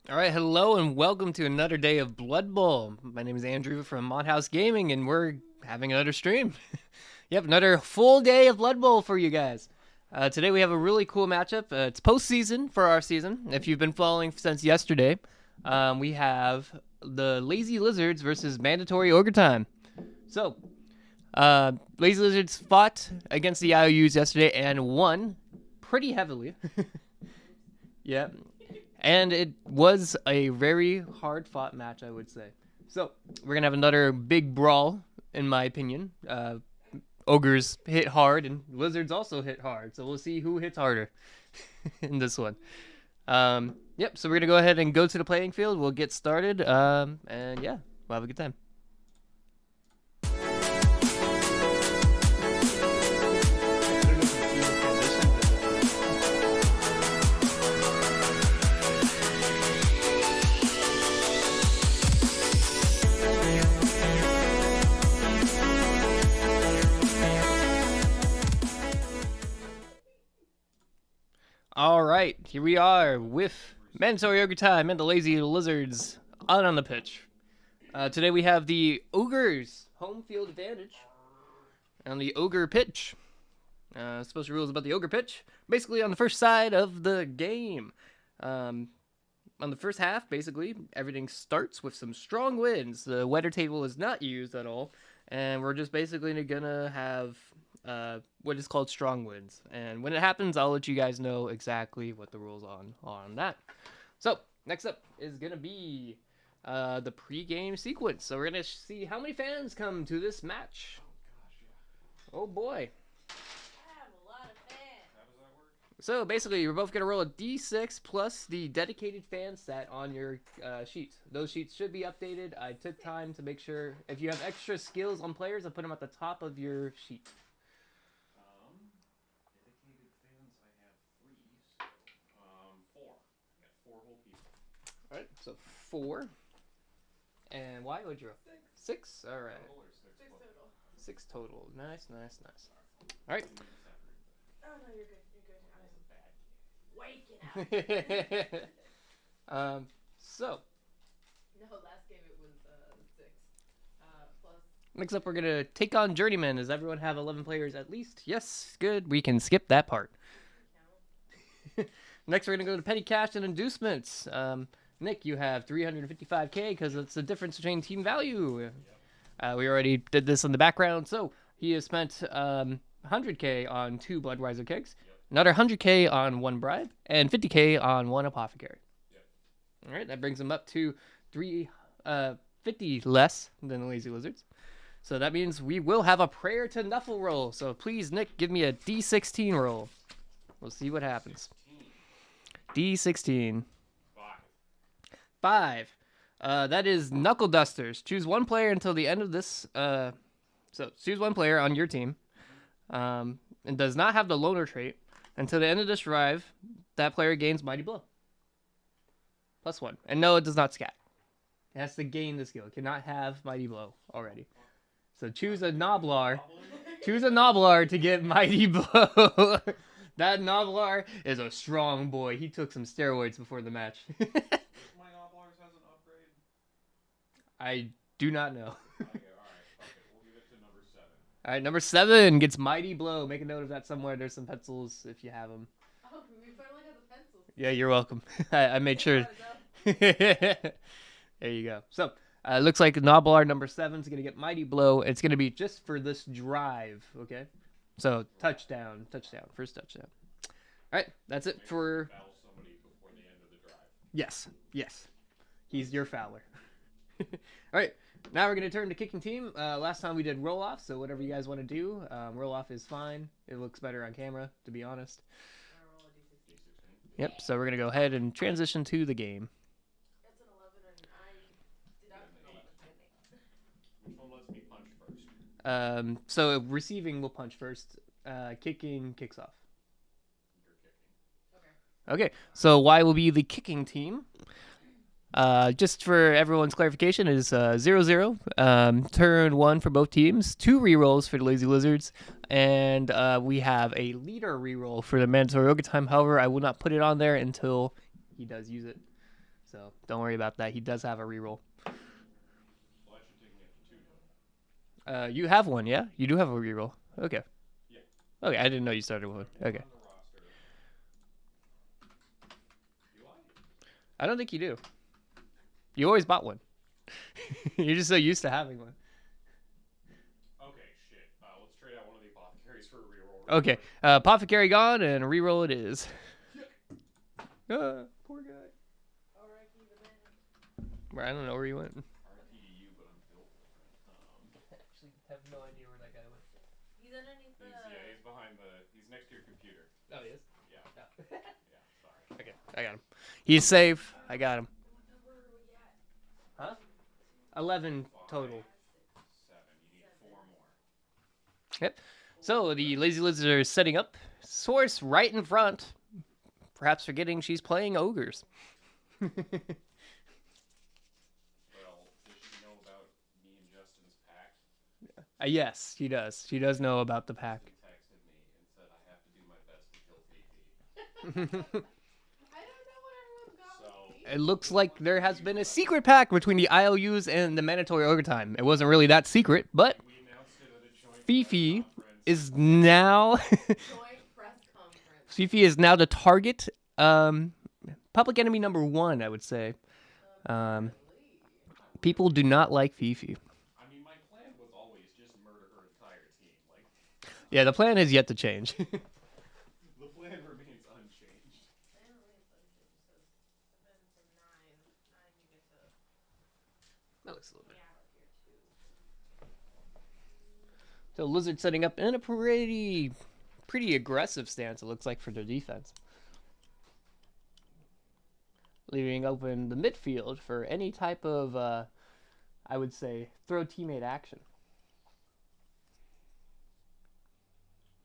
All right, hello and welcome to another day of Blood Bowl. My name is Andrew from Modhouse Gaming, and we're having another stream. Yep, another full day of Blood Bowl for you guys. Today we have a really cool matchup. It's postseason for our season. If you've been following since yesterday, we have the Lazy Lizards versus Mandatory Ogre Time. So, Lazy Lizards fought against the IOUs yesterday and won pretty heavily. Yeah. And it was a very hard-fought match, I would say. So, we're going to have another big brawl, in my opinion. Ogres hit hard, and Lizards also hit hard. So, we'll see who hits harder in this one. Yep, so we're going to go ahead and go to the playing field. We'll get started, and yeah, we'll have a good time. All right, here we are with Mandatory Ogre Time and the Lazy Lizards out on the pitch. Today we have the Ogres home field advantage on the Ogre pitch. Special rules about the Ogre pitch. Basically on the first side of the game. On the first half, basically, everything starts with some strong winds. The weather table is not used at all. And we're just basically going to have what is called strong winds. And when it happens, I'll let you guys know exactly what the rules on that. So, next up is going to be the pre-game sequence. So we're going to see how many fans come to this match. Oh boy. So basically, you're both going to roll a d6 plus the dedicated fan stat on your sheets. Those sheets should be updated. I took time to make sure. If you have extra skills on players, I put them at the top of your sheet. Dedicated fans, I have 3, so 4. I got 4 whole people. All right, so 4. And why would you roll? 6. All right. 6 total. Nice. All right. Oh no, you're good. Waking up. So. No, last game it was 6. Plus. Next up, we're gonna take on Journeyman. Does everyone have 11 players at least? Yes, good. We can skip that part. Next, we're gonna go to petty cash and inducements. Nick, you have 355k because it's the difference between team value. We already did this in the background, so he has spent 100k on 2 Bloodriser kegs. Another 100k on 1 bribe, and 50k on 1 apothecary. Yep. All right, that brings him up to 350 less than the Lazy Lizards. So that means we will have a prayer to Nuffle roll. So please, Nick, give me a D16 roll. We'll see what happens. D16. 5. That is Knuckle Dusters. Choose 1 player until the end of this. So choose 1 player on your team. And does not have the loner trait. Until the end of this drive, that player gains Mighty Blow. +1. And no, it does not scat. It has to gain the skill. It cannot have Mighty Blow already. So choose a Noblar. Choose a Noblar to get Mighty Blow. That Noblar is a strong boy. He took some steroids before the match. My Noblars has an upgrade? I do not know. Okay, alright, fuck it. We'll give it to number 7. All right, number 7 gets Mighty Blow. Make a note of that somewhere. There's some pencils if you have them. Oh, we finally have the pencils. Yeah, you're welcome. I made sure. There you go. So, it looks like Noblar number 7 is going to get Mighty Blow. It's going to be just for this drive, okay? So, touchdown. First touchdown. All right, that's it for... Battle somebody before the end of the drive. Yes. He's your fouler. All right, now we're going to turn to kicking team. Last time we did roll-off, so whatever you guys want to do. Roll-off is fine. It looks better on camera, to be honest. Yep, so we're going to go ahead and transition to the game. That's an 11 and I did not know. Which one lets me punch first? So receiving will punch first. Kicking kicks off. You're kicking. Okay, so Y will be the kicking team. Just for everyone's clarification, is 0-0. Turn 1 for both teams. 2 rerolls for the Lazy Lizards. And we have a leader reroll for the Mandatory Ogre Time. However, I will not put it on there until he does use it. So don't worry about that. He does have a reroll. Well, that should take me up to 2, don't You have one, yeah? You do have a reroll. Okay. Yeah. Okay, I didn't know you started with one. it? Okay. On the roster. Do I? I don't think you do. You always bought one. You're just so used to having one. Okay, shit. Let's trade out one of the apothecaries for a reroll. Okay, Apothecary gone, and reroll it is. Poor guy. R.I.P. the man. Where I don't know where he went. RIP to you, but I'm built different. Actually, have no idea where that guy went. He's underneath the. He's behind he's next to your computer. Oh, he is? Yeah. Oh. Yeah, sorry. Okay, I got him. He's safe. I got him. What number are we at? Huh? 11 total. 7. You need 4 more. Yep. So the Lazy Lizards are setting up. Source right in front. Perhaps forgetting she's playing Ogres. Well, does she know about me and Justin's pact? Yes, she does. She does know about the pack. He texted me and said I have to do my best to kill Fifi. I don't know what everyone's got. So It looks like there has been a secret pact between the IOUs and the mandatory overtime. It wasn't really that secret, but we announced it at a joint Fifi press conference. is now Joint press conference. Fifi is now the target. Public enemy number 1, I would say. People do not like Fifi. I mean, my plan was always just murder her entire team. Like, Yeah, the plan is yet to change. the plan remains unchanged. I don't really have to change this. And then from 9, you get to That looks a little bit. me out here too. So Lizard setting up in a pretty aggressive stance, it looks like, for their defense. Leaving open the midfield for any type of, I would say, throw teammate action.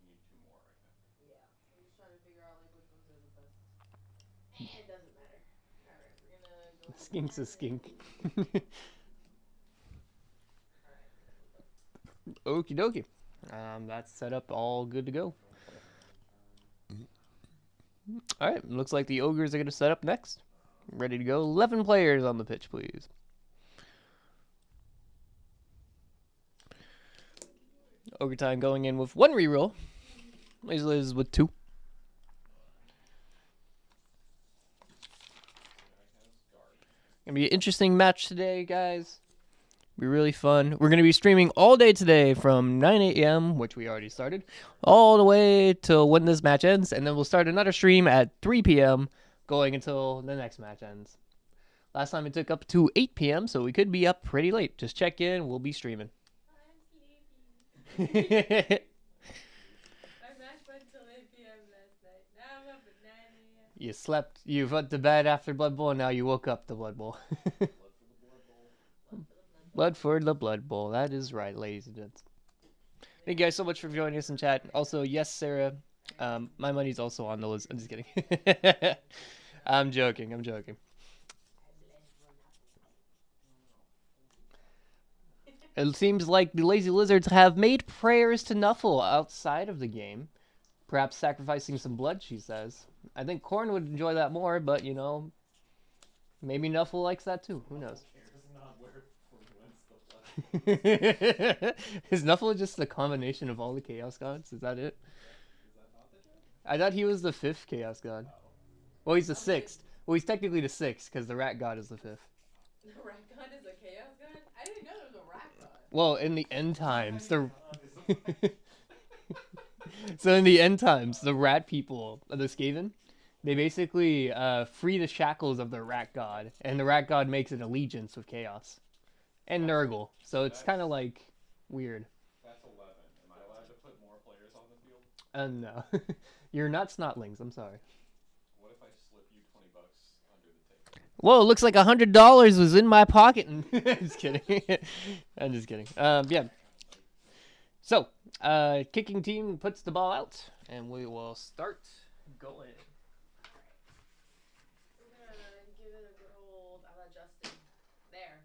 You need 2 more right now. Yeah. I'm just trying to figure out like which ones are the best. It doesn't matter. Alright, we're gonna go. Skink's a skink. Alright. Okie dokie. That's set up, all good to go. Alright, looks like the Ogres are going to set up next. Ready to go. 11 players on the pitch, please. Ogre time going in with 1 reroll. Lazy Liz with 2. Gonna be an interesting match today, guys. Be really fun. We're gonna be streaming all day today from 9 a.m., which we already started, all the way till when this match ends, and then we'll start another stream at 3 p.m. going until the next match ends. Last time it took up to 8 p.m., so we could be up pretty late. Just check in. We'll be streaming. I'm sleepy. I matched until 8 p.m. last night. Now I'm up at 9 a.m. You slept. You went to bed after Blood Bowl, and now you woke up to Blood Bowl. Blood for the Blood Bowl. That is right, ladies and gents. Thank you guys so much for joining us in chat. Also, yes, Sarah. My money's also on the list. I'm just kidding. I'm joking. I'm joking. It seems like the Lazy Lizards have made prayers to Nuffle outside of the game. Perhaps sacrificing some blood, she says. I think Corn would enjoy that more, but, you know, maybe Nuffle likes that too. Who knows? Is Nuffle just the combination of all the Chaos Gods? Is that it? I thought he was the 5th Chaos God. Well, he's the 6th. Well, he's technically the 6th, because the Rat God is the 5th. The rat god is a chaos god? I didn't know there was a rat god. Well, in the end times, the... So in the end times, the rat people, the Skaven, they basically free the shackles of the Rat God, and the Rat God makes an allegiance with Chaos. And Nurgle, so it's kind of like weird. That's 11. Am I allowed to put more players on the field? No. You're not Snotlings, I'm sorry. What if I slip you $20 under the table? Whoa, it looks like $100 was in my pocket. I'm just kidding. I'm just kidding. Yeah. So, kicking team puts the ball out, and we will start going. We're gonna give it a good old a la Justin. There.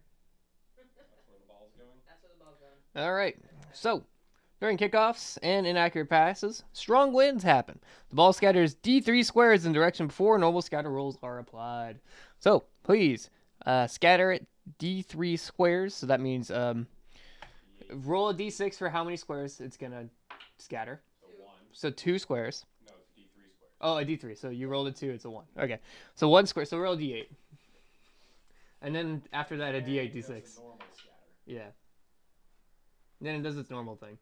That's where the ball's going? That's where the ball's going. All right. So, during kickoffs and inaccurate passes, strong winds happen. The ball scatters D3 squares in direction before normal scatter rules are applied. So, please. Scatter at D3 squares. So that means roll a D6 for how many squares it's gonna scatter. So 1. So 2 squares. No, it's a D3 square. Oh, a D3. So you rolled a 2. It's a 1. Okay. So 1 square. So roll a D8. And then after that, a D8, And it does D6. a normal scatter. Yeah. Then it does its normal thing.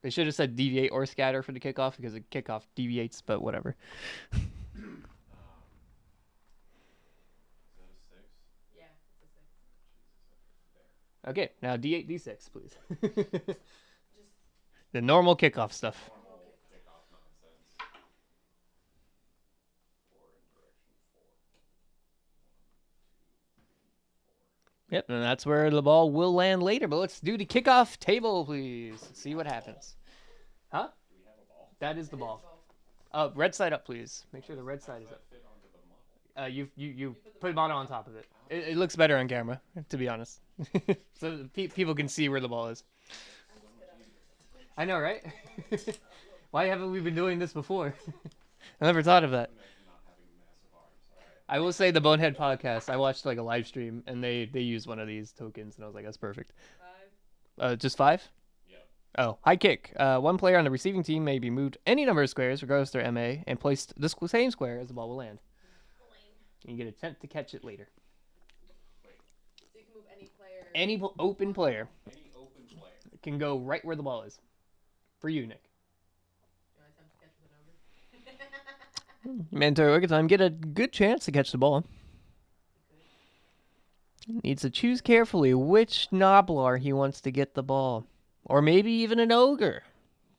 They should have said deviate or scatter for the kickoff because the kickoff deviates, but whatever. Is that a 6? Yeah, it's a 6. Jesus, there. Okay, now D8, D6, please. Just The normal kickoff stuff. Normal kickoff nonsense. 4 in direction 4. 1, 2, 3, 4. Yep, and that's where the ball will land later. But let's do the kickoff table, please. Let's see what happens. Huh? Do we have a ball? That is the it ball. well. Red side up, please. Make sure the red How side does is up. that fit onto the model? You put the bottom on top of it. It looks better on camera, to be honest. So people can see where the ball is. I know, right? Why haven't we been doing this before? I never thought of that. Imagine not having massive arms. Alright. I will say the Bonehead podcast, I watched like a live stream and they used one of these tokens and I was like, that's perfect. 5. Just 5? Yep. Oh, high kick. One player on the receiving team may be moved any number of squares, regardless of their MA, and placed the same square as the ball will land. You get a attempt to catch it later. So you can move any player. Any open player Any open player. can go right where the ball is. For you, Nick. You want to attempt to catch with an ogre? Mandatory work time. Get a good chance to catch the ball. Needs to choose carefully which Nobbler he wants to get the ball. Or maybe even an ogre.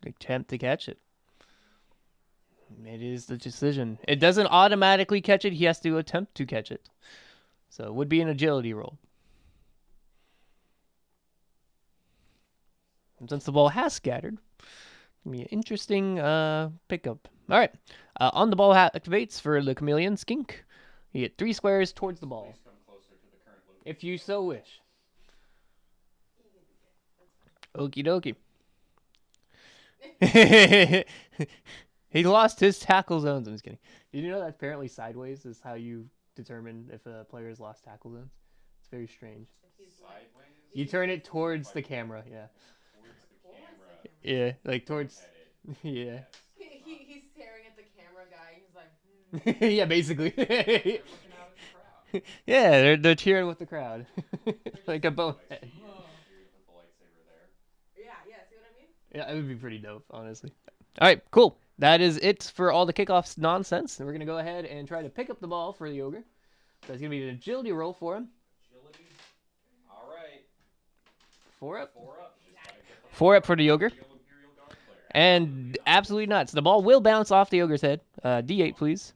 Attempt to catch it. It is the decision. It doesn't automatically catch it. He has to attempt to catch it. So it would be an agility roll. And since the ball has scattered, it's going to be an interesting pickup. All right. On the ball activates for the chameleon skink. You get 3 squares towards the ball, Please come closer to the current location. if you so wish. Okie dokie. He lost his tackle zones. I'm just kidding. Did you know that apparently sideways is how you determine if a player has lost tackle zones? It's very strange. Sideways? You turn it towards the camera, yeah. Towards the camera. Yeah, like towards, Headed. yeah. Yes. He's staring at the camera guy. He's like, Yeah, basically. They're looking out at the crowd. Yeah, they're cheering with the crowd. Like a bonehead. Like, so you put the lightsaber there. yeah, see what I mean? Yeah, it would be pretty dope, honestly. All right, cool. That is it for all the kickoffs nonsense. And we're going to go ahead and try to pick up the ball for the Ogre. So it's going to be an agility roll for him. Agility. All right. 4 up. 4 up. Just gotta get the 4 up for the Ogre. real Imperial Guard player. And absolutely nuts. The ball will bounce off the Ogre's head. D8, please.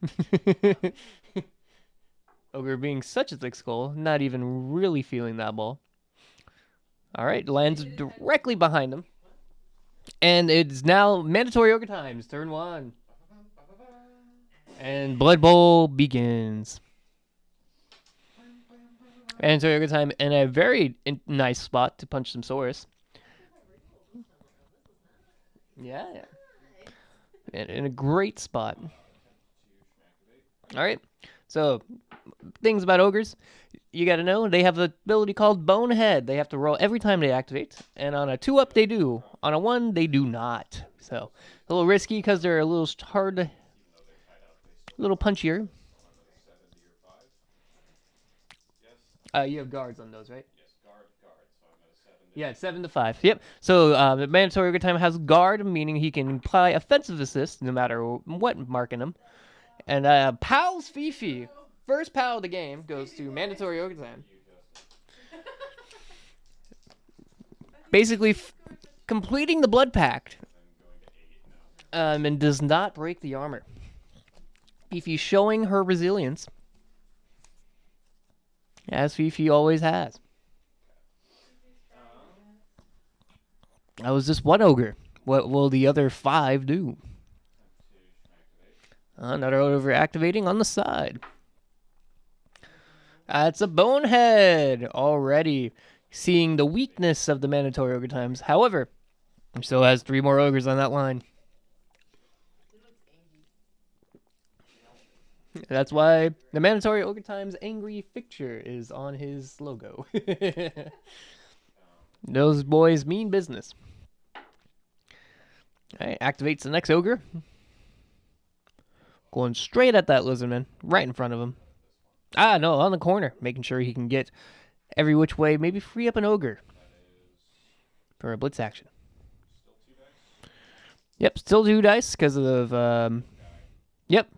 Ogre being such a thick skull, not even really feeling that ball. All right, lands directly behind him. And it's now mandatory Ogre times, turn 1. And Blood Bowl begins. Mandatory Ogre time in a very nice spot to punch some Saurus. Yeah. In a great spot. All right. So, things about ogres. You got to know they have the ability called Bonehead. They have to roll every time they activate. And on a 2-up, they do. On a 1, they do not. So, a little risky because they're a little hard, a little punchier. 70 or 5. Yes. You have guards on those, right? Yes. Guard. So I'm at a 7. Yeah, it's 7 to 5. Yep. So the mandatory ogre time has guard, meaning he can apply offensive assist no matter what marking him. And Pal's Fifi, first pal of the game, goes to mandatory ogre time. Basically, completing the blood pact, I'm going to 8 now. and does not break the armor. Fifi showing her resilience, as Fifi always has. That was just one ogre. What will the other 5 do? Another ogre activating on the side. It's a Bonehead already, seeing the weakness of the mandatory ogre times. However, he still has 3 more ogres on that line. That's why the mandatory Ogre Times angry picture is on his logo. Those boys mean business. Alright, activates the next Ogre. Going straight at that Lizardman, right in front of him. Ah, no, on the corner, making sure he can get every which way, maybe free up an Ogre for a blitz action. Yep, still 2 dice because of yep,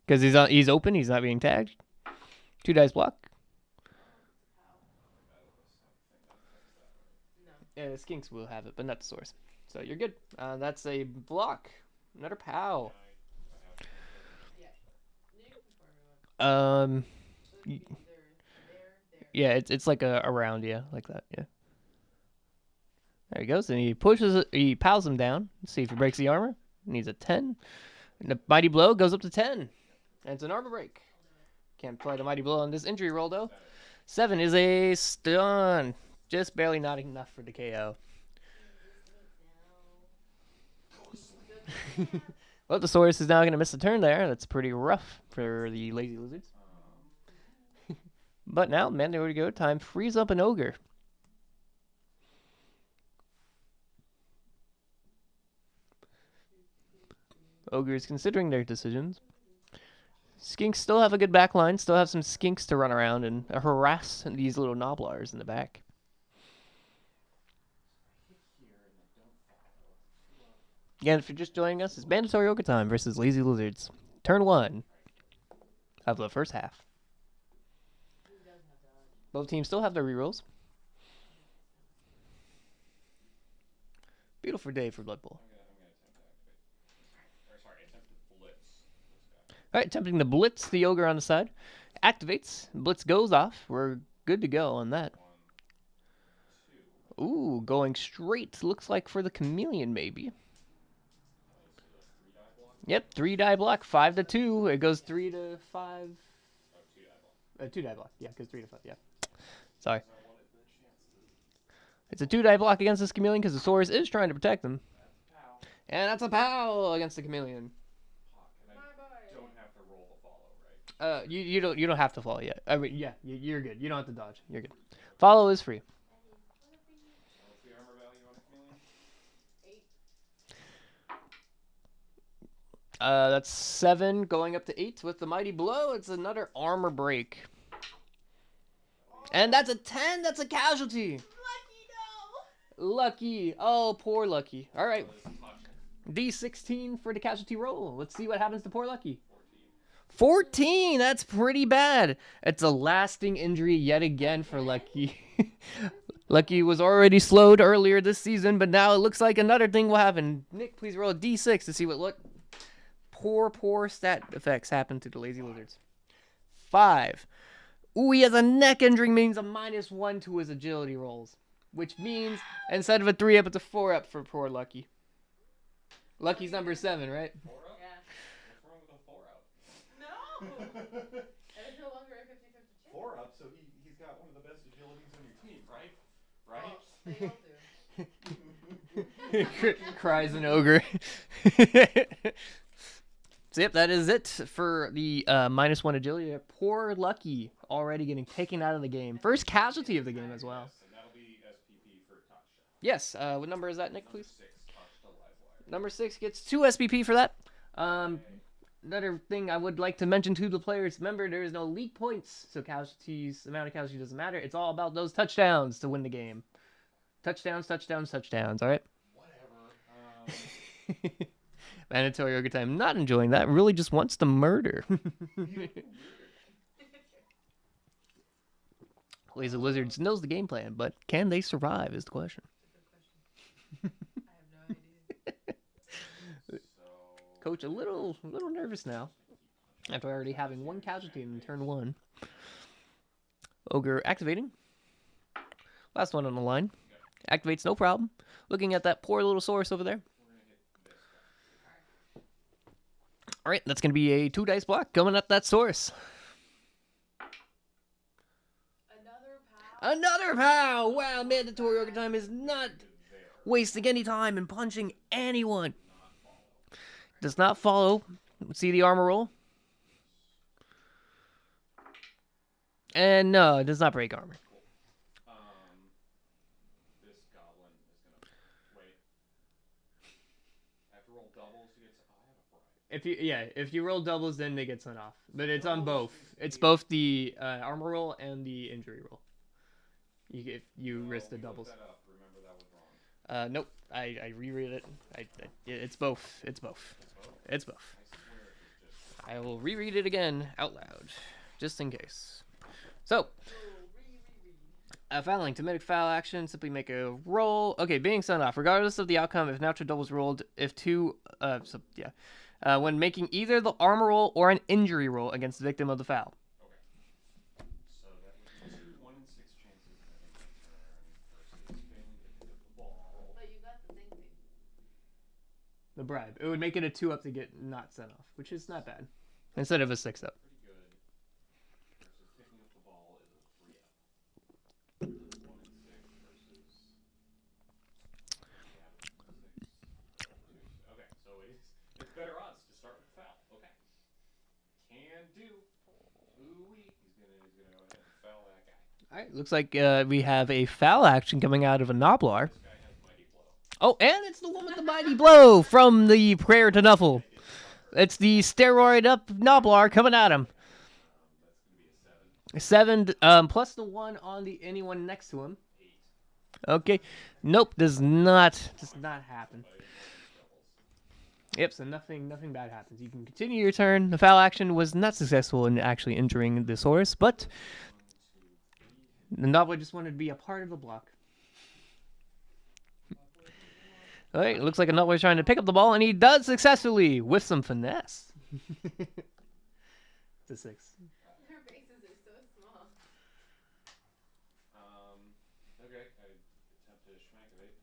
because he's open, he's not being tagged. 2 dice block. Yeah, the skinks will have it, but not the source. So you're good. That's a block. Another POW. Yeah, it's like a around, yeah, like that, yeah. There he goes, and he pushes it, he POWs him down. Let's see if he breaks the armor. Needs a 10. And the mighty blow goes up to 10. And it's an armor break. Can't apply the mighty blow on this injury roll though. 7 is a stun. Just barely not enough for the KO. Well, the Saurus is now going to miss a turn there. That's pretty rough for the lazy lizards. But now, mandatory go time frees up an Ogre. Ogre is considering their decisions. Skinks still have a good back line, still have some skinks to run around and harass these little Noblars in the back. Again, if you're just joining us, it's mandatory Ogre time versus Lazy Lizards. Turn 1 of the first half. Both teams still have their rerolls. Beautiful day for Blood Bowl. Alright, attempting to blitz the Ogre on the side. Activates. Blitz goes off. We're good to go on that. Ooh, going straight. Looks like for the Chameleon, maybe. Yep, 3 die block. 5 to 2. It goes 3 to 5. 2 die block. Yeah, because 3 to 5. Yeah. Sorry. It's a 2 die block against this Chameleon because the Saurus is trying to protect them. And that's a POW against the Chameleon. You don't have to follow yet. I mean, yeah, you're good. You don't have to dodge. You're good. Follow is free. What's the armor value on a chameleon? 8. That's 7 going up to 8 with the mighty blow. It's another armor break. And that's a 10. That's a casualty. Lucky, no. Lucky. Oh, poor Lucky. All right. D16 for the casualty roll. Let's see what happens to poor Lucky. 14. That's pretty bad. It's a lasting injury yet again for Lucky. Lucky was already slowed earlier this season, but now it looks like another thing will happen. Nick, please roll a D6 to see what poor stat effects happen to the Lazy Lizards. 5. Ooh, he has a neck injury, means a -1 to his agility rolls. Which means, instead of a 3 up, it's a 4 up for poor Lucky. Lucky's number 7, right? 4 up? Yeah. What's wrong with a 4 up? No. And it's no longer a 50-50 chance. 4 up, so he's got one of the best agilities on your team, right? Right? Well, they all do. Cries an Ogre. So yep, that is it for the -1 agility. Poor Lucky already getting taken out of the game. First casualty of the game as well. Yes, and that'll be SPP for touch. Yes. What number is that, Nick, please? 6, touch to live wire. Number 6 gets 2 SPP for that. Another thing I would like to mention to the players, remember there is no league points, so casualties, amount of casualties doesn't matter. It's all about those touchdowns to win the game. Touchdowns, touchdowns, touchdowns, alright? Whatever. Mandatory Ogre time. Not enjoying that. Really just wants to murder. Lazy Lizards knows the game plan, but can they survive is the question. I have no idea. Coach, a little nervous now. After already having 1 casualty in turn 1. Ogre activating. Last one on the line. Activates, no problem. Looking at that poor little Saurus over there. Alright, that's going to be a 2 dice block coming at that Saurus. Another POW! Wow, mandatory Ogre time is not wasting any time and punching anyone. Does not follow. Let's see the armor roll. And no, it does not break armor. Cool. This goblin is gonna wait. I have to roll doubles to get. Oh, I have a bribe. If you roll doubles, then they get sent off. But it's on Doubles both. is It's eight. both the armor roll and the injury roll. If you risk the You doubles. looked that up. Remember that was wrong. Nope. I reread it. It's both. It's both. It's both. It's both. I swear it was just. I will reread it again out loud, just in case. So, fouling. To make a foul action, simply make a roll. Okay, being sent off. Regardless of the outcome, if natural doubles rolled, if two, when making either the armor roll or an injury roll against the victim of the foul. Okay. So that would be 2 1 in 6 chances of having my turn versus failing to pick up the ball. But you got the thing. The bribe. It would make it a 2-up to get not sent off, which is not bad. Instead of a 6-up. Pretty good. Versus picking up the ball is a 3-up. 1 in 6 versus. Yeah, 6. Okay, so it's better odds to start with foul. Okay. Can do. Ooh-wee. He's gonna go ahead and foul that guy. Alright, looks like we have a foul action coming out of a Noblar. This guy has mighty blow. Oh, and it's the one with the mighty blow from the prayer to Nuffle. It's the steroid up Noblar coming at him. That's gonna be a 7. 7 plus the 1 on the anyone next to him. 8. Okay. Nope, does not happen. Yep, so nothing bad happens. You can continue your turn. The foul action was not successful in actually injuring this horse, but the Noblar just wanted to be a part of the block. Alright, it looks like a Noblar is trying to pick up the ball, and he does successfully with some finesse. It's a 6. Their faces are so small. Okay, I attempt to schmackivate.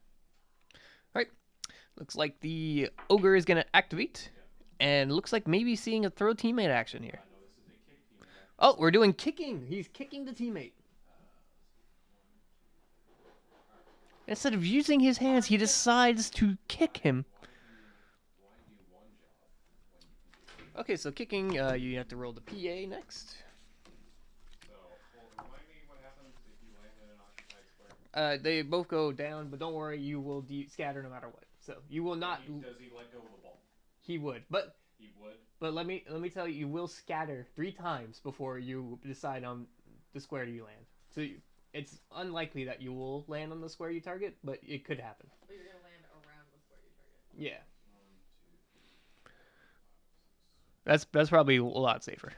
Alright, looks like the Ogre is going to activate, and looks like maybe seeing a throw teammate action here. No, this is a kick team. Oh, we're doing kicking. He's kicking the teammate. Instead of using his hands, he decides to kick him. Why do one job when you can do Okay, so kicking, you have to roll the PA next. So, remind me what happens if you land in an occupied square. They both go down, but don't worry, you will scatter no matter what. So you will not. Does he let go of the ball? He would, but He would. but let me tell you, you will scatter 3 times before you decide on the square you land. So it's unlikely that you will land on the square you target, but it could happen. But you're gonna land around the square you target. Yeah, 1, 2, 3, 4, 5, 6. that's probably a lot safer.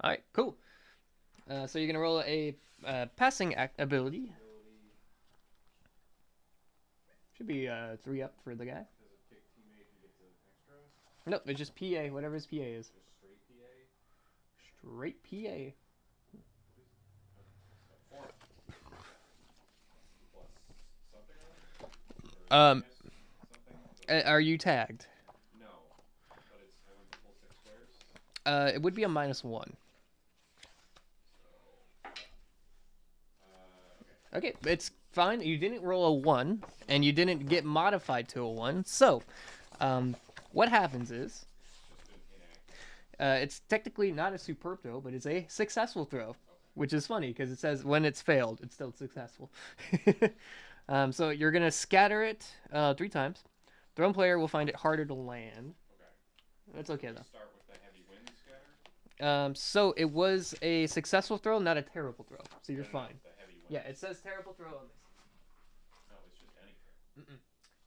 All right, cool. So you're gonna roll a passing ability. Should be 3 up for the guy. Does a kick teammate who gets an extra? Nope, it's just PA, whatever his PA is. Just straight PA? Straight PA. So 4. Plus something or other? Um, Something? Are you tagged? No. But I went to full 6 squares. It would be a -1. So. Okay. Okay, it's fine. You didn't roll a 1, and you didn't get modified to a 1. So, what happens is, Just an inaccurate. it's technically not a superb throw, but it's a successful throw, which is funny because it says when it's failed, it's still successful. So you're gonna scatter it 3 times. Thrown player will find it harder to land. Okay. That's okay though. Start with the heavy wind scatter. So it was a successful throw, not a terrible throw. So you're No, fine. The heavy wind. Yeah, it says terrible throw on this. No, it's just any throw.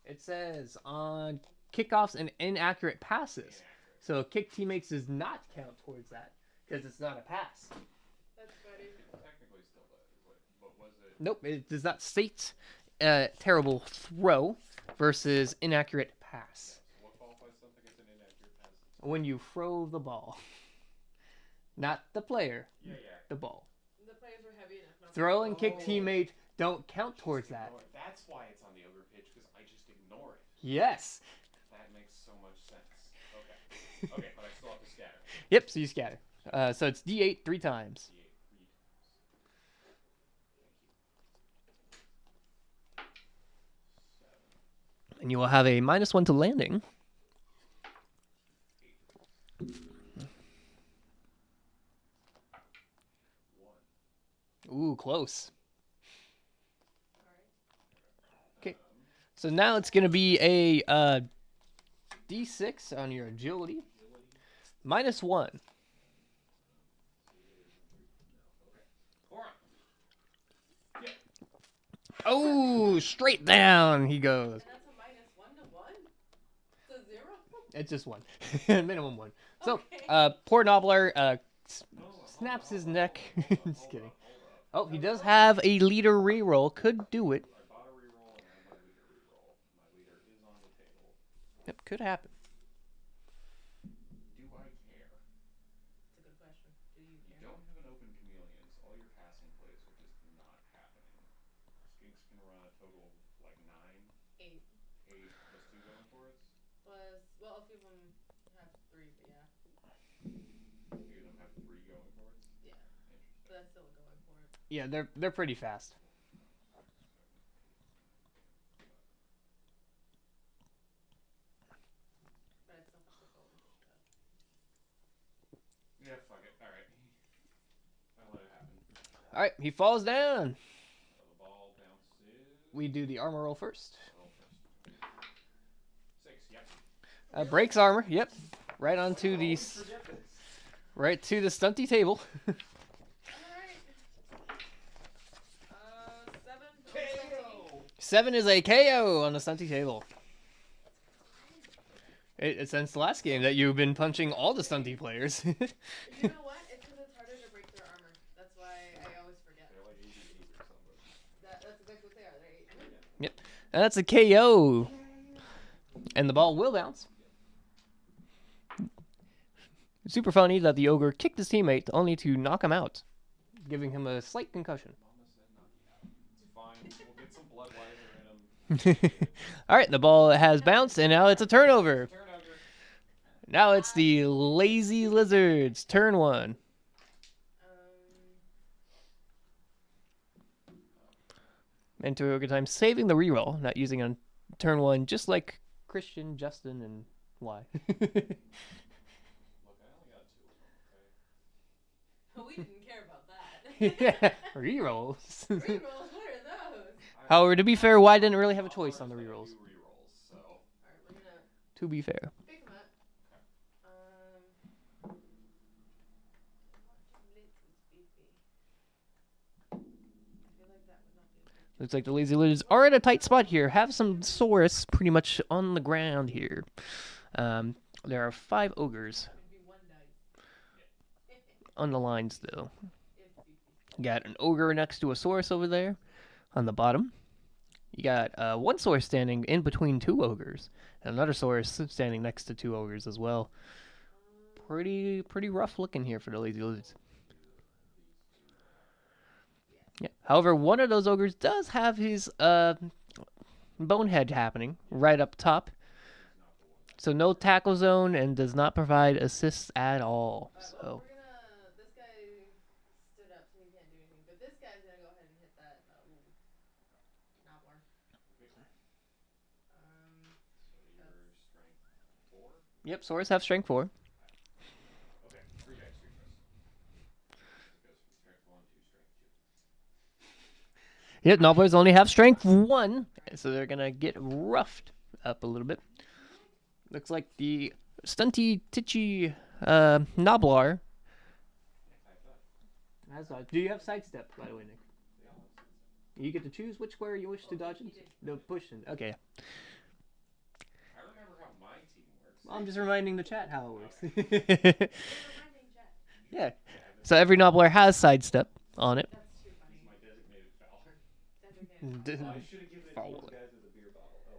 It says on kickoffs and inaccurate passes. Inaccurate. So kick teammates does not count towards that because it's not a pass. That's funny. Technically still does. But was it? Nope, it does not state terrible throw versus inaccurate pass. So what qualifies something as an inaccurate pass? When you throw the ball, not the player, Yeah. the ball. The players were heavy enough. Not Throw and kick Oh. teammate don't count towards that. Ignore it. That's why it's on the ogre pitch because I just ignore it. Yes. That makes so much sense. Okay. Okay, but I still have to scatter. Yep. So you scatter. So it's D8 3 times. D8 3 times. Thank you. 7. And you will have a -1 to landing. 8. Ooh, close. Alright. Okay. So now it's gonna be a D6 on your agility, -1. Four. Yeah. Oh, straight down he goes. And that's a -1 to 1? It's a 0? It's just 1, minimum 1. So, Okay. poor Nobbler No, snaps his hold neck. up, hold up, Just hold kidding. up, hold up. Oh, he does have a leader reroll. Could do it. I bought a reroll and I have my leader reroll. My leader is on the table. Yep, could happen. Do I care? That's a good question. Do you You care? don't have an open chameleons. All your passing plays are just not happening. Skinks can run a total of like 9. 8. 8 plus 2 going for it. Plus, well, a few of them have 3, but yeah. A few of them have 3 going for it. Yeah. Interesting. But that's still a going for it. Yeah, they're pretty fast. But I'd still have to go with the... Yeah, fuck it. Alright. I'll let it happen. All right, he falls down. So the ball bounces. We do the armor roll first. Roll first. 6, yep. Breaks armor. Yep, right onto the right to the stunty table. Alright. 7. KO! 7 is a KO on the stunty table. Since the last game that you've been punching all the stunty players. You know what? It's because it's harder to break their armor. That's why I always forget. They're like 88 or something. That's exactly what they are. They're 8. Yep, and that's a KO. And the ball will bounce. Super funny that the ogre kicked his teammate only to knock him out, giving him a slight concussion. Mama said knock you out. It's fine. We'll get some blood wiser in him. All right, the ball has bounced, and now it's a turnover. Turn over. Now it's the Lazy Lizards' turn 1. Enter Ogre time, saving the reroll, not using on turn 1, just like Christian, Justin, and Y. Look, I only got 2 of them, okay? We didn't care about that. Yeah, rerolls. Rerolls, what are those? However, to be fair, Y didn't really have a choice on the rerolls. Rerolls, so. Alright, we're gonna To be fair. pick them up. I feel like that would not be a good Looks like the Lazy Lizards are in a tight spot here. Have some Saurus pretty much on the ground here. There are 5 ogres It'd be 1 dice. on the lines, though. If Fifi's Got an ogre next to a Saurus over there on the bottom. You got one Saurus standing in between 2 ogres, and another Saurus standing next to 2 ogres as well. Pretty rough looking here for the Lazy Lizards. Yeah. However, one of those ogres does have his bonehead happening right up top. So no tackle zone and does not provide assists at all. Well, So we're gonna. This guy stood up, so he can't do anything. But this guy's gonna go ahead and hit that. Nobbler. So your strength 4? yep, Saurus have strength 4. Okay, 3 dice refresh. It goes from strength 1 to strength 2. Yep, Nobblers only have strength 1, so they're gonna get roughed up a little bit. Looks like the stunty titchy Nobblar. Do you have sidestep, by the way, Nick? You get to choose which square you wish to dodge into. No, push in. Okay. I remember how my team works. Well, I'm just reminding the chat how it works. We're reminding Jet. Yeah. So every Nobbler has sidestep on it. That's too funny. He's my designated foul. Designated. I should have given it to Foul. those guys with a beer bottle. Oh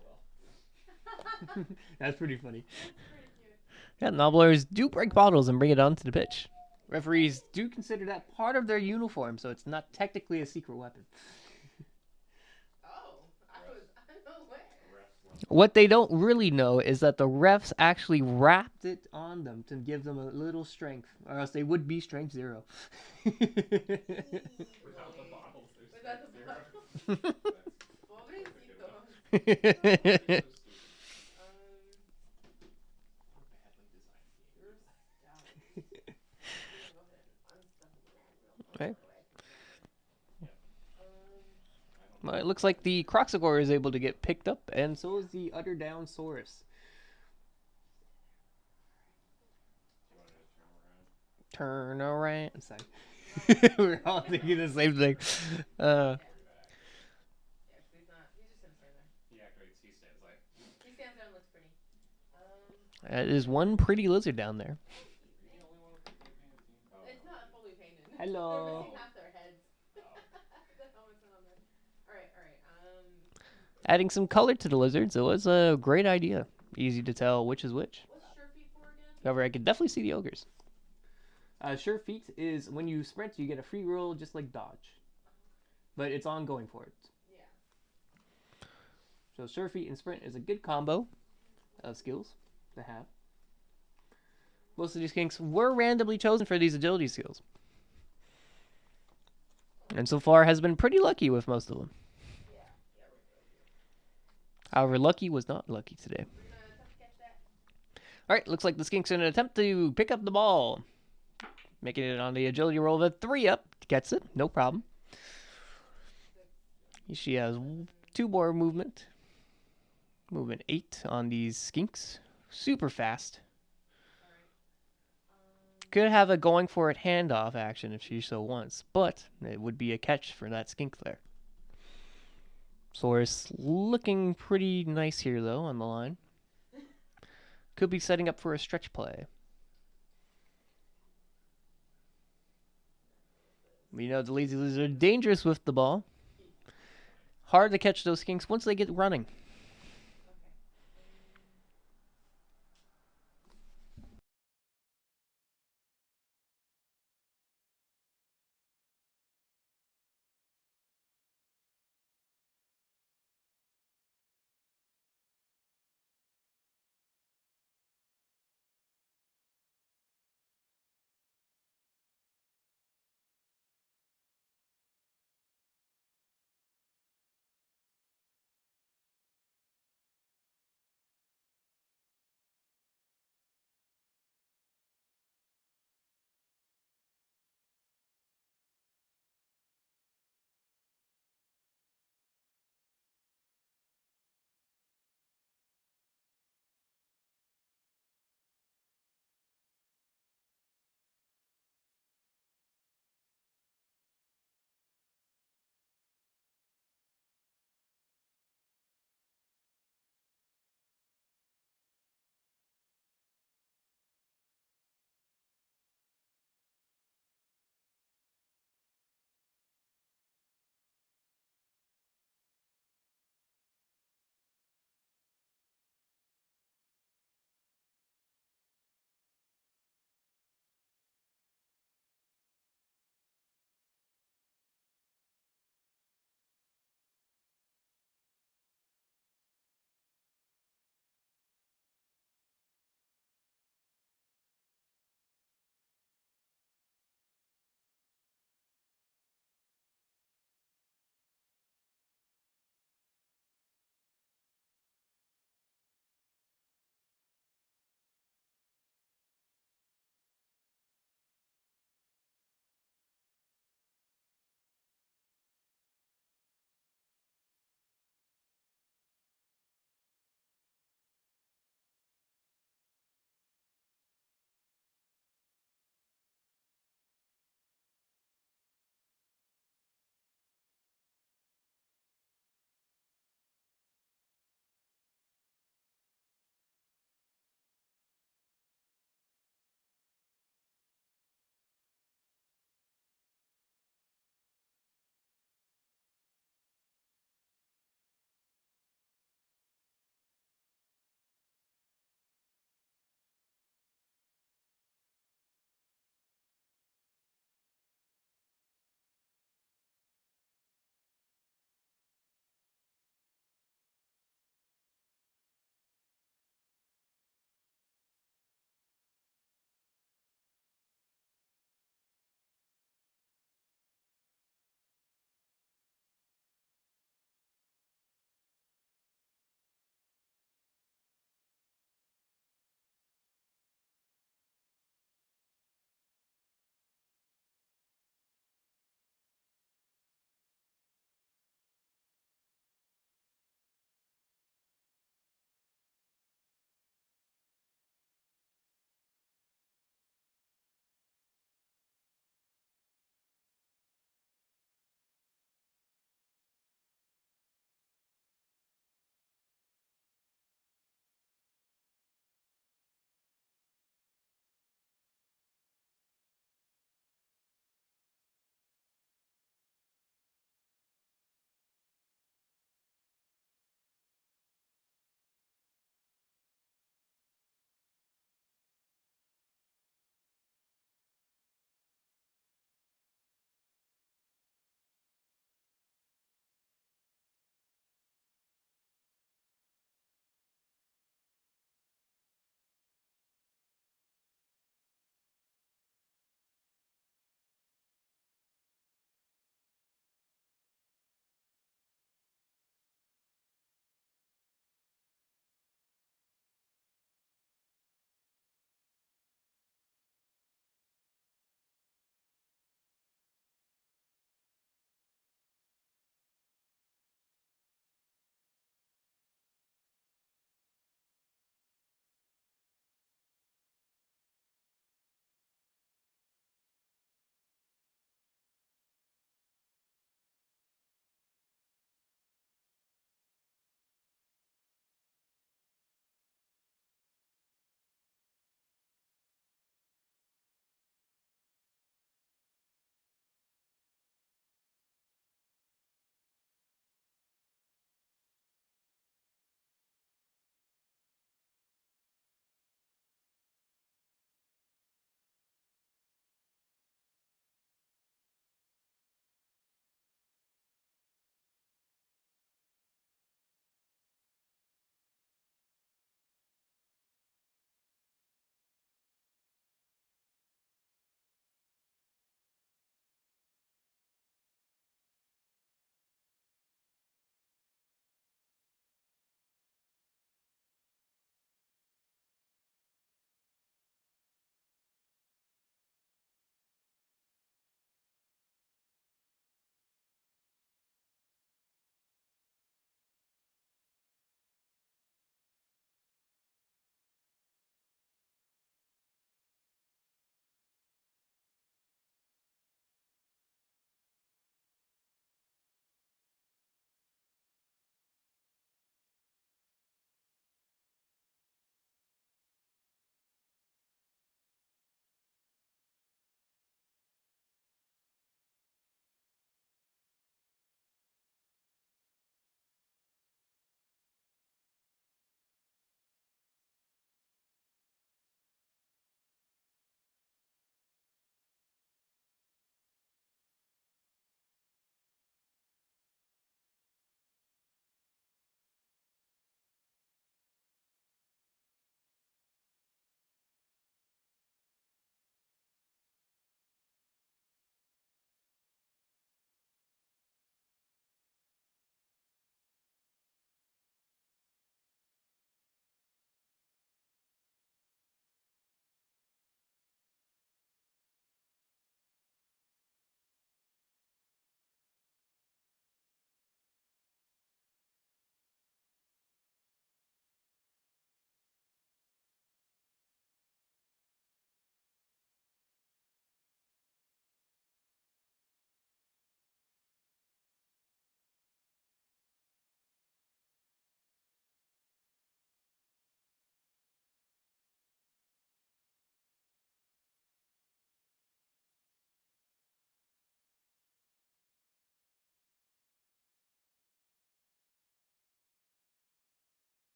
well. That's pretty funny. That's pretty cute. Yeah, Nobblers do break bottles and bring it onto the pitch. Referees do consider that part of their uniform, so it's not technically a secret weapon. Oh, I was unaware. What they don't really know is that the refs actually wrapped it on them to give them a little strength, or else they would be strength 0. Without the bottles, there's Without the strength 0. bottles. That's Pobrecitos. so stupid. Badly designed game. You're stout. I'm gonna go ahead and unstuff it real Okay. quick. Well, it looks like the Croxagore is able to get picked up, and so is the Utter Down Saurus. You want to just turn around? Turn around. Sorry. We're all thinking the same thing. Uh, Yeah, 'cause he's not. He's just gonna stand there. He activates. He stands like. He stands there and looks pretty. that is one pretty lizard down there. Are you the only one with the fully painted team? Oh, It's no. not fully painted. Hello. They're missing half their heads. Oh. The helmet's not on there. All right, all right. Adding some color to the lizards, it was a great idea. Easy to tell which is which. What's Sure Feet for again? However, I could definitely see the ogres. Sure Feet is when you sprint, you get a free roll just like dodge. But it's ongoing for it. Yeah. So Sure Feet and sprint is a good combo of skills to have. Most of these skinks were randomly chosen for these agility skills. And so far has been pretty lucky with most of them. Yeah. Yeah, we're good. However, lucky was not lucky today. We're gonna attempt to catch that. Alright, looks like the skink's in an attempt to pick up the ball. Making it on the agility roll of a 3 up. Gets it, no problem. She has 2 more movement. Movement 8 on these skinks. Super fast. Could have a going for it handoff action if she so wants, but it would be a catch for that skink there. Saurus looking pretty nice here though on the line. Could be setting up for a stretch play. We know the lazy lizards are dangerous with the ball. Hard to catch those skinks once they get running.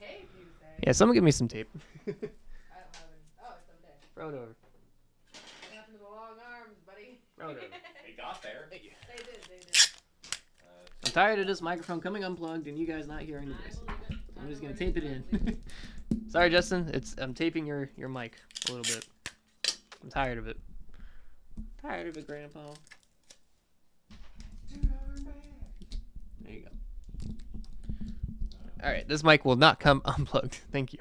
Tape, you say? Yeah, someone give me some tape. I don't have any. Oh, it's over there. Throw it over. What happened to the long arms, buddy? Throw it over. They got there. They did. I'm tired of this microphone coming unplugged and you guys not hearing the I voice. believe it. I'm I just gonna believe tape it it. in. Sorry, Justin. I'm taping your mic a little bit. I'm tired of it. Tired of it, Grandpa. There you go. All right, this mic will not come unplugged. Thank you.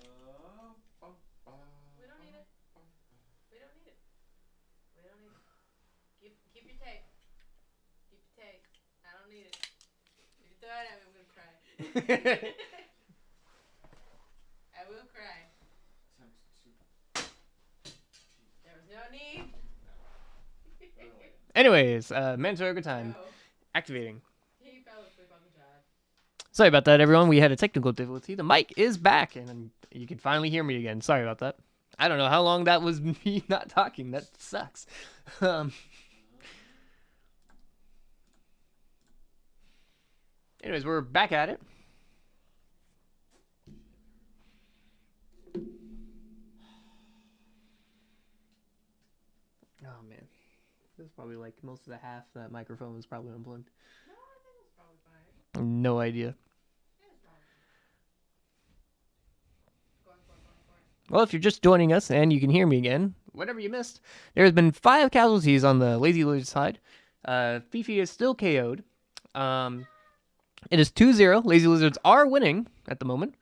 We don't need it. We don't need it. We don't need it. Keep your tape. Keep your tape. I don't need it. If you throw it at me, I'm gonna cry. I will cry. There was no need. Anyways, mandatory Ogre time. No. Activating. He fell asleep on the job. Sorry about that, everyone. We had a technical difficulty. The mic is back, and you can finally hear me again. Sorry about that. I don't know how long that was me not talking. That sucks. Anyways, we're back at it. Oh, man. This is probably like most of the half that microphone was probably unplugged. No, I think it was probably fine. No idea. It was probably fine. Going. Well, if you're just joining us and you can hear me again, whatever you missed, there has been 5 casualties on the Lazy Lizard side. Fifi is still KO'd. It is 2-0. Lazy Lizards are winning at the moment.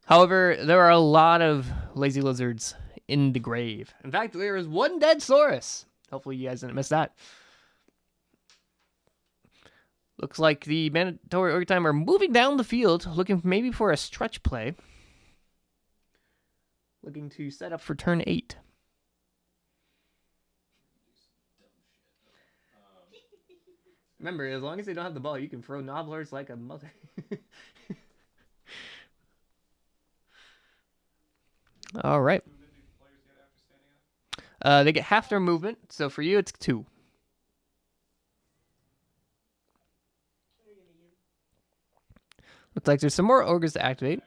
However, there are a lot of Lazy Lizards in the grave. In fact, there is 1 dead Saurus. Hopefully you guys didn't miss that. Looks like the mandatory Ogre time are moving down the field, looking maybe for a stretch play. Looking to set up for turn 8. Remember, as long as they don't have the ball, you can throw nobblers like a mother. All right. They get half their movement, so for you it's 2. Looks like there's some more ogres to activate.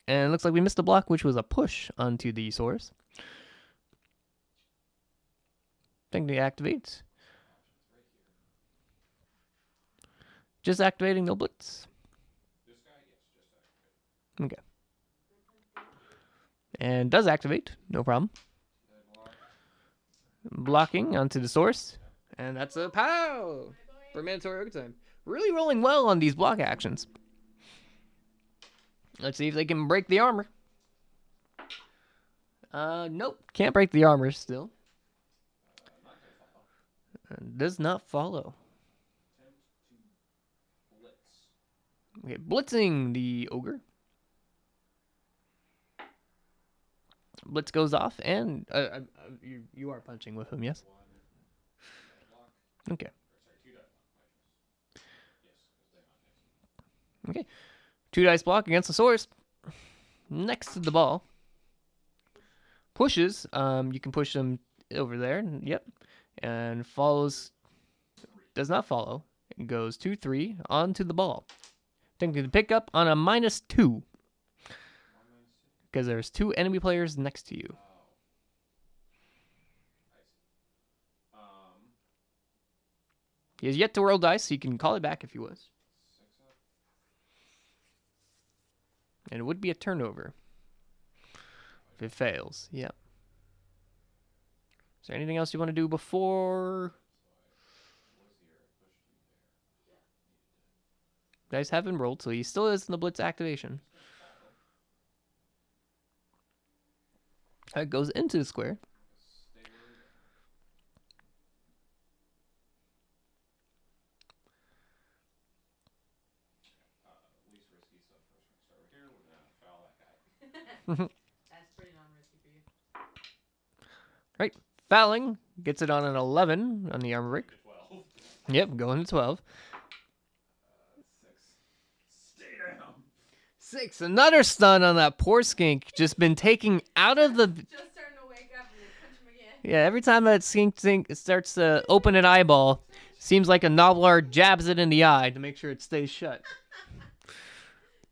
And it looks like we missed a block, which was a push onto the Saurus. Thing to activate. Just activating, no blitz. Okay. And does activate, no problem. Blocking onto the source. And that's a pow for mandatory Ogre time. Really rolling well on these block actions. Let's see if they can break the armor. Nope. Can't break the armor still. Does not follow. Okay, blitzing the Ogre. Blitz goes off, and you are punching with him, yes? Okay. Okay. 2 dice block against the Saurus. Next to the ball. Pushes. You can push them over there. Yep. And follows. Does not follow. It goes 2-3 onto the ball. Then to pick up on a -2. Because there's 2 enemy players next to you. He has yet to roll dice, so you can call it back if you wish. And it would be a turnover. If it fails, yeah. Is there anything else you want to do before? Dice haven't rolled, so he still is in the blitz activation. It goes into the square. That's pretty non-risky for you. Right. Fouling gets it on an 11 on the armor break. 12. Yep, going to 12. 6. Stay down. 6. Another stun on that poor skink. Just been taking out of the... Just starting to wake up and you punch him again. Yeah, every time that skink starts to open an eyeball, seems like a nobbler jabs it in the eye to make sure it stays shut.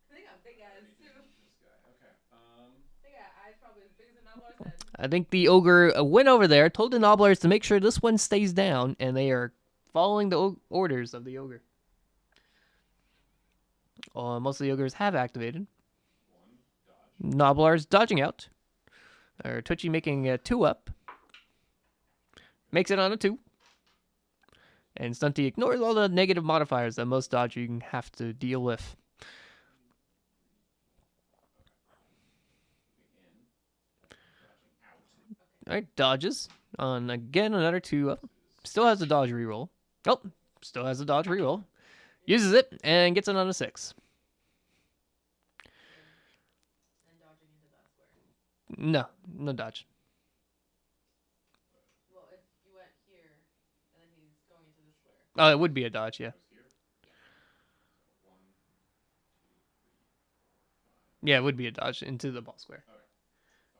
They got big eyes too. I think the ogre went over there, told the nobblers to make sure this one stays down, and they are following the orders of the ogre. Most of the ogres have activated. Nobblers dodging out. Or Twitchy making a 2-up. Makes it on a 2. And Stunty ignores all the negative modifiers that most dodging have to deal with. Alright, dodges. On again, another 2-up. Still has a dodge reroll. Oh, still has a dodge reroll. Uses it and gets it on a 6. And dodging into that square. No dodge. Well, if you went here, and then he's going into the square. Oh, it would be a dodge, yeah. Yeah, it would be a dodge into the ball square.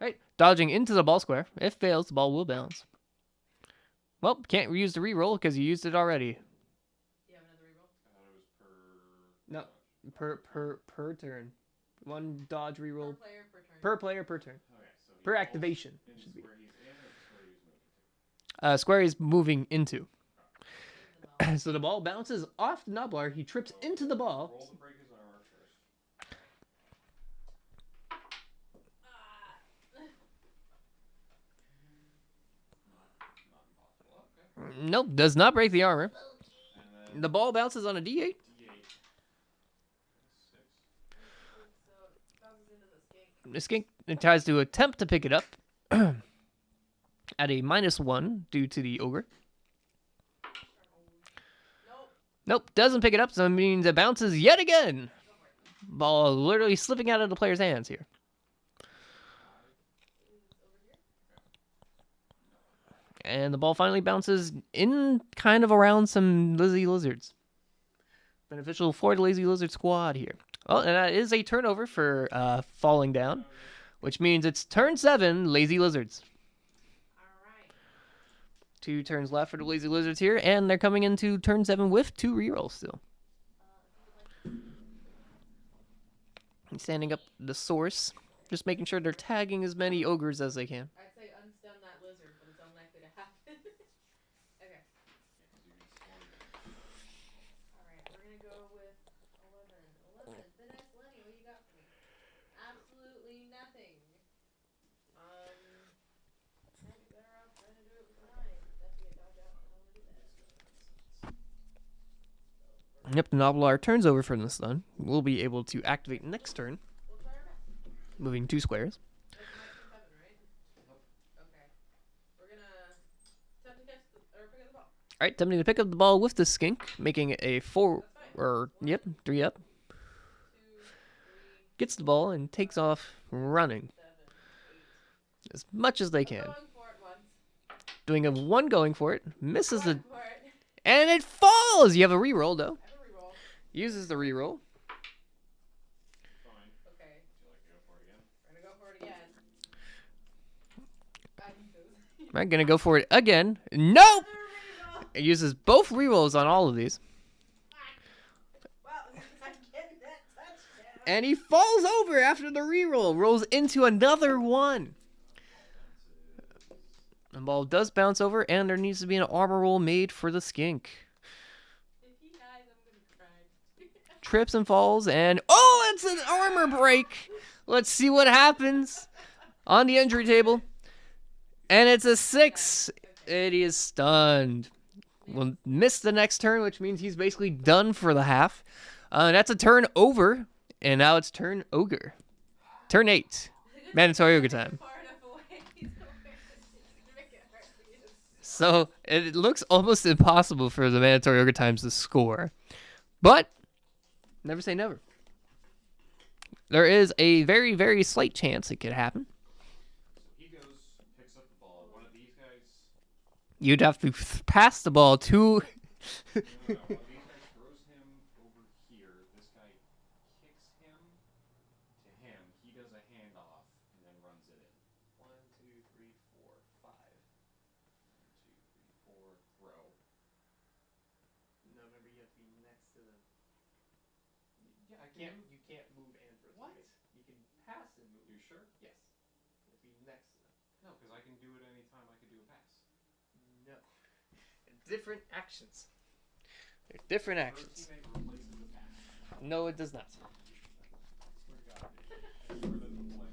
Right, dodging into the ball square. If fails, the ball will bounce. Well, can't use the reroll because you used it already. Do you have another reroll? No, per turn. One dodge reroll Per player, per turn. per turn. Okay, so Per activation. Should be. Where he's in or square he's moving to? Square he's moving into. So the ball bounces off the Nobbler. He trips into the ball. Roll to break his armor first. Not impossible. Okay. Nope, does not break the armor. And then The ball bounces on a D8. D8. 6. So it bounces into the skink. The skink tries to attempt to pick it up at a -1 due to the ogre. Nope. Nope, doesn't pick it up, so it means it bounces yet again. Ball literally slipping out of the player's hands here. And the ball finally bounces in kind of around some lazy lizards. Beneficial for the lazy lizard squad here. Oh, and that is a turnover for falling down, which means it's turn 7, lazy lizards. Alright. 2 turns left for the lazy lizards here, and they're coming into turn 7 with 2 rerolls still. Standing up the source, just making sure they're tagging as many ogres as they can. I'd say unstun that lizard, but it's unlikely to happen. Okay. Alright, we're gonna go with 11. 11. The next Lenny, what you got for me? Absolutely nothing. I'd be better off trying to do it with a 9. That's gonna dodge out. I don't wanna do that. Yep, the Nobblar turns over for the stun. We'll be able to activate next turn, We'll try our best. moving 2 squares. That's my turn 7, right? Okay. We're gonna attempt to catch the, or pick up the ball. Alright, attempting to pick up the ball with the skink, making it a 4, or, yep, 3 up. 2, 3, Gets the ball and takes off running 7, 8. as much as they can. Going for it once. Doing a 1 going for it, misses the, Going for it. and it falls! You have a reroll though. I have a reroll. Uses the reroll. Fine. Okay. Would you like to go for it again? We're gonna go for it again. I think those. I'm gonna go for it again. Nope! Another reroll. It uses both rerolls on all of these. Wow, I'm getting that touchdown. And he falls over after the reroll. Rolls into another 1. The ball does bounce over, and there needs to be an armor roll made for the skink. If he dies, I'm gonna cry. Trips and falls, and oh, it's an armor break. Let's see what happens on the injury table. And it's a 6. It is stunned. Will miss the next turn, which means he's basically done for the half. That's a turn over, and now it's turn ogre. Turn 8. Mandatory ogre time. Far enough away, he's gonna make it hard for you to So it looks almost impossible for the mandatory ogre times to score. But never say never. There is a very, very slight chance it could happen. So he goes, picks up the ball. One of these guys. You'd have to pass the ball to. No, one of these guys throws him over here. This guy kicks him to him. He does a handoff and then runs it in. 1, 2, 3, 4, 5. 1, 2, 3, 4. Throw. No, remember you have to be next to them. Yeah, I You can't move and throw. What? You can pass and move. You sure? Yes. You have to be next to them. No, because I can do it anytime I can do a pass. No. Different actions. They're different Throw actions. teammate replaces a pass. No, it does not. I swear to God, it's shorter than the play.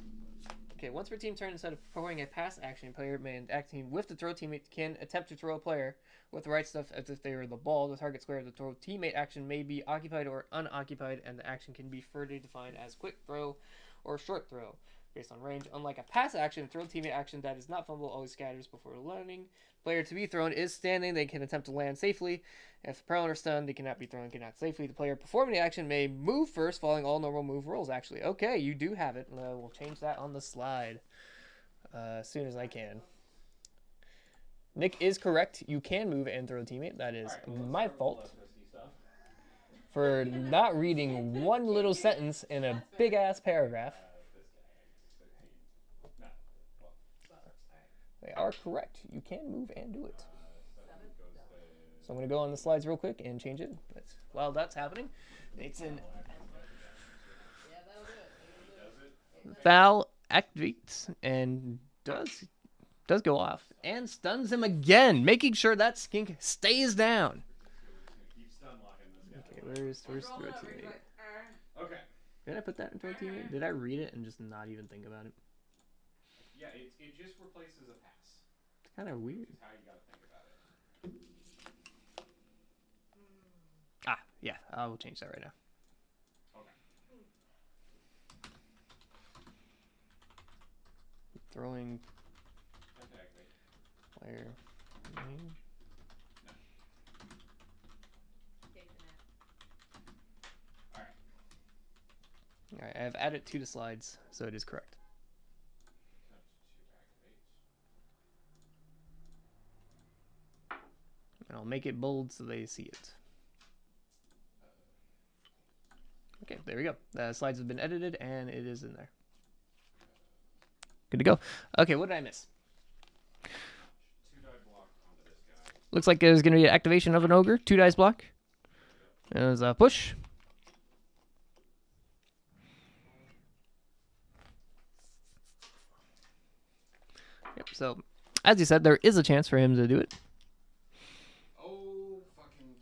Okay, once per team turn, instead of performing a pass action, player may acting with the throw teammate can attempt to throw a player with the right stuff as if they were the ball. The target square of the throw teammate action may be occupied or unoccupied, and the action can be further defined as quick throw or short throw based on range. Unlike a pass action, throw teammate action that is not fumble always scatters before landing. Player to be thrown is standing. They can attempt to land safely. If prone or stunned, they cannot be thrown, cannot safely. The player performing the action may move first, following all normal move rules, actually. Okay, you do have it. We'll change that on the slide as soon as I can. Nick is correct. You can move and throw a teammate. That is my fault for not reading one little sentence in a big-ass paragraph. They are correct. You can move and do it. So I'm going to go on the slides real quick and change it. But while that's happening, it's an foul activates and does go off and stuns him again, making sure that skink stays down. Okay, where's throw teammate? Okay. Did I put that in throw teammate? Did I read it and just not even think about it? Yeah, it just replaces a pass. It's kind of weird. That's how you gotta think about it. Ah, yeah, I will change that right now. Okay. Throwing Time to activate. player name. Take the nap. Alright. Alright, I have added 2 to slides, so it is correct. Attempt to activate. And I'll make it bold so they see it. Okay, there we go. The slides have been edited and it is in there. Good to go. Okay, what did I miss? 2-die block onto this guy. Looks like there's going to be an activation of an ogre. 2 dice block. There's a push. Yep, so as you said, there is a chance for him to do it. Oh, fucking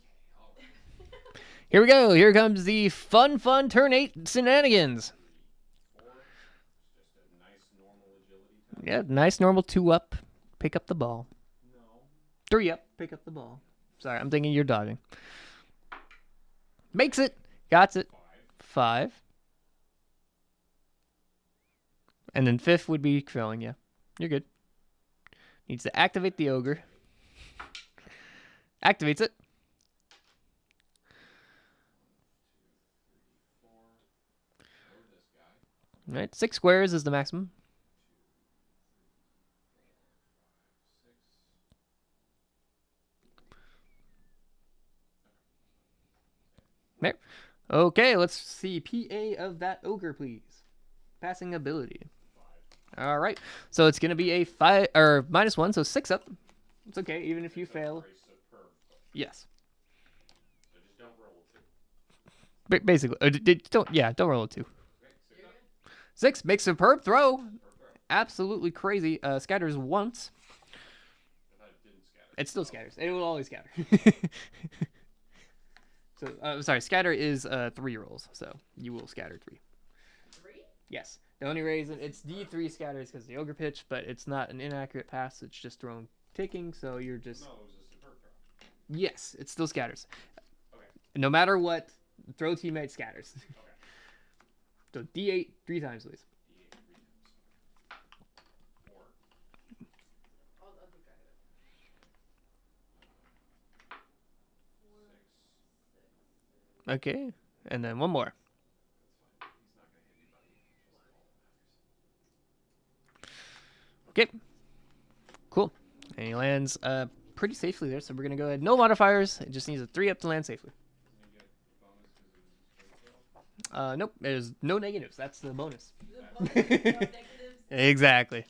K. Alright. Here we go. Here comes the fun turn 8 shenanigans. 4. It's just a nice normal agility test. Yeah, nice normal 2 up. Pick up the ball. No. 3 up. Pick up the ball. Sorry, I'm thinking you're dodging. Makes it. Got it. 5. And then 5th would be throwing, yeah. You're good. Needs to activate the ogre. Activates it. 4. Throw this guy. All right, 6 squares is the maximum. 6. There. Okay, let's see PA of that ogre, please. Passing ability. 5. All right, so it's gonna be a 5 or -1, so 6 up. It's okay, even if you fail. Very superb. Yes, So just don't roll 2. basically. Don't roll a 2. Okay, 6 up. 6 makes superb throw. Superb throw. Absolutely crazy. Scatters once. I thought it didn't scatter. It still scatters. It will always scatter. So, sorry, scatter is 3 rolls, so you will scatter 3. 3? Yes. The only reason it's D3 scatters because the ogre pitch, but it's not an inaccurate pass. It's just thrown ticking, so you're just. No, it was a superb throw. Yes, it still scatters. Okay. No matter what, throw teammate scatters. Okay. So D8 3 times, please. D8 3 times. 4. I'll keep track of it. 6. Okay, and then one more. That's fine. He's not gonna hit anybody. Just the ball matters. Okay. Cool. And he lands pretty safely there, so we're gonna go ahead. No modifiers. It just needs a 3 up to land safely. Doesn't he get bonus because it was a straight throw? Nope. There's no negatives. That's the bonus. The bonus, no negatives. Exactly.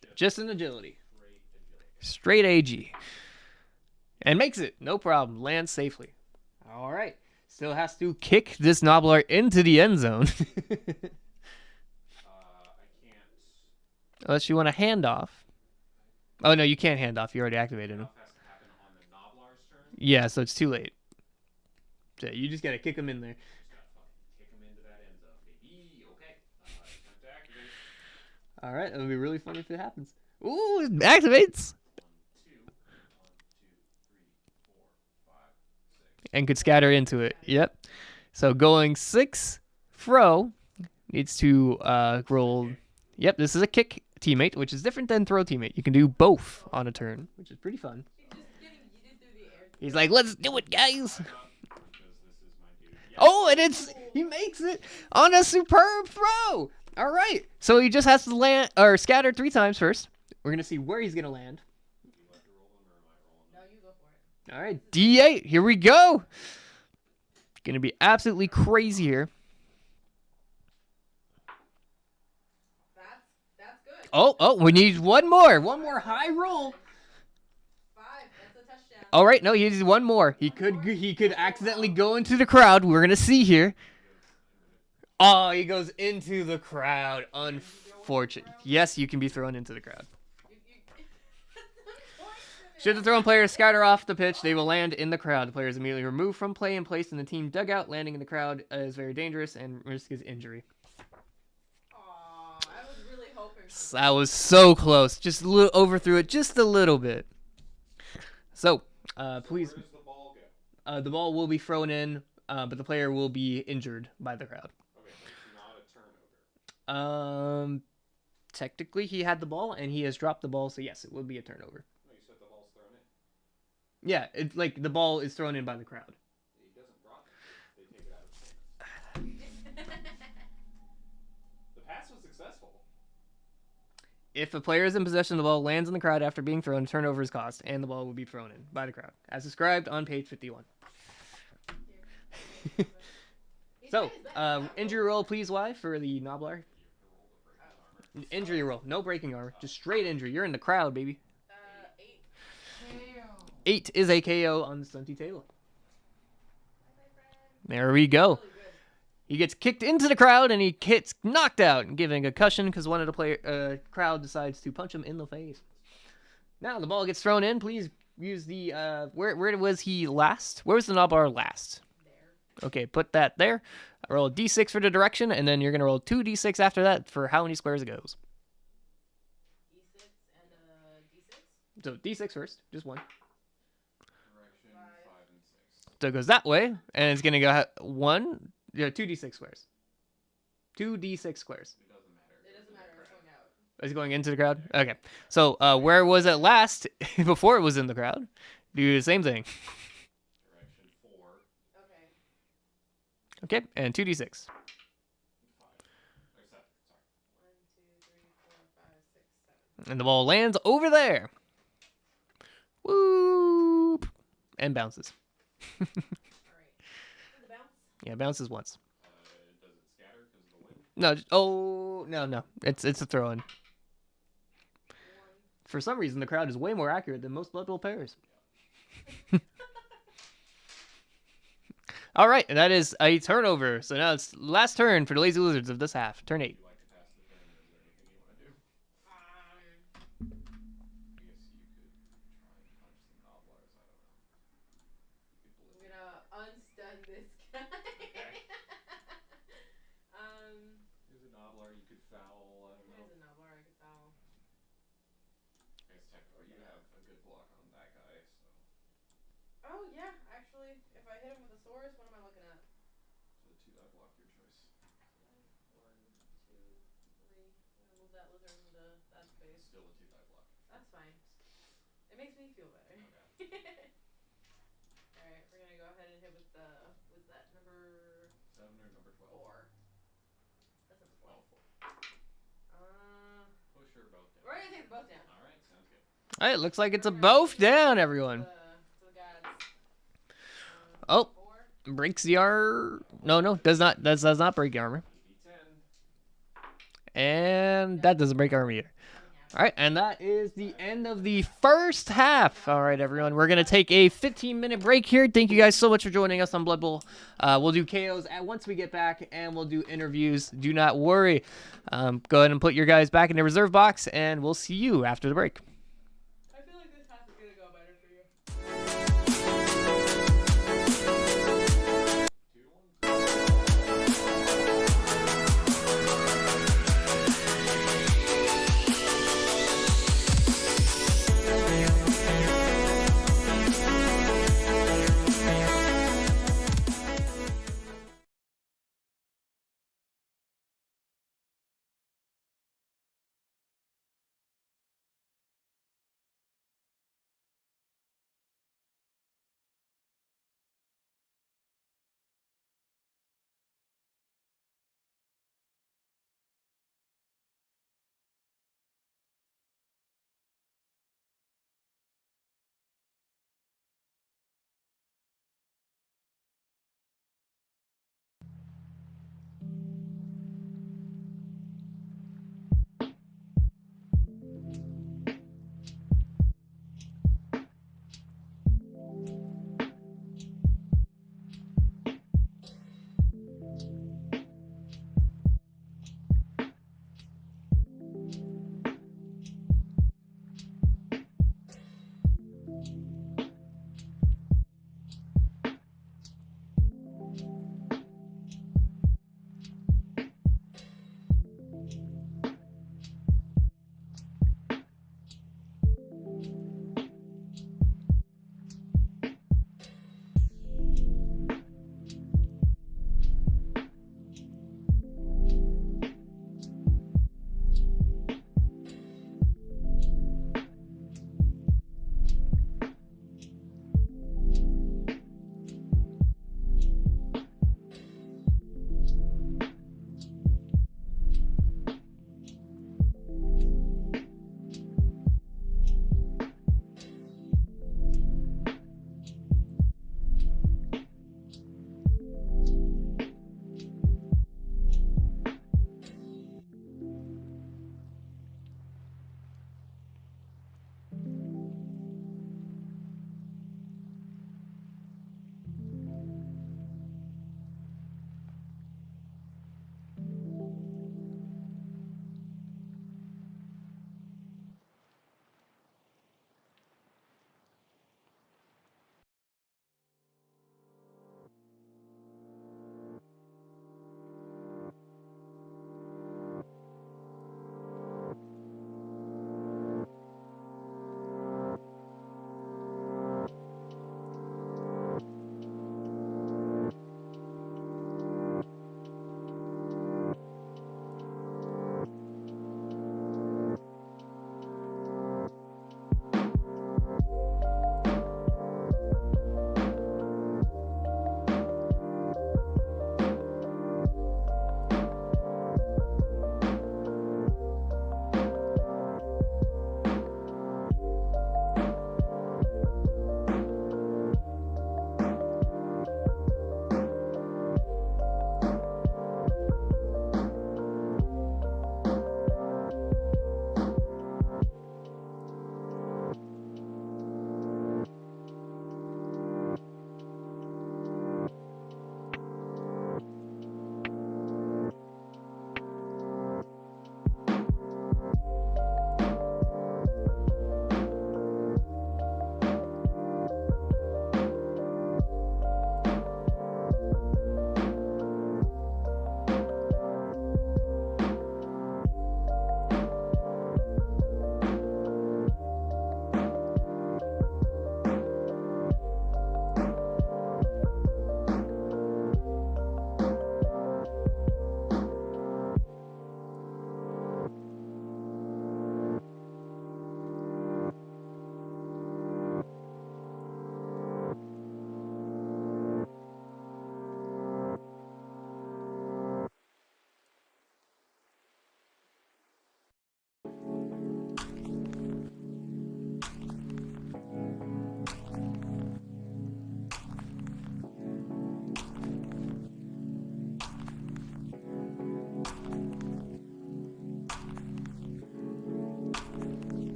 But it's Just an agility. straight agility. Straight AG. And makes it. No problem. Lands safely. All right. Still has to kick this Nobbler into the end zone. I can't Unless you want to hand off. Oh, no, you can't hand off. You already activated him. Handoff has to happen on the Noblar's turn. Yeah, so it's too late. So you just got to kick him in there. Just gotta fucking kick him into that end zone, baby. Okay. Time to activate. All right, it'll be really fun if it happens. Ooh, it activates. 1, 2, 1, 2, 3, 4, 5, 6. And could scatter into it. Yep. So going 6, Fro needs to roll. Yep, this is a kick teammate, which is different than throw teammate. You can do both on a turn, which is pretty fun. He's just getting yeeted through the air. He's like, let's do it, guys. Because this is my dude. Yes. Oh, and he makes it on a superb throw. All right. So he just has to land or scatter 3 times first. We're going to see where he's going to land. Would you like to roll them or am I rolling them? No, you go for it. All right, D8. Here we go. Going to be absolutely crazy here. That's good. Oh, we need one more. One more high roll. 5. That's a touchdown. All right, no, he needs one more. He could accidentally go into the crowd. We're going to see here. Oh, he goes into the crowd. Unfortunate. Yes, you can be thrown into the crowd. Should the thrown players scatter off the pitch, they will land in the crowd. The player is immediately removed from play and placed in the team dugout. Landing in the crowd is very dangerous and risk is injury. Aw, I was really hoping for That was so close. Just overthrew it just a little bit. So, please, Where does the ball go? the ball will be thrown in, but the player will be injured by the crowd. Okay, but it's not a turnover. Technically, he had the ball and he has dropped the ball, so yes, it will be a turnover. No, you said the ball's thrown in. Yeah, it's like the ball is thrown in by the crowd. He doesn't drop it. They take it out of the game. The pass was successful. If a player is in possession, the ball lands in the crowd after being thrown, turnover is caused, and the ball will be thrown in by the crowd, as described on page 51. So, injury roll, please, Y, for the Noblar. Injury roll, no breaking armor, just straight injury. You're in the crowd, baby. 8. 8 is a KO on the stunty table. There we go. He gets kicked into the crowd and he gets knocked out, giving a cushion because one of the crowd decides to punch him in the face. Now the ball gets thrown in. Please use the where was he last? Where was the Noblar last? There. Okay, put that there. Roll a d6 for the direction, and then you're gonna roll 2d6 after that for how many squares it goes. E6 and D6. So d6 first, just one. Direction 5 and 6. So it goes that way, and it's gonna go 2d6 squares. 2d6 squares. It doesn't matter. It doesn't matter. It's going out. Is it going into the crowd? Okay. So where was it last before it was in the crowd? Do the same thing. Direction 4. Okay. Okay, and 2d6. 5. Or 7. Sorry. 1, 2, 3, 4, 5, 6, 7. And the ball lands over there. Whoop. And bounces. All right. The bounce. Yeah, bounces once. Does it scatter because of the wind? No, no. It's a throw in. 1. For some reason, the crowd is way more accurate than most Blood Bowl pairs. All right, and that is a turnover. So now it's last turn for the Lazy Lizards of this half. Turn 8. Would you like to pass the turn, or is there anything you want to do? I guess you could try and punch some Noblars. I don't know. You could I'm blitz. gonna unstun this guy. Okay. Here's a Noblar. You could foul. I don't know. There's a Noblar I could foul. I guess technically you have a good block on that guy. So Oh yeah, actually, if I hit him with a Saurus, what am I looking at? the 2-die block, your choice. 1, 2, 3. I'm gonna move that lizard into that space. Still a 2-die block. That's fine. It makes me feel better. Okay. Alright, we're gonna go ahead and hit with what's that, number 7 or number 12? 4. That's number 4. 12. Push or both down. We're gonna take the boat down. All right, sounds good. All right, looks like it's a both down, everyone. To the gods. Oh. 4. Breaks the armor. No, does not break armor. D10. And that doesn't break armor either. All right, and that is the end of the first half. All right, everyone, we're going to take a 15-minute break here. Thank you guys so much for joining us on Blood Bowl. We'll do KOs once we get back, and we'll do interviews. Do not worry. Go ahead and put your guys back in the reserve box, and we'll see you after the break.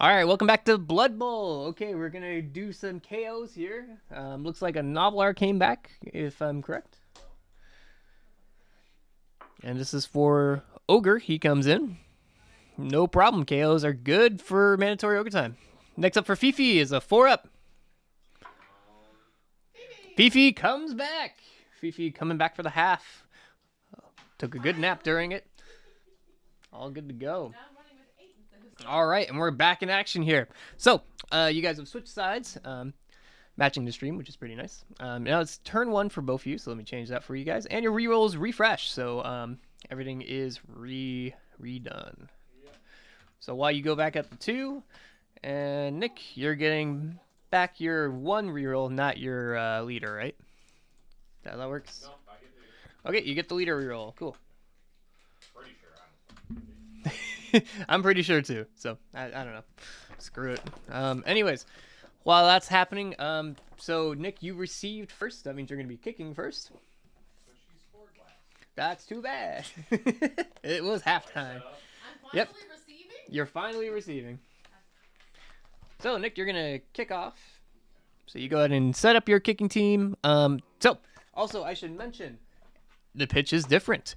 All right, welcome back to Blood Bowl. Okay, we're gonna do some KOs here. Looks like a Novelar came back, if I'm correct. And this is for Ogre. He comes in. No problem. KOs are good for mandatory Ogre time. Next up for Fifi is a 4-up. Fifi comes back. Fifi coming back for the half. Took a good nap during it. All good to go. All right, and we're back in action here. So, you guys have switched sides, matching the stream, which is pretty nice. Now it's turn 1 for both of you, so let me change that for you guys. And your rerolls refresh, so everything is redone. So while you go back up to 2, and Nick, you're getting back your 1 reroll, not your leader, right? Is that how that works? No, I get the Okay, you get the leader reroll. Cool. pretty sure I'm pretty sure too. So I don't know. Screw it. Anyways, while that's happening, so Nick, you received first. That means you're gonna be kicking first. But she scored last. That's too bad. It was halftime. I'm finally Yep. receiving? You're finally receiving. So Nick, you're gonna kick off. So you go ahead and set up your kicking team. So also I should mention, the pitch is different.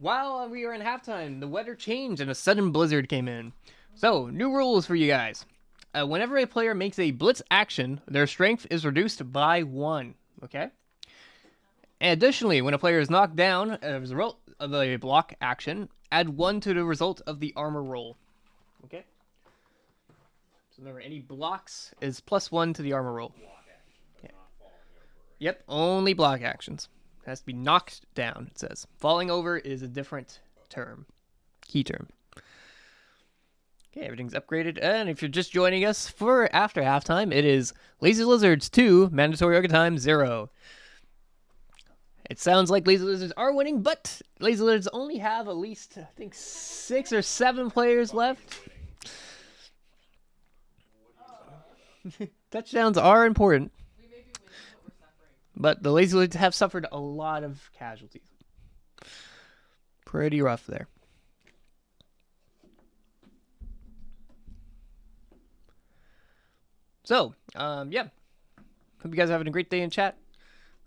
While we were in halftime, the weather changed and a sudden blizzard came in. So, new rules for you guys. Whenever a player makes a blitz action, their strength is reduced by 1. Okay? And additionally, when a player is knocked down as a result of a block action, add 1 to the result of the armor roll. Okay? So remember, any blocks is +1 to the armor roll. Block action, but not falling over. Yep, only block actions. It has to be knocked down, it says. Falling over is a different term. Key term. Okay, everything's upgraded. And if you're just joining us for after halftime, it is Lazy Lizards 2, Mandatory Ogre Time 0. It sounds like Lazy Lizards are winning, but Lazy Lizards only have at least, I think, 6 or 7 players left. Touchdowns are important. We may be winning, but we're suffering. But the Lazy Lizards have suffered a lot of casualties. Pretty rough there. So, yeah. Hope you guys are having a great day in chat.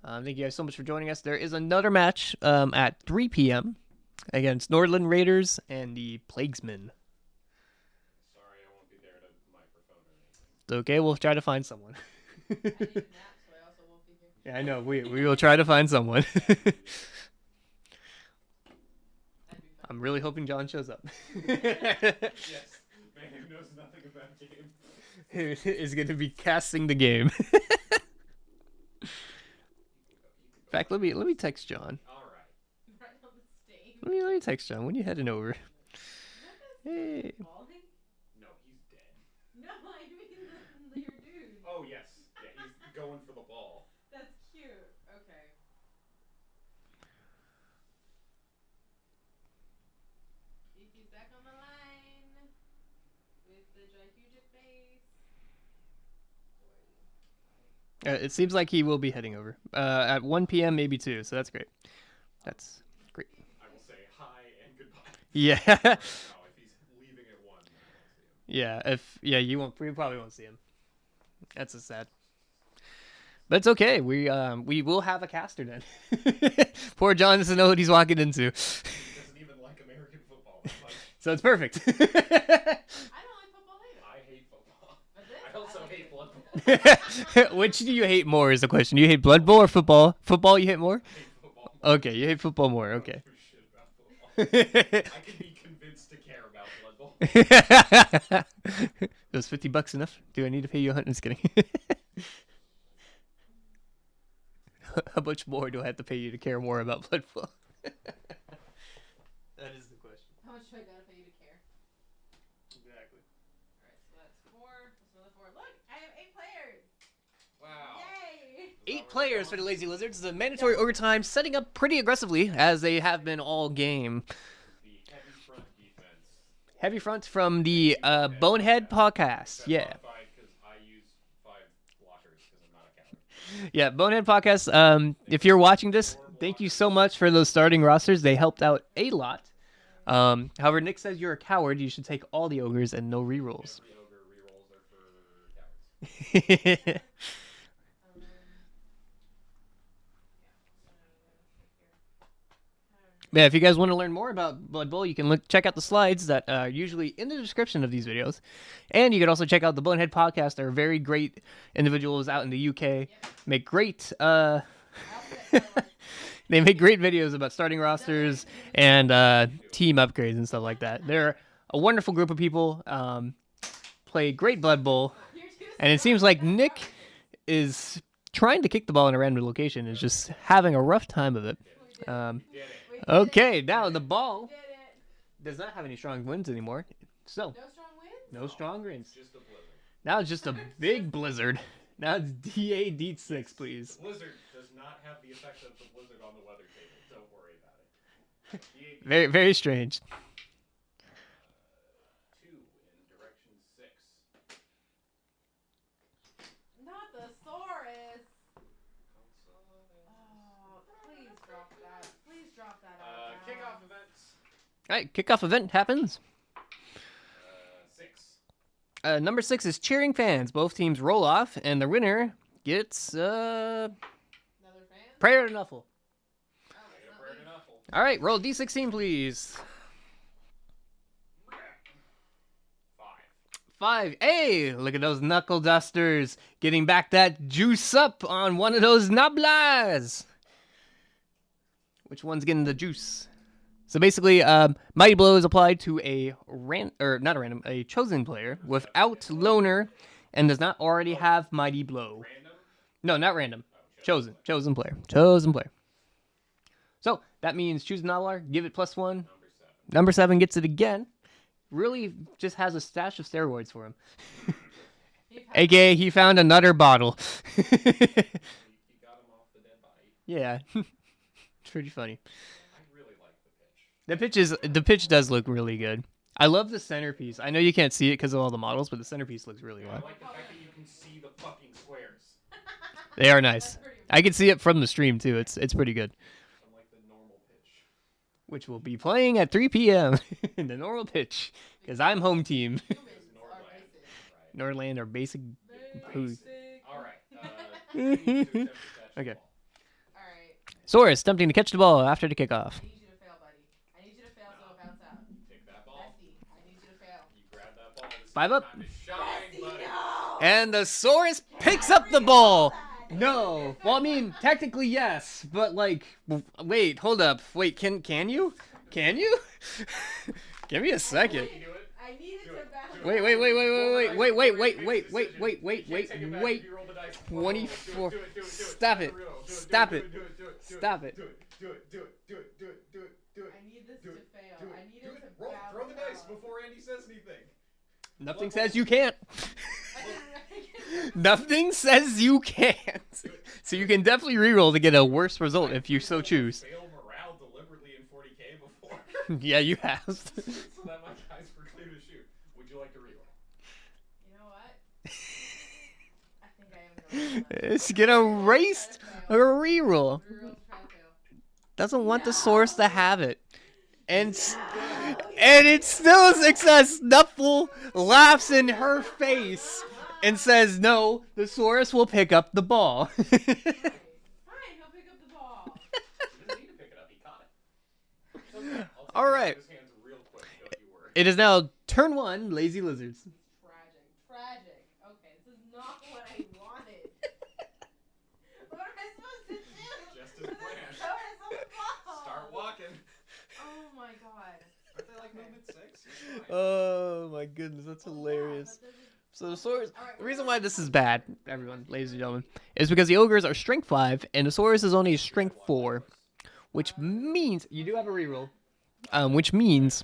Thank you guys so much for joining us. There is another match at 3 p.m. against Nordland Raiders and the Plaguesmen. Sorry, I won't be there to microphone or anything. It's okay, we'll try to find someone. I need a nap, so I also won't be here. Yeah, I know. We will try to find someone. That'd be fun. I'm really hoping John shows up. Yes, man who knows nothing about games. Is going to be casting the game. In fact, let me text John. All right. Right on the stage. Let me text John. When you heading over? Hey. Falling? No, he's dead. No, I mean your dude. Oh yes, yeah, he's going for the ball. That's cute. Okay. Fifi's back on the line with the Jihujic face. It seems like he will be heading over at 1 p.m. maybe 2. So that's great. That's great. I will say hi and goodbye. Yeah. No, if he's leaving at 1, then I won't see him. Yeah. You probably won't see him. That's a sad. But it's okay. We will have a caster then. Poor John doesn't know what he's walking into. He doesn't even like American football that much. So it's perfect. I don't like football either. I hate football. But this, I also like hate it. blood bowl. Which do you hate more is the question. You hate Blood Bowl or football? Football you hate more? I hate football. Okay, you hate football more. I don't Okay. give a shit about football. I can be convinced to care about blood bowl. Was $50 enough? Do I need to pay you $100? Just kidding. How much more do I have to pay you to care more about Blood Bowl? That is the question. How much do I gotta pay you to care? Exactly. Alright, so that's 4. That's another 4. Look, I have 8 players. Wow. Yay! 8 players for the Lazy Lizards. The mandatory overtime setting up pretty aggressively as they have been all game. The heavy front defense. Heavy front from the Bonehead podcast. That's Yeah. modified 'cause I use 5 blockers because I'm not a coward. Yeah, Bonehead podcast. If you're watching this, thank you so much for those starting rosters. They helped out a lot. However, Nick says you're a coward. You should take all the ogres and no rerolls. Every ogre Yeah, if you guys want to learn more about Blood Bowl, you can check out the slides that are usually in the description of these videos. And you can also check out the Bonehead Podcast. They're very great individuals out in the UK. Make great they make great videos about starting rosters and team upgrades and stuff like that. They're a wonderful group of people. Play great Blood Bowl. And it seems like Nick is trying to kick the ball in a random location and is just having a rough time of it. Okay, now the ball does not have any strong winds anymore. So, No strong winds? no strong winds. Just a blizzard. Now it's just a big blizzard. Now it's DA D6, please. The blizzard does not have the effect of the blizzard on the weather table. Don't worry about it. Very, very strange. 2 in direction 6. Not the Saurus. Oh, please drop that. Please drop that out. Kickoff events. Alright, kickoff event happens. 6. Number 6 is cheering fans. Both teams roll off, and the winner gets Another fan? prayer to Nuffle. Oh, it's not Prayer me. to Nuffle. Alright, roll D16, please. 5. Hey, look at those knuckle dusters getting back that juice up on one of those noblas. Which one's getting the juice? So basically, Mighty Blow is applied to a chosen player without loner and does not already have Mighty Blow. Random? No, not random. Oh, Chosen player. So that means choose a Nobbler, give it +1. Number 7. Number 7 gets it again. Really just has a stash of steroids for him. AKA, he found another bottle. He got him off the dead body. Yeah. It's pretty funny. I really like the pitch. The pitch does look really good. I love the centerpiece. I know you can't see it because of all the models, but the centerpiece looks really I well. like the fact that you can see the fucking squares. They are nice. That's pretty I can see it from the stream too. It's pretty good. Unlike the normal pitch. Which will be playing at 3 p.m. in the normal pitch because I'm home team. Humans are basic. Right. Nordland are basic. Who- Basic. Alright. Okay. Alright. Saurus attempting to catch the ball after the kickoff. I need you to fail, buddy. I need you to fail so it'll bounce out. Take that ball. Bessie, I need you to fail. You grab that ball. This is 5 your up. time to shine, buddy. And the Saurus picks up the ball. No. Well, I mean, technically yes, but like, wait, hold up. Wait, can you? Can you? Give me a second. Can you do it? I need it Do to it. bounce Do it. out. Wait. Roll the dice. Wait. You can't take it back Wait. if you roll the dice. 24. Do it. Stop it. Stop it. Stop it. Do it. I need this Do to it. fail. Do it. I need Do it it. to Roll. bounce Throw the dice out. before Andy says anything. Nothing says you can't. I can- Nothing says you can't. So you can definitely reroll to get a worse result if you so choose. Fail morale deliberately in 40k before. Yeah, you have. So that my guys were clear to shoot. Would you like to reroll? You know what? I think I am gonna roll that. Let's get a race, a reroll. Reroll, try to fail. Doesn't want the source to have it. And it's still a success. Nuffle laughs in her face and says, no, the Saurus will pick up the ball. Fine, he'll pick up the ball. He doesn't need to pick it up. He caught it. It's okay. I'll take All it out right. of his hands real quick. Don't you worry. It is now turn 1, Lazy Lizards. Tragic. Okay, this is not what I wanted. What am I supposed to do? Just as With planned. this Saurus on the ball? Start walking. Oh my god. Aren't they like movement 6? You're fine. Oh my goodness, that's Well, hilarious. yeah, but there's So the Saurus, Alright, the reason why this is bad, everyone, ladies and gentlemen, is because the Ogres are strength 5 and the Saurus is only strength 4, which means you do have a reroll, which means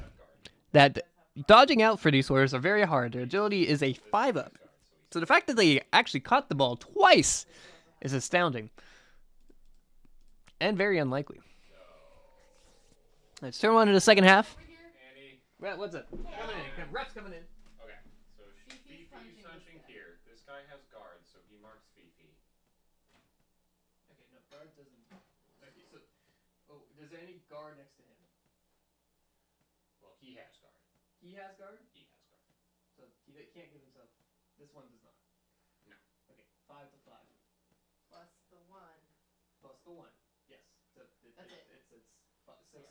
that dodging out for these Saurus are very hard. Their agility is a 5 up. So the fact that they actually caught the ball twice is astounding and very unlikely. Let's turn on to the second half. over here. Annie. What's up? Coming in. Ref's coming in. Okay. So Fifi's Fifi's punching punching this guy. here. This guy has guard, so he marks Fifi. Okay, no, guard doesn't. Okay, so. Oh, is there any guard next to him? Well, he has guard. He has guard? He has guard. So he can't give himself. This one does not. No. the one. Yes. That's it. It's 6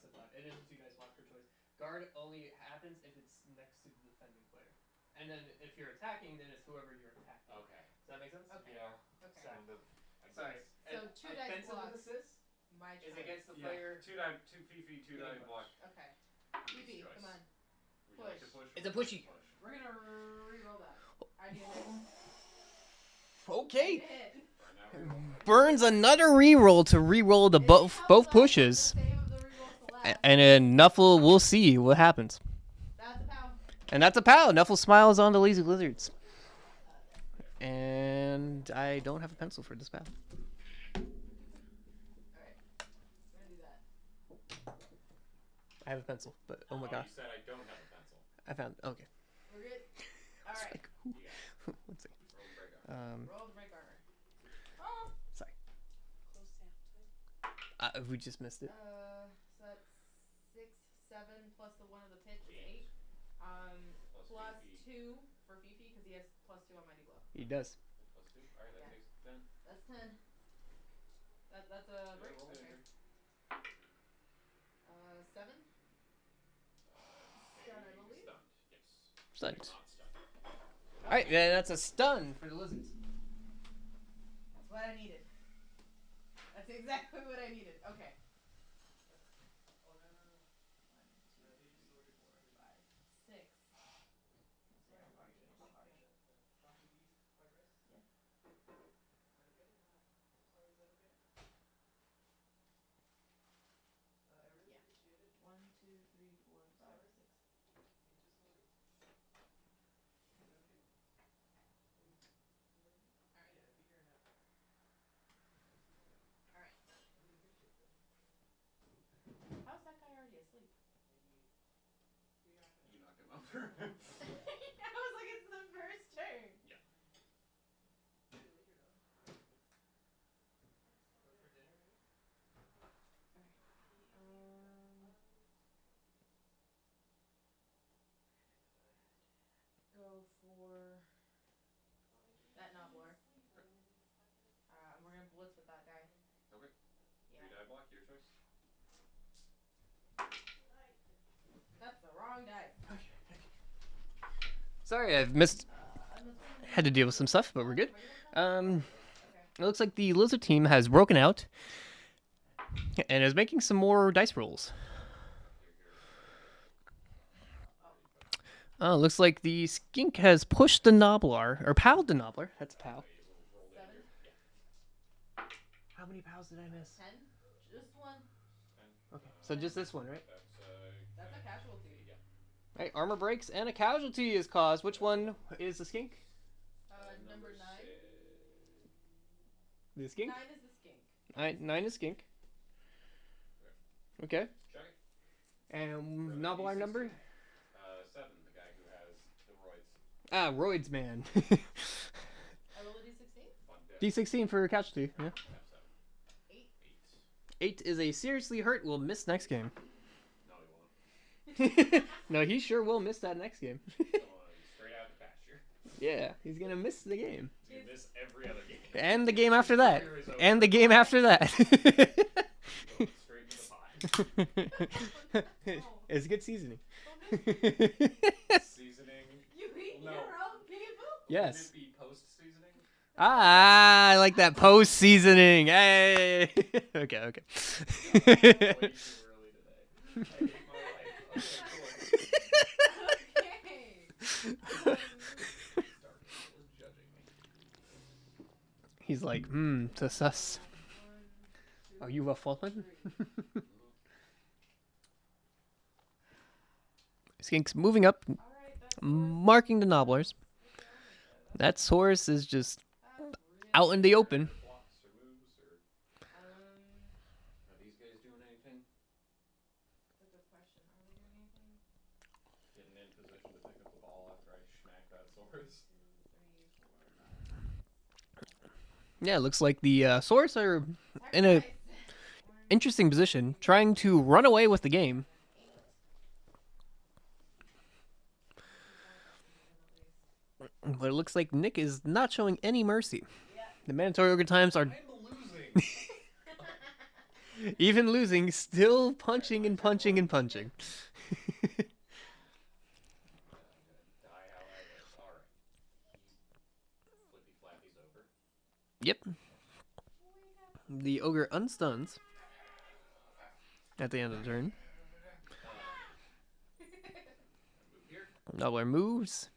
to 5. It is a 2 dice block per choice. Guard only happens if it's next to the defending player. And then if you're attacking, then it's whoever you're attacking. Okay. Does that make sense? Okay. Yeah. Okay. Sorry. Kind of. I Sorry. guess. So 2 dice offensive block. assist My is choice. against the Yeah. player. 2 die, 2 Fifi, 2 die Getting block. Okay. His BB, choice. come on. Would you like to push? It's or a would you pushy. like to push? We're gonna re-roll that. I need a hit. Okay. Hit. Burn that reroll. Burns another reroll to reroll the both pushes. Save the rerolls to last. And then Nuffle, we'll see what happens. That's a pow. And that's a pow. Nuffle smiles on the lazy lizards. And I don't have a pencil for this pow. Alright. We're gonna do that. I have a pencil, but oh my Oh, god. you said I don't have a pencil. I found. Okay. We're good? It's Alright. like, You got it. one second. Roll the break on. Roll the break armor. Oh! Sorry. Close down. We just missed it. So that's 6, 7 plus the 1 of the pitch is 8. Plus Plus Fifi. 2 for Fifi because he has plus 2 on Mighty Blow. He does. Plus 2. Alright, that Yeah. takes 10. That's 10. That's a Yeah, break. roll Okay. Andrew. 7. Okay, Stun, I believe. Stunned. Yes. Stunned. Not stunned. Alright, yeah, that's a stun for the lizards. That's what I needed. That's exactly what I needed. Okay. 1, 2, 3, 4, 5, 6. Yeah. 1, 2, 3, 4, 5, 6. Alright. How's that guy already asleep? You knocked him over. I was like, it's the first turn. Yeah. Go for that Nobbler. And we're gonna blitz with that guy. Okay. Yeah. 3 die block, your choice. That's the wrong dice. Sorry, I've missed. Had to deal with some stuff, but we're good. It looks like the lizard team has broken out and is making some more dice rolls. Oh, looks like the skink has pushed the Nobbler, or powed the Nobbler. That's a pow. 7. How many pows did I miss? 10. Just 1. 10. Okay, so just this one, right? That's a casualty. Yeah. Right, armor breaks and a casualty is caused. Which one is the skink? Number 9. The skink? 9 is the skink. 9 is skink. Okay. Check it. And Nobbler number? 7, the guy who has the roids. Ah, Roids man. I roll a d16? D16 for casualty. Yeah. 8. 8 is a seriously hurt. Will miss next game. No, he won't. No, he sure will miss that next game. Straight out to pasture. Yeah, he's gonna miss the game. He's gonna miss every other game. And the game after that. And the game after that. Going straight to the pot. It's good seasoning. Seasoning. You eat No. your own people? Yes. Would it be post seasoning? Ah, I like that post seasoning. Hey. Okay, okay. Way too early today. I hate my life. Okay, cool. Okay. Dark people is judging me. He's like, to sus. Are you a fallen? Skink's moving up, Alright, that's marking the Nobblers. That Saurus is just out in the open. Blocks or moves or are these guys doing anything? That's a good question. Are we doing anything? Getting in position to pick up the ball after I smack that Saurus. 2, 3, 4, 5. Yeah, it looks like the Saurus are in a Nice. interesting position, trying to run away with the game. But it looks like Nick is not showing any mercy. Yeah. The mandatory ogre times are I'm losing. Even losing, still punching and punching and punching. Die how I live. Alright. Flippy Flappy's over. Yep. The ogre unstuns at the end of the turn. Move here. Nobbler moves,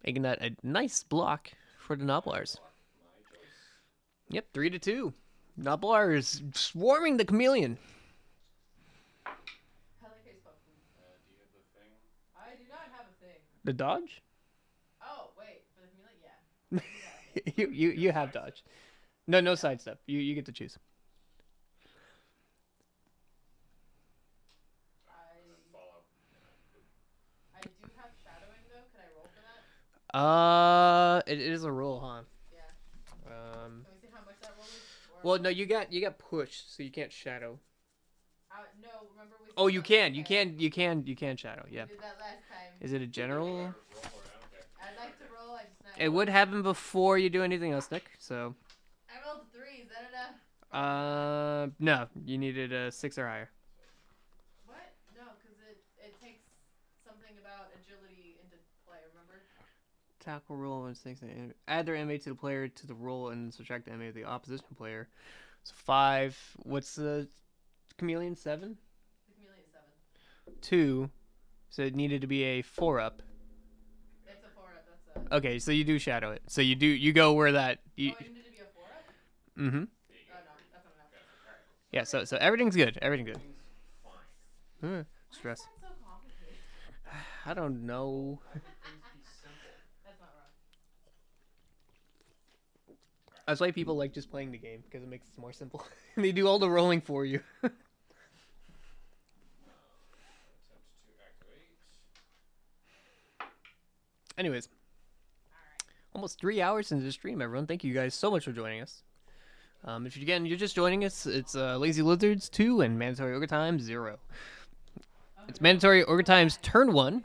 making that a nice block for the Nobblars. My choice. Yep, 3-2. Nobblar is swarming the chameleon. I like how you spell food. Do you have the thing? I do not have a thing. The dodge? Oh, wait. For the chameleon? Yeah. you have dodge. No sidestep. You get to choose. Follow. I do have shadowing, though. Could I roll for that? It is a roll, huh? Yeah. Um. Can we see how much that roll is? Or Well, no, you got pushed, so you can't shadow. No, remember we. Oh, said you that- can, okay. you can shadow. Yeah. We did that last time. Is it a general? Roll for it, I don't care. I'd like to roll. I just not. It would happen before you do anything else, Nick. So. I rolled a 3. Is that enough? No, you needed a 6 or higher. What? No, because it takes something about agility into play. Remember? Tackle roll and things. Add their MA to the player to the roll and subtract the MA of the opposition player. So 5. What's the chameleon? 7? The chameleon 7. 2. So it needed to be a 4-up. It's a 4-up. That's a. Okay, so you do shadow it. So you go where that. Oh, it needed to be a 4-up? Mm-hmm. There you Oh, go. no. That's not enough. Alright. Yeah. So everything's good. Everything's good. Fine. Stress. Why is that so complicated? I don't know. Things be simple. That's not wrong. That's why people like just playing the game because it makes it more simple. They do all the rolling for you. Attempt to activate. Anyways, Alright. almost 3 hours into the stream, everyone. Thank you guys so much for joining us. If you're just joining us, it's Lazy Lizards 2 and Mandatory Ogre Time 0. It's Mandatory Ogre Time's turn 1,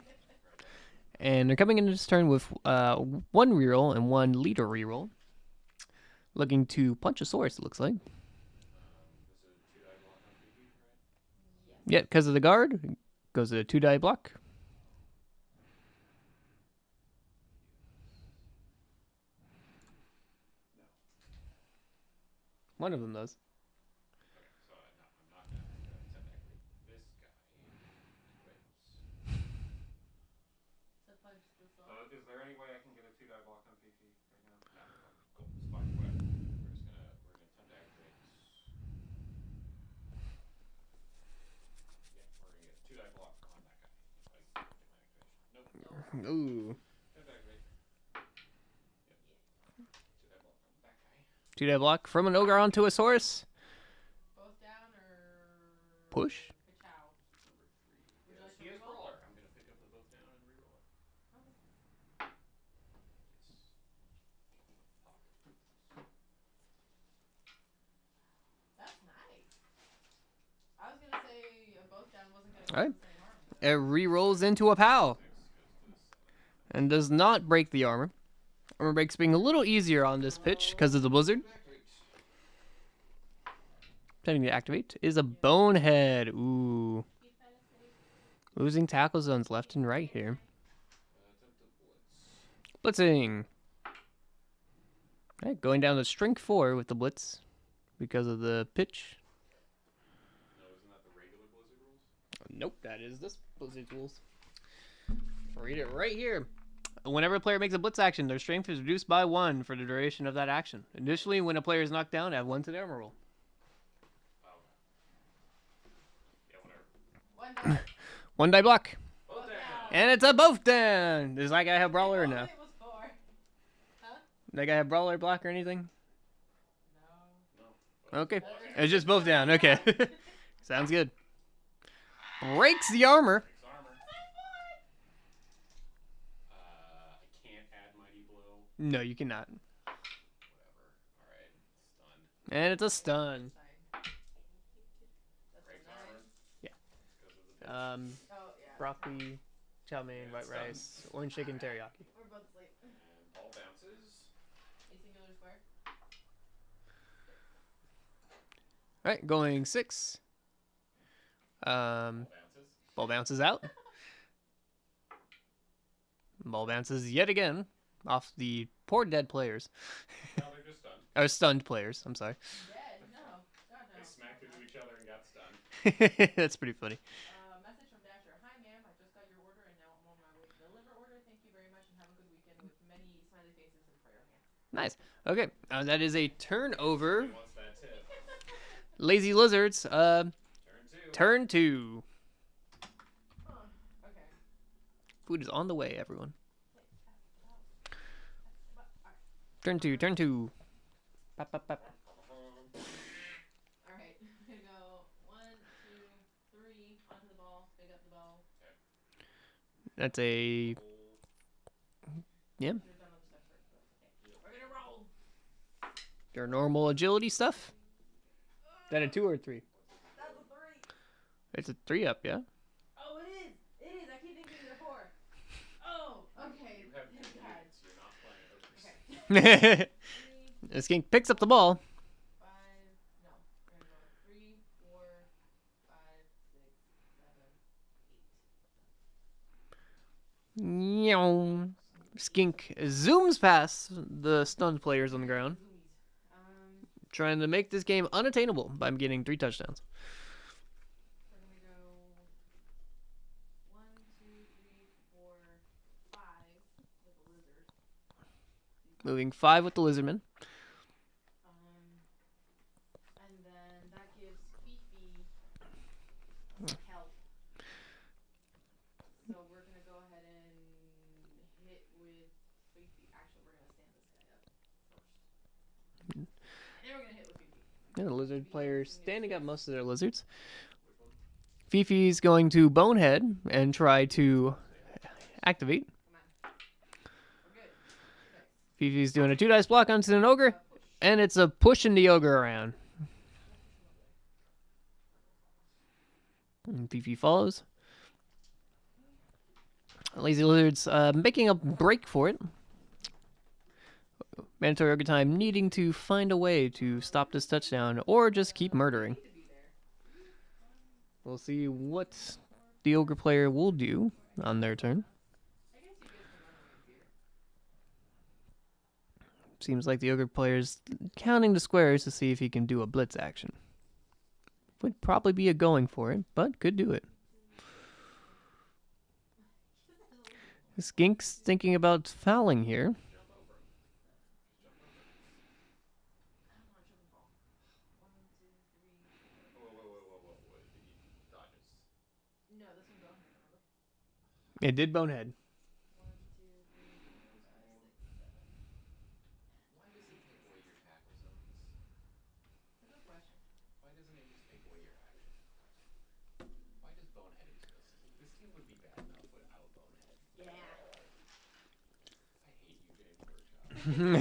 and they're coming into this turn with 1 reroll and 1 leader reroll. Looking to punch a source, it looks like. This is a 2 die block on PP, right? Yeah, because of the guard, goes to a 2-die block. One of them does. Okay, so I'm not gonna attempt to activate this guy. Activates. To punch this off. Is there any way I can get a 2 die block on PP right now? No. Cool. It's fine. Whatever. We're gonna attempt to activate. Yeah, we're gonna get a 2 die block on that guy. If I get my activation. Nope. No. Ooh. Attempt to activate. Yep. 2 die block on that guy. 2-die block from an ogre onto a source. Both down or. Push. Ka-chow. Number 3. Would you Yes, like he to is reroll? roller. I'm gonna pick up the both down and reroll it. Okay. Yes. That's nice. I was gonna say a both down wasn't gonna Alright. cause any harm. It rerolls into a POW and does not break the armor. Armor breaks being a little easier on this pitch because of the blizzard. Attempting to activate is a bonehead. Ooh. Losing tackle zones left and right here. Blitzing. Alright, going down to strength 4 with the blitz because of the pitch. No, isn't that the regular Blizzard rules? Nope, that is this blizzard rules. Read it right here. Whenever a player makes a blitz action, their strength is reduced by 1 for the duration of that action. Additionally, when a player is knocked down, add 1 to their armor roll. Oh, okay. Yeah, whatever. 1 die. 1-die block. Both down. And it's a both down. Does that guy have brawler or no? It was 4. Huh? That guy have brawler block or anything? No. Okay. It's just both down. Okay. Sounds good. Breaks the armor. Breaks armor. I can't add Mighty Blow. No, you cannot. Whatever. Alright. Stun. And it's a stun. Sorry. That's Breaks a 9. armor. Yeah. Because of the pitch. Oh, yeah. Broccoli, chow mein, white Stun. rice, orange chicken, teriyaki. We're both asleep. And ball bounces. A singular square. Alright, going 6. Bounces. Ball bounces out. Ball bounces yet again off the poor dead players. No, they're just stunned. Or stunned players, I'm sorry. Dead? No. God, no. They smacked into each other and got stunned. That's pretty funny. Message from Dasher. Hi, ma'am. I just got your order and now I'm on my way to deliver order. Thank you very much and have a good weekend with many smiley faces and prayer hands. Nice. Okay, that is a turnover. He wants that tip. Lazy Lizards, Turn 2. turn 2. Okay. Food is on the way, everyone. Turn 2, turn 2. Pop, pop, pop. Alright. I'm gonna go 1, 2, 3 onto the ball. Pick up the ball. That's a... Yeah. Should have done other stuff first, but that's okay. We're gonna roll. Your normal agility stuff. Is that a 2 or a 3? That's a 3. It's a 3 up, yeah? Oh, it is. It is. I keep thinking it's a 4. Oh, okay. You have Thank two God. units. You're not playing Ogres. Okay. 3, The skink picks up the ball. 5. No. We're gonna go 3, 4, 5, 6, 7, 8. Meow. Skink zooms past the stunned players on the ground, Zoomies. trying to make this game unattainable by getting 3 touchdowns. We're gonna go 1, 2, 3, 4, 5 with a lizard. Moving 5 with the Lizardmen. And then that gives Fifi help. So we're gonna go ahead and hit with Fifi. Actually, we're gonna stand this guy up first. And then we're gonna hit with Fifi. Yeah, the lizard players standing up most of their lizards. Fifi's going to bonehead and try to activate. Come on. We're good. Okay. Fifi's doing a 2 dice block onto an ogre, Push. and it's a pushing the ogre around. And Fifi follows. Lazy Lizards making a break for it. Mandatory ogre time needing to find a way to stop this touchdown or just keep murdering. Need to be there. We'll see what the ogre player will do on their turn. I guess you guys can run away here. Seems like the ogre player's counting the squares to see if he can do a blitz action. Would probably be a going for it, but could do it. Skink's thinking about fouling here. Jump over him. Just jump over him. I don't want to trip and fall. 1, 2, 3. Whoa. He dodges. No, this one bonehead, remember? It did bonehead. 1, 2, 3, 4, 5, 6, 7. Why does it take away your tackle zones? It's a good question. Why doesn't it just take away your action? Why does bonehead exist? This team would be bad enough without bonehead. Yeah. I hate you, Games Workshop. Alright.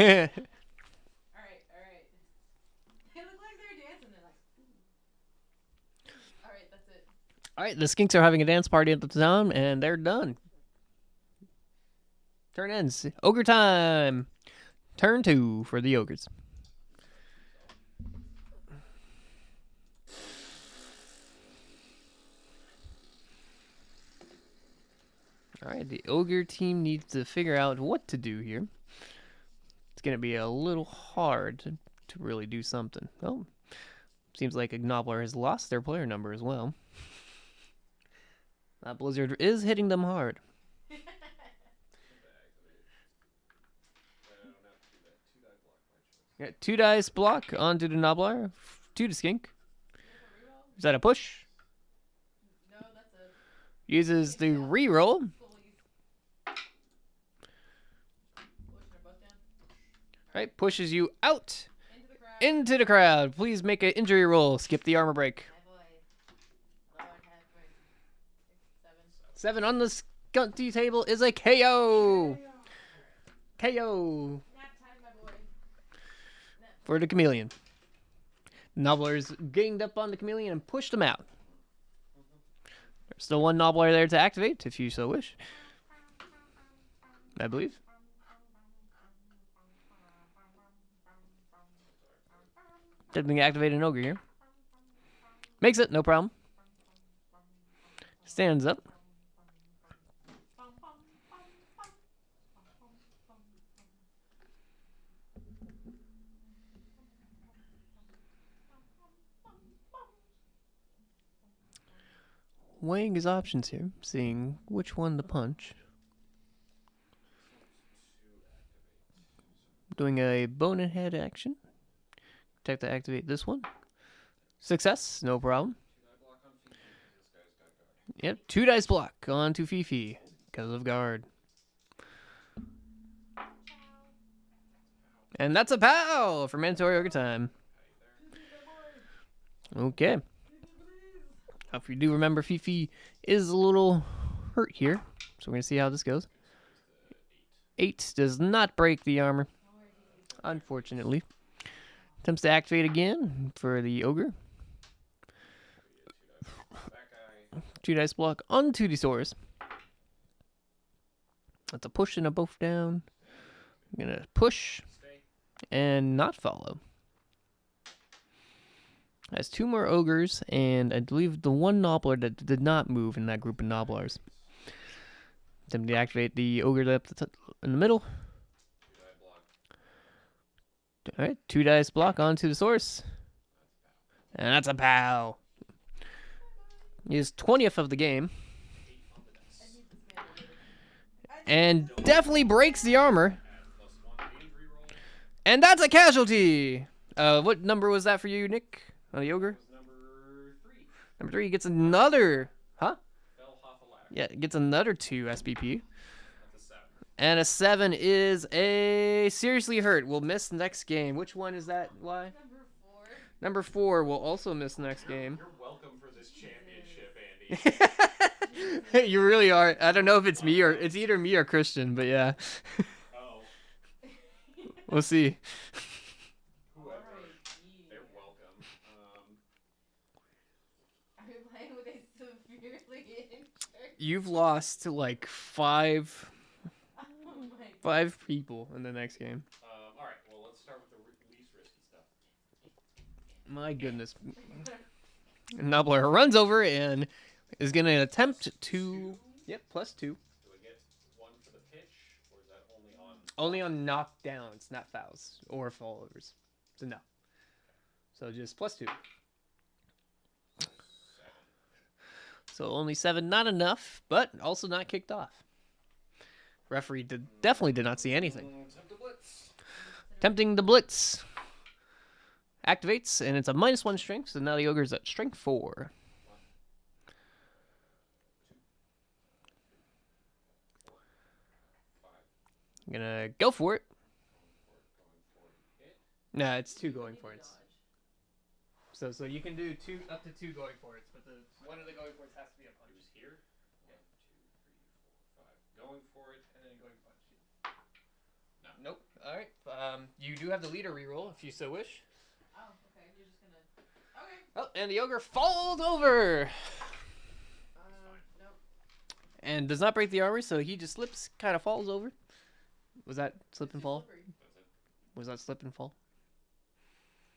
They look like they're dancing. They're like, ooh. Alright, that's it. Alright, the Skinks are having a dance party at the town, and they're done. Turn ends. Ogre time. Turn 2 for the ogres. Alright, the ogre team needs to figure out what to do here. It's going to be a little hard to really do something. Oh, seems like a Gnobler has lost their player number as well. That Blizzard is hitting them hard. I don't have to do that. 2 die block my choice. Yeah, 2 dice block onto the Gnobler. 2 to Skink. Is that a push? No, that's a Uses the reroll. goalies. Pushing her both down. Right, pushes you out Into the crowd. into the crowd. Please make an injury roll. Skip the armor break. Hi, boy. Lord have mercy. 6, 7 7. on the Skunty table is a KO. KO Nap time, my boy. Nap for the chameleon. Nobblers ganged up on the chameleon and pushed him out. There's still 1 Nobbler there to activate, if you so wish. I believe. Definitely activate an ogre here. Makes it, no problem. Stands up. Weighing his options here, seeing which one to punch. Doing a bone and head action. Tech to activate this one. Success, no problem. Yep, 2 dice block onto Fifi because of guard. And that's a pow for mandatory ogre time. Okay. If you do remember, Fifi is a little hurt here, so we're going to see how this goes. 8 does not break the armor, unfortunately. Attempts to activate again for the ogre. 2 dice block onto the Saurus. That's a push and a buff down. I'm going to push and not follow. Has 2 more ogres, and I believe the one nobbler that did not move in that group of nobblers. Attempt to activate the ogre up in the middle. Alright, 2 dice block onto the source. And that's a pow. Use 20th of the game. And definitely breaks the armor. And that's a casualty. What number was that for you, Nick? On the ogre? Number 3 gets another. Huh? Yeah, gets another 2 SPP. And a 7 is a seriously hurt. Will miss next game. Which one is that? Why? Number 4 will also miss next game. You're welcome for this championship, Andy. You really are. I don't know if it's me or it's either me or Christian, but yeah. Oh. We'll see. Whoever. They're welcome. Are you playing with a severely injured? You've lost to like 5 Oh my God. 5 people in the next game. All right. Well, let's start with the least risky stuff. My goodness. Nobbler runs over and is going to attempt to... Yep, +2. Do I get 1 for the pitch, or is that only on... Only on knockdowns, not fouls or fallovers. So no. So just +2. 7. So only 7, not enough, but also not kicked off. Referee definitely did not see anything. Attempt to blitz. Tempting the blitz. Activates, and it's a -1 strength, so now the ogre's at strength 4. I'm gonna go for it. Nah, it's 2 going for it. So you can do up to 2 going for it, but one of the going for it has to be a punch. It was here. 1, 2, 3, 4, 5. Going for it. And then going punch. No. Nope. All right. You do have the leader reroll if you so wish. Oh, okay. You're just gonna. Okay. Oh, and the ogre falls over Nope. and does not break the armor, so he just slips, kind of falls over. Was that slip and fall? Slippery. That's it. Was that slip and fall?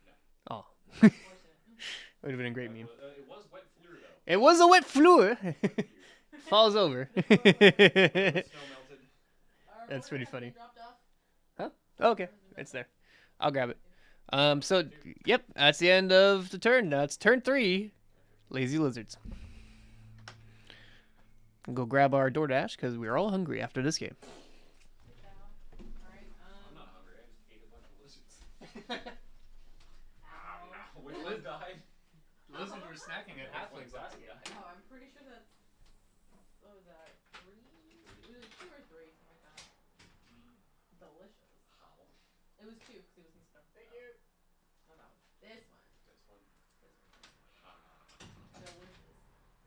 No. Oh. Fortunate. Would have been a great meme. It was wet fleur, though. It was a wet floor. Falls over. Snow melted. That's pretty funny. Dropped off. Huh? Oh, okay. It's there. I'll grab it. So, yep, that's the end of the turn. Now it's turn 3. Lazy Lizards. We'll go grab our DoorDash because we're all hungry after this game. Alright, I'm not hungry. I just ate a bunch of lizards. When Liz died. Lizards were snacking at halflings last game. Oh, I'm pretty sure that's. What was that? 3? It was 2 or 3, something like that. Delicious. It was 2 because it was in stuff. Thank you. No, no. This one. This one. This one. Delicious.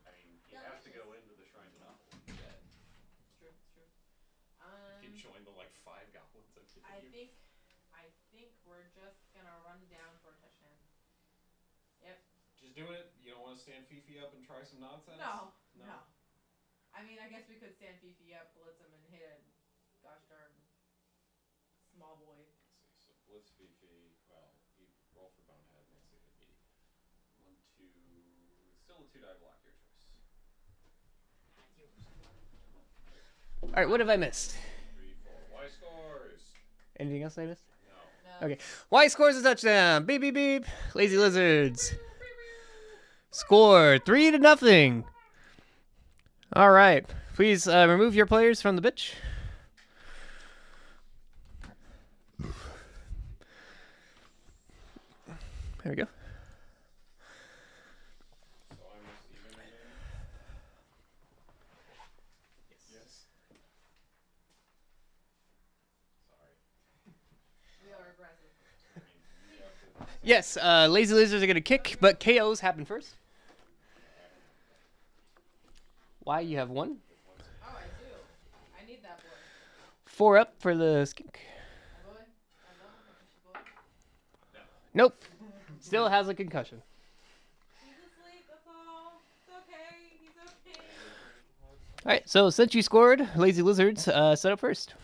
I mean, you have to go into the shrine to novel. Yeah. It's true. It's true. You can join the like 5 goblins. I think we're just gonna run down for a touchdown. Yep. Just doing it. You don't want to stand Fifi up and try some nonsense. No. No. I mean, I guess we could stand Fifi up, blitz him, and hit a gosh darn small boy. Let's see. So blitz Fifi. Well, you roll for bonehead. Let's see. 1, 2, Still a 2-die block, your choice. All right, what have I missed? 3, 4. Y scores. Anything else I missed? No. No. Okay. Y scores a touchdown. Beep beep beep. Lazy Lizards. Score 3-0. All right. Please remove your players from the pitch. There we go. So I'm receiving again. Yes. Sorry. We are aggressive. I mean, you have to. Yes, Lazy Lizards are going to kick, but KOs happen first. Why? You have 1. Oh, I do. I need that boy. 4 up for the skink. My boy. I love him. My fishy boy. Nope. Still has a concussion. He's asleep. That's all. It's okay. He's okay. All right, so since you scored, Lazy Lizards set up first.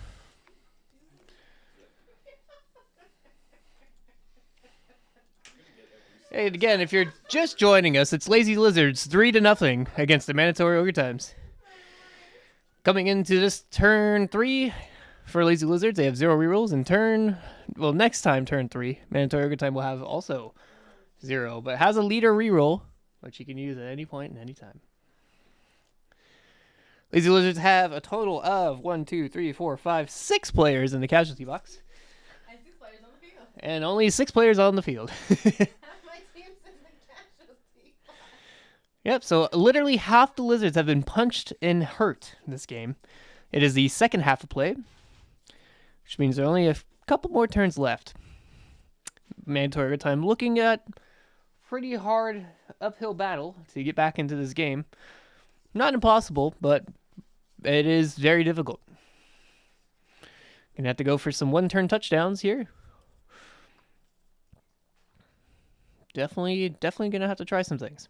Hey, and again, if you're just joining us, it's Lazy Lizards 3-0 against the mandatory Ogre Times. Coming into this turn 3 for Lazy Lizards, they have 0 rerolls. And next time, turn 3, mandatory Ogre Time will have also 0, but has a leader reroll, which you can use at any point and any time. Lazy Lizards have a total of 1, 2, 3, 4, 5, 6 players in the casualty box, And 6 players on the field. and only 6 players on the field. Half my team's in the casualty. Yep, so literally half the Lizards have been punched and hurt in this game. It is the second half of play, which means there are only a couple more turns left. Mandatory time looking at pretty hard uphill battle to get back into this game. Not impossible, but it is very difficult. Gonna have to go for some one-turn touchdowns here. Definitely gonna have to try some things.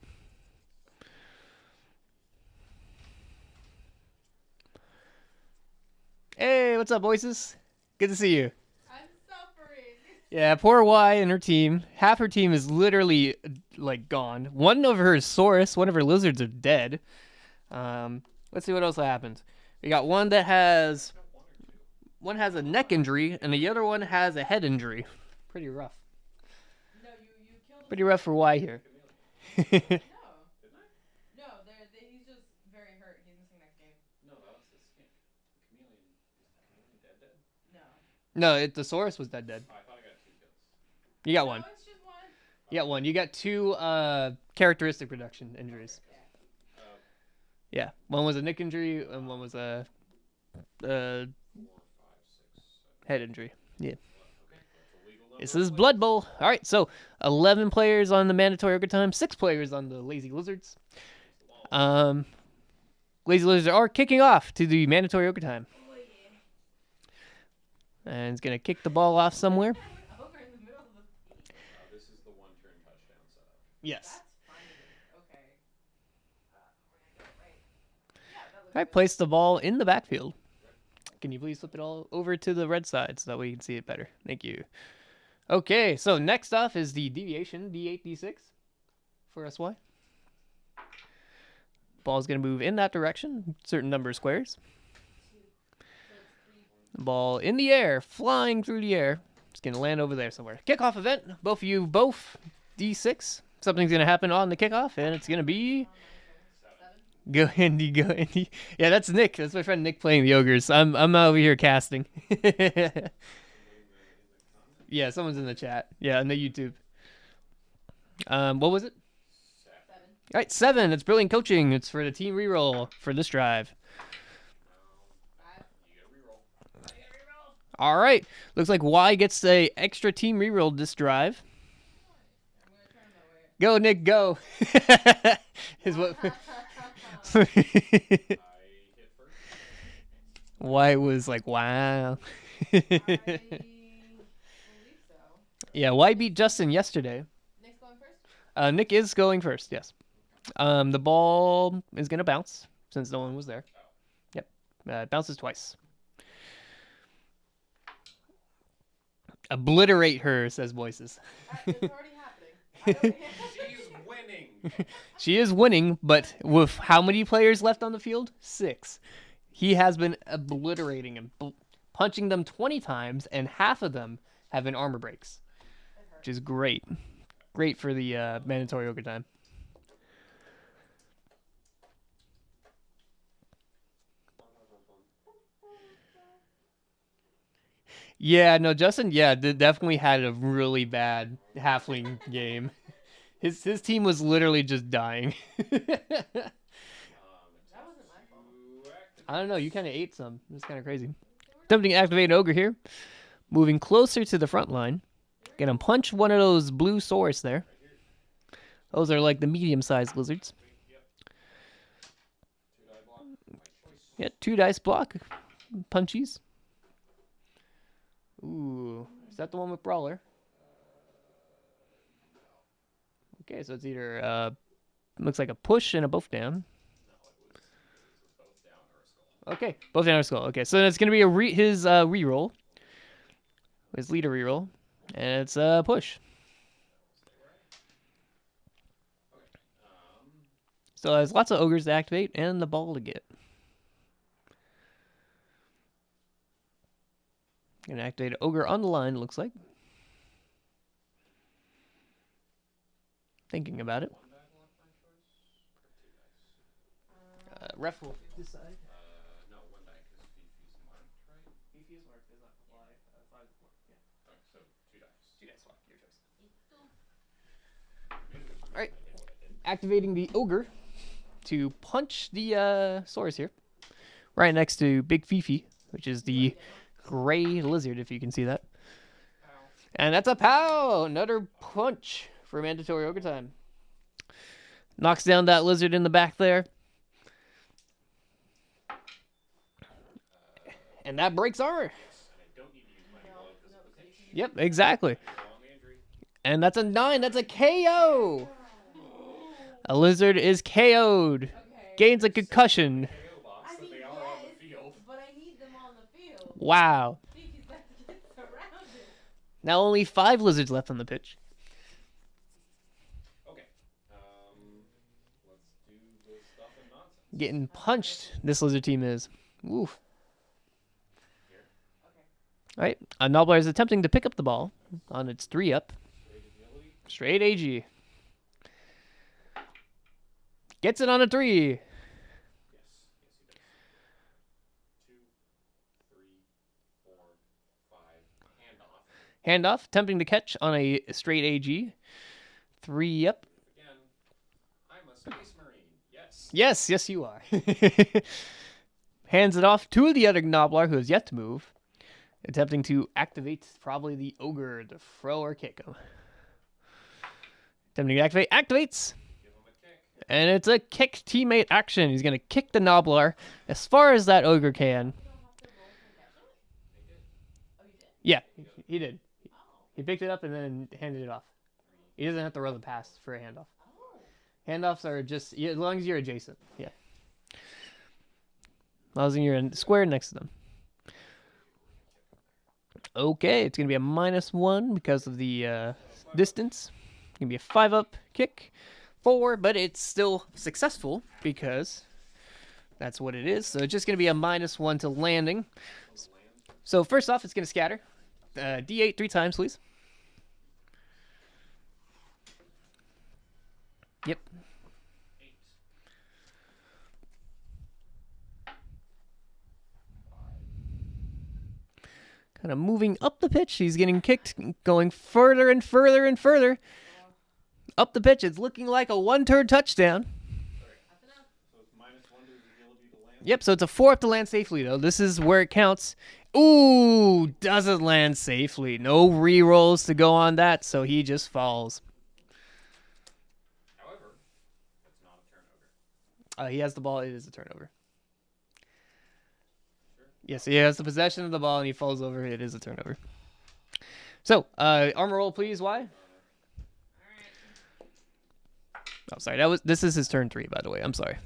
Hey, what's up, voices? Good to see you. I'm suffering. Yeah, poor Y and her team. Half her team is literally like gone. One of her is Saurus. One of her lizards are dead. Let's see what else happened. We got one that has a neck injury, and the other one has a head injury. Pretty rough. No, you killed him. Pretty rough for Y here. No. Didn't I? No, he's just very hurt. He's missing next game. No, that was the skink. The chameleon. Is the chameleon dead? No. No, the Saurus was dead. Oh, I thought I got 2 kills. You got one. No, it's just one. You got one. You got 2 characteristic reduction injuries. Yeah, one was a neck injury, and one was a 4, 5, 6, 7. head injury. Yeah. Okay, that's a legal number. This is Blood Bowl. All right, so 11 players on the mandatory Ogre Time, 6 players on the Lazy Lizards. Lazy Lizards are kicking off to the mandatory Ogre Time. Oh, yeah. And it's going to kick the ball off somewhere. Over in the middle of the field. This is the 1-turn touchdown setup. Yes. That's funny. Okay. We're gonna get it right. Yeah, that looks All right, place the ball in the backfield. Can you please flip it all over to the red side so that we can see it better? Thank you. Okay, so next off is the deviation, D8, D6 for SY. Ball's going to move in that direction, certain number of squares. Ball in the air, flying through the air. It's going to land over there somewhere. Kickoff event, both of you, D6. Something's going to happen on the kickoff, and it's going to be... Go Indy, go Indy. Yeah, that's Nick. That's my friend Nick playing the Ogres. I'm over here casting. Yeah, someone's in the chat. Yeah, on the YouTube. What was it? 7. All right, 7. It's brilliant coaching. It's for the team reroll for this drive. 5. You get a reroll. I get a reroll. All right. Looks like Y gets the extra team reroll this drive. I'm gonna turn him that way. Go, Nick, go. Is what I hit first. Y was like, wow. I believe so. Yeah, Y beat Justin yesterday. Nick's going first? Nick is going first, yes. The ball is going to bounce since no one was there. Yep. It bounces twice. Obliterate her, says Voices. It's already happening. She's winning. She is winning, but with how many players left on the field? 6. He has been obliterating him, punching them 20 times, and half of them have been armor breaks, which is great. Great for the mandatory ogre time. Yeah, no, Justin, yeah, definitely had a really bad halfling game. His team was literally just dying. That wasn't my fault. I don't know, you kind of ate some. It's kind of crazy. Attempting to activate an ogre here. Moving closer to the front line. Gonna punch one of those blue saurs there. Those are like the medium-sized lizards. Yeah, 2 dice block. Punchies. Ooh, is that the one with Brawler? Okay, so it's either looks like a push and a both down. Okay, both down or skull. Okay, so it's gonna be his reroll, his leader reroll, and it's a push. So there's lots of ogres to activate and the ball to get. Gonna activate an ogre on the line, it looks like. Thinking about it. Ref will decide. No, 1 die because Fifi's marked, right? Fifi is marked, does not apply. 5 is marked, yeah. Oh, so 2 dice. 2 dice swap, your choice. Alright, activating the ogre to punch the swords here. Right next to Big Fifi, which is the gray lizard, if you can see that. And that's a pow! Another punch for mandatory ogre time. Knocks down that lizard in the back there. And that breaks armor. Yep, exactly. And that's a 9. That's a KO. A lizard is KO'd. Okay. Gains a concussion. I mean, but I need them on the field. Wow. Fifi's about to get surrounded. Now only 5 lizards left on the pitch. Okay. Let's do the stuff and nonsense. Getting punched, this lizard team is. Oof. All right, Nobbler is attempting to pick up the ball on its 3-up. Straight AG. Gets it on a 3. Yes, he does. 2, 3, 4, 5. Handoff. Handoff, attempting to catch on a straight AG. 3-up. Again, I'm a space marine. Yes. Yes, you are. Hands it off to the other Nobbler who has yet to move. Attempting to activate probably the ogre to throw or kick him. Attempting to activate, activates. Give him a kick. And it's a kick teammate action. He's going to kick the Nobbler as far as that ogre can. Yeah, he did. He picked it up and then handed it off. He doesn't have to run the pass for a handoff. Handoffs are just, as long as you're adjacent. Yeah. As long as you're in square next to them. Okay, it's going to be a -1 because of the distance. It's going to be a 5-up kick. 4, but it's still successful because that's what it is. So it's just going to be a -1 to landing. So first off, it's going to scatter. D8 3 times, please. Yep. 8. Kind of moving up the pitch. He's getting kicked, going further and further and further. Up the pitch. It's looking like a 1-turn touchdown. So it's -1 to his ability to land. Yep, so it's a 4-up to land safely, though. This is where it counts. Ooh, doesn't land safely. No re-rolls to go on that, so he just falls. However, it's not a turnover. He has the ball. It is a turnover. Sure. Yes, he has the possession of the ball, and he falls over. It is a turnover. So, armor roll, please. Why? Oh, sorry. This is his turn 3, by the way. I'm sorry.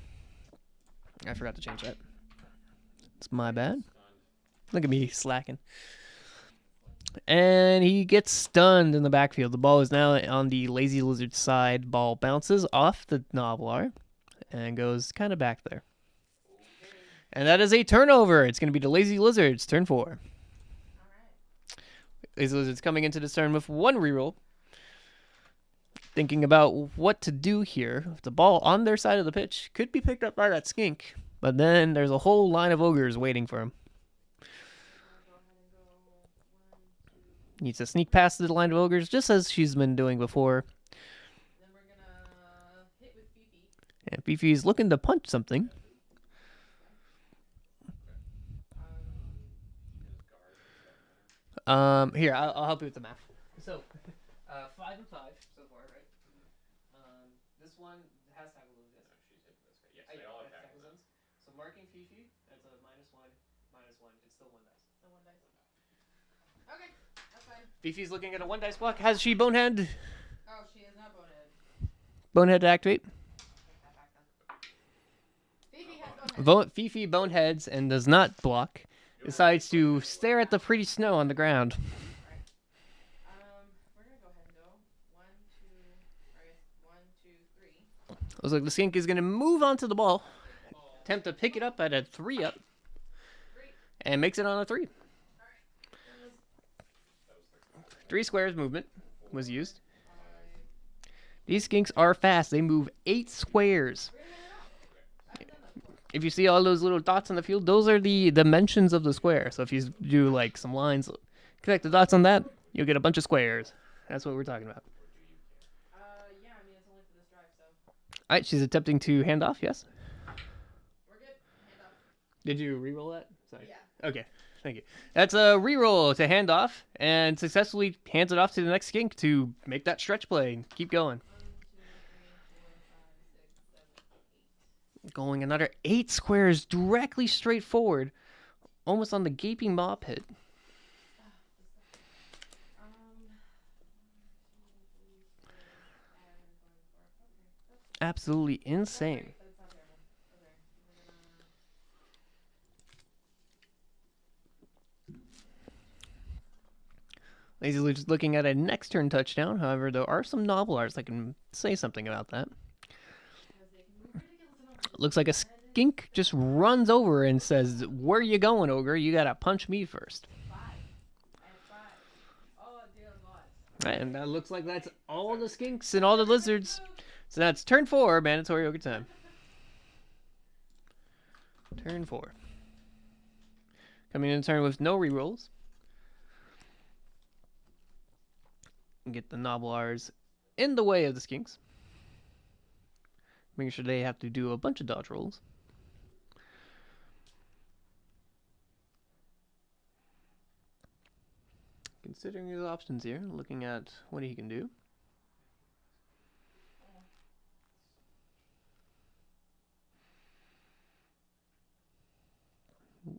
I forgot to change that. It's my bad. Look at me slacking. And he gets stunned in the backfield. The ball is now on the Lazy Lizard side. Ball bounces off the Novelar and goes kind of back there. And that is a turnover. It's going to be the Lazy Lizards, turn 4. All right. Lazy Lizards coming into this turn with 1 reroll. Thinking about what to do here. The ball on their side of the pitch could be picked up by that skink, but then there's a whole line of ogres waiting for him. I'll go ahead and go 1, 2. Needs to sneak past the line of ogres, just as she's been doing before. Then we're gonna hit with Fifi. And Fifi's looking to punch something. Here, I'll help you with the math. So, 5 and 5 so far, right? This one has tackle zones, yes? She's hitting this guy. Yes, they all have tackle zones. So marking Fifi, that's a -1, -1. It's still 1 dice. So 1 dice. Okay, that's fine. Fifi's looking at a 1 dice block. Has she bonehead? Oh, she is not bonehead. Bonehead to activate? Take that back then. Fifi has bonehead. Fifi boneheads and does not block. Decides to stare at the pretty snow on the ground. We're gonna go ahead and go 1, 2, I guess 1, 2, 3. Looks like the skink is going to move onto the ball. Attempt to pick it up at a 3 up. 3. And makes it on a 3. Alright. 3 squares movement was used. 5. These skinks are fast. They move 8 squares. We're gonna hit it off. I've done that before. If you see all those little dots on the field, those are the dimensions of the square. So if you do like some lines, connect the dots on that, you'll get a bunch of squares. That's what we're talking about. Yeah, I mean, it's only for this drive, so. Alright, she's attempting to hand off, yes? We're good. Hand off. Did you re-roll that? Sorry. Yeah. Okay, thank you. That's a re-roll to hand off, and successfully hands it off to the next skink to make that stretch play and keep going. 1, 2, 3, 4, 5, 6, 7, 8. Going another 8 squares directly straight forward, almost on the gaping maw pit. 1, 2, 3, 4, 5, 4. Okay. Absolutely That's insane. great, but it's not terrible. Okay. We're gonna. Lazy Luke's looking at a next turn touchdown. However, there are some Novelars that can say something about that. Because they can move ridiculous amounts. Looks like a skink just runs over and says, "Where you going, Ogre? You gotta punch me first." 5. I have 5. Oh, dear God. And that looks like that's all the skinks and all the lizards. So that's turn 4, mandatory ogre time. Turn 4. Coming in turn with no rerolls. Get the Novelars in the way of the skinks. Making sure they have to do a bunch of dodge rolls. Considering his options here, looking at what he can do.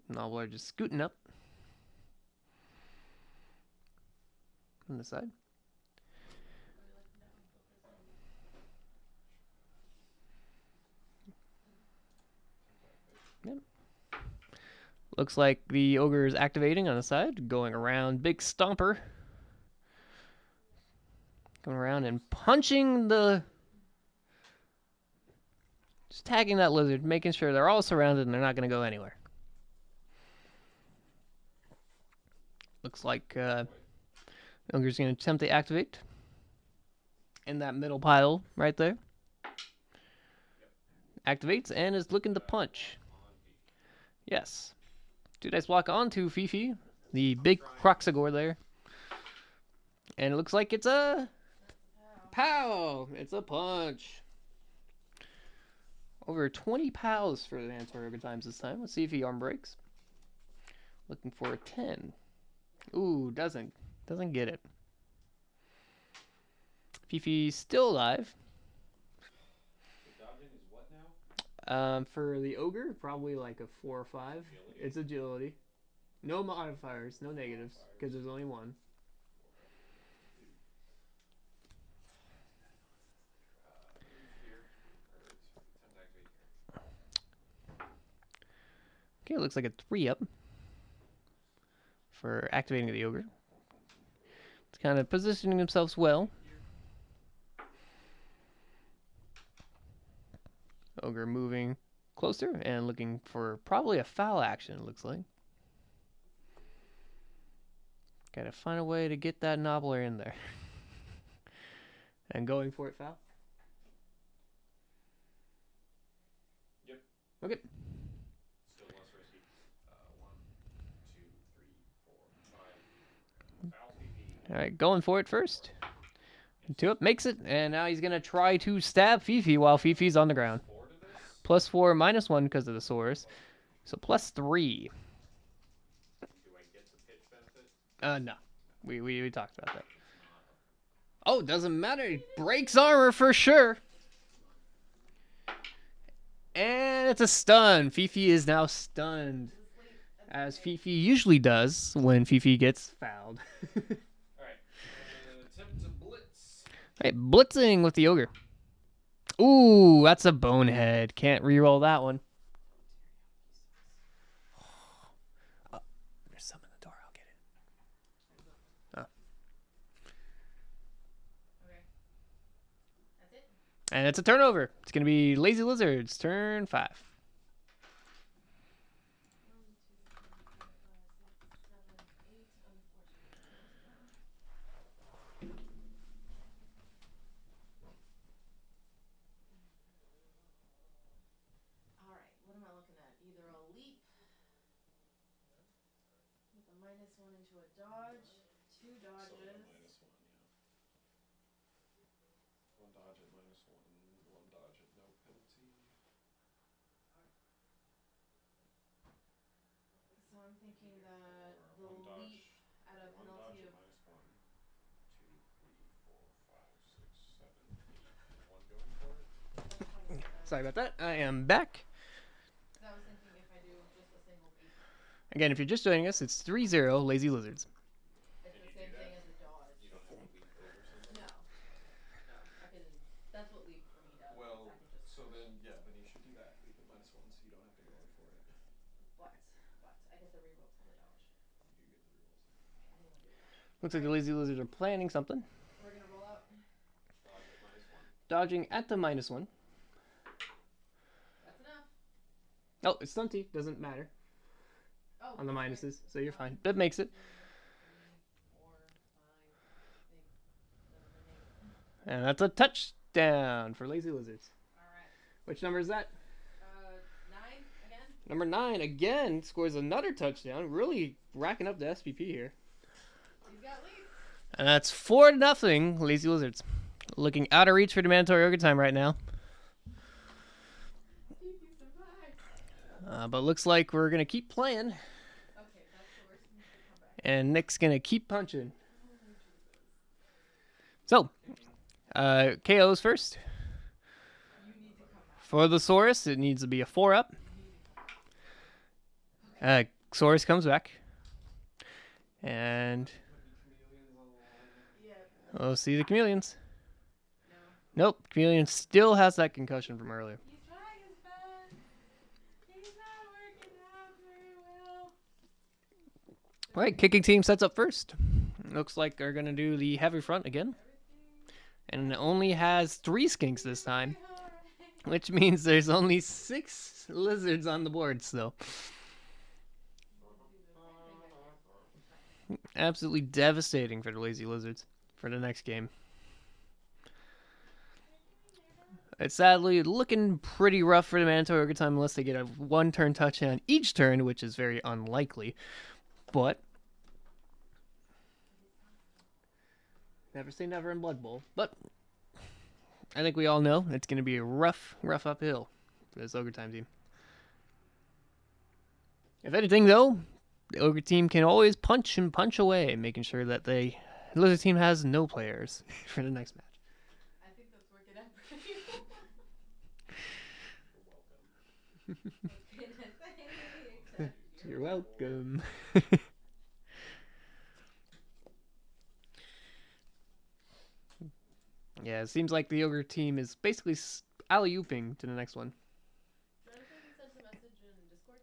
Novelar just scooting up on the side. Yep. Looks like the ogre is activating on the side, going around big stomper. Going around and punching the... Just tagging that lizard, making sure they're all surrounded and they're not going to go anywhere. Looks like ogre's going to attempt to activate in that middle pile right there. Activates and is looking to punch. Yes. 2 dice block onto Fifi, the big Croxagore there. And it looks like it's a pow. It's a punch. Over 20 pows for the mandatory ogre times this time. Let's see if he arm breaks. Looking for a 10. Ooh, doesn't get it. Fifi's still alive. Dodging is what now? For the ogre, probably like a 4 or 5. Agility? It's agility. No modifiers, no negatives, because there's only 1. Okay, it looks like a 3 up for activating the ogre. kind of positioning themselves well. Ogre moving closer and looking for probably a foul action, it looks like. Gotta find a way to get that Nobbler in there. And going for it foul? Yep. Okay. Still less risky. 1, 2, 3, 4, 5. Foul PP. Alright, going for it first. 2 up, makes it, and now he's gonna try to stab Fifi while Fifi's on the ground. +4, -1 because of the Saurus. So +3. Do I get the pitch benefit? No. We talked about that. Oh, doesn't matter. It breaks armor for sure. And it's a stun. Fifi is now stunned. As Fifi usually does when Fifi gets fouled. Alright. Attempt to blitz. Alright, blitzing with the Ogre. Ooh, that's a bonehead. Can't reroll that one. There's some in the door. I'll get it. Oh. Okay. That's it? And it's a turnover. It's going to be Lazy Lizards, turn 5. 1, 2, 3, 4, 5, 6, 7, 8. Unfortunately. Alright, what am I looking at? Either a leap with a -1 into a dodge, 2 dodges. So -1, yeah. 1 dodge at -1, 1 dodge at no penalty. So I'm thinking that the Or 1 dodge. leap at a 1 dodge penalty at of -1, 2, 3, 4, 5, 6, 7, 8, and 1 going for it. Sorry about that. I am back. Because I was thinking if I do just a single leap, Again, if you're just joining us, it's 3-0 Lazy Lizards. it's Can the you same do thing that? as a dodge. You don't have to leap over something? No. No. I can. That's what leap for me does. Well, I can just. so then, yeah, then you should do that. Leap at -1 so you don't have to go in for it. But I get the rerolls on the dodge. You do get the rerolls. Okay, I didn't want to do that. Looks like the Lazy Lizards are planning something. We're gonna roll out. Dodge at -1. Dodging at the -1. That's enough. Oh, it's stunty. Doesn't matter Oh. on the okay. minuses, so you're fine. That makes it. 2, 3, 4, 5, 6, 7, 8. And that's a touchdown for Lazy Lizards. All right. Which number is that? 9 again. Number 9 again scores another touchdown. Really racking up the SPP here. He's got leap. And that's 4-0 Lazy Lizards. Looking out of reach for the mandatory overtime right now. He survived. But looks like we're going to keep playing. Okay, that's the worst thing to come back. And Nick's going to keep punching. Oh, Jesus. So, KOs first. You need to come back. For the Saurus, it needs to be a 4-up. Saurus comes back. And Yeah. we'll see the chameleons. No. Nope, chameleon still has that concussion from earlier. He's trying his best. He's not working out very well. All right, kicking team sets up first. Looks like they're going to do the heavy front again. And it only has 3 skinks this time, which means there's only 6 lizards on the board still. Absolutely devastating for the Lazy Lizards for the next game. It's sadly looking pretty rough for the mandatory overtime unless they get a 1-turn touchdown each turn, which is very unlikely. But never say never in Blood Bowl. But I think we all know it's going to be a rough uphill for this Ogre Time team. If anything, though, the Ogre team can always punch and punch away, making sure that the Lizard team has no players for the next match. I think that's working out pretty well. You're welcome. What can I say? You're welcome. Yeah, it seems like the Ogre team is basically alley-ooping to the next one. Jonathan sent a message in Discord.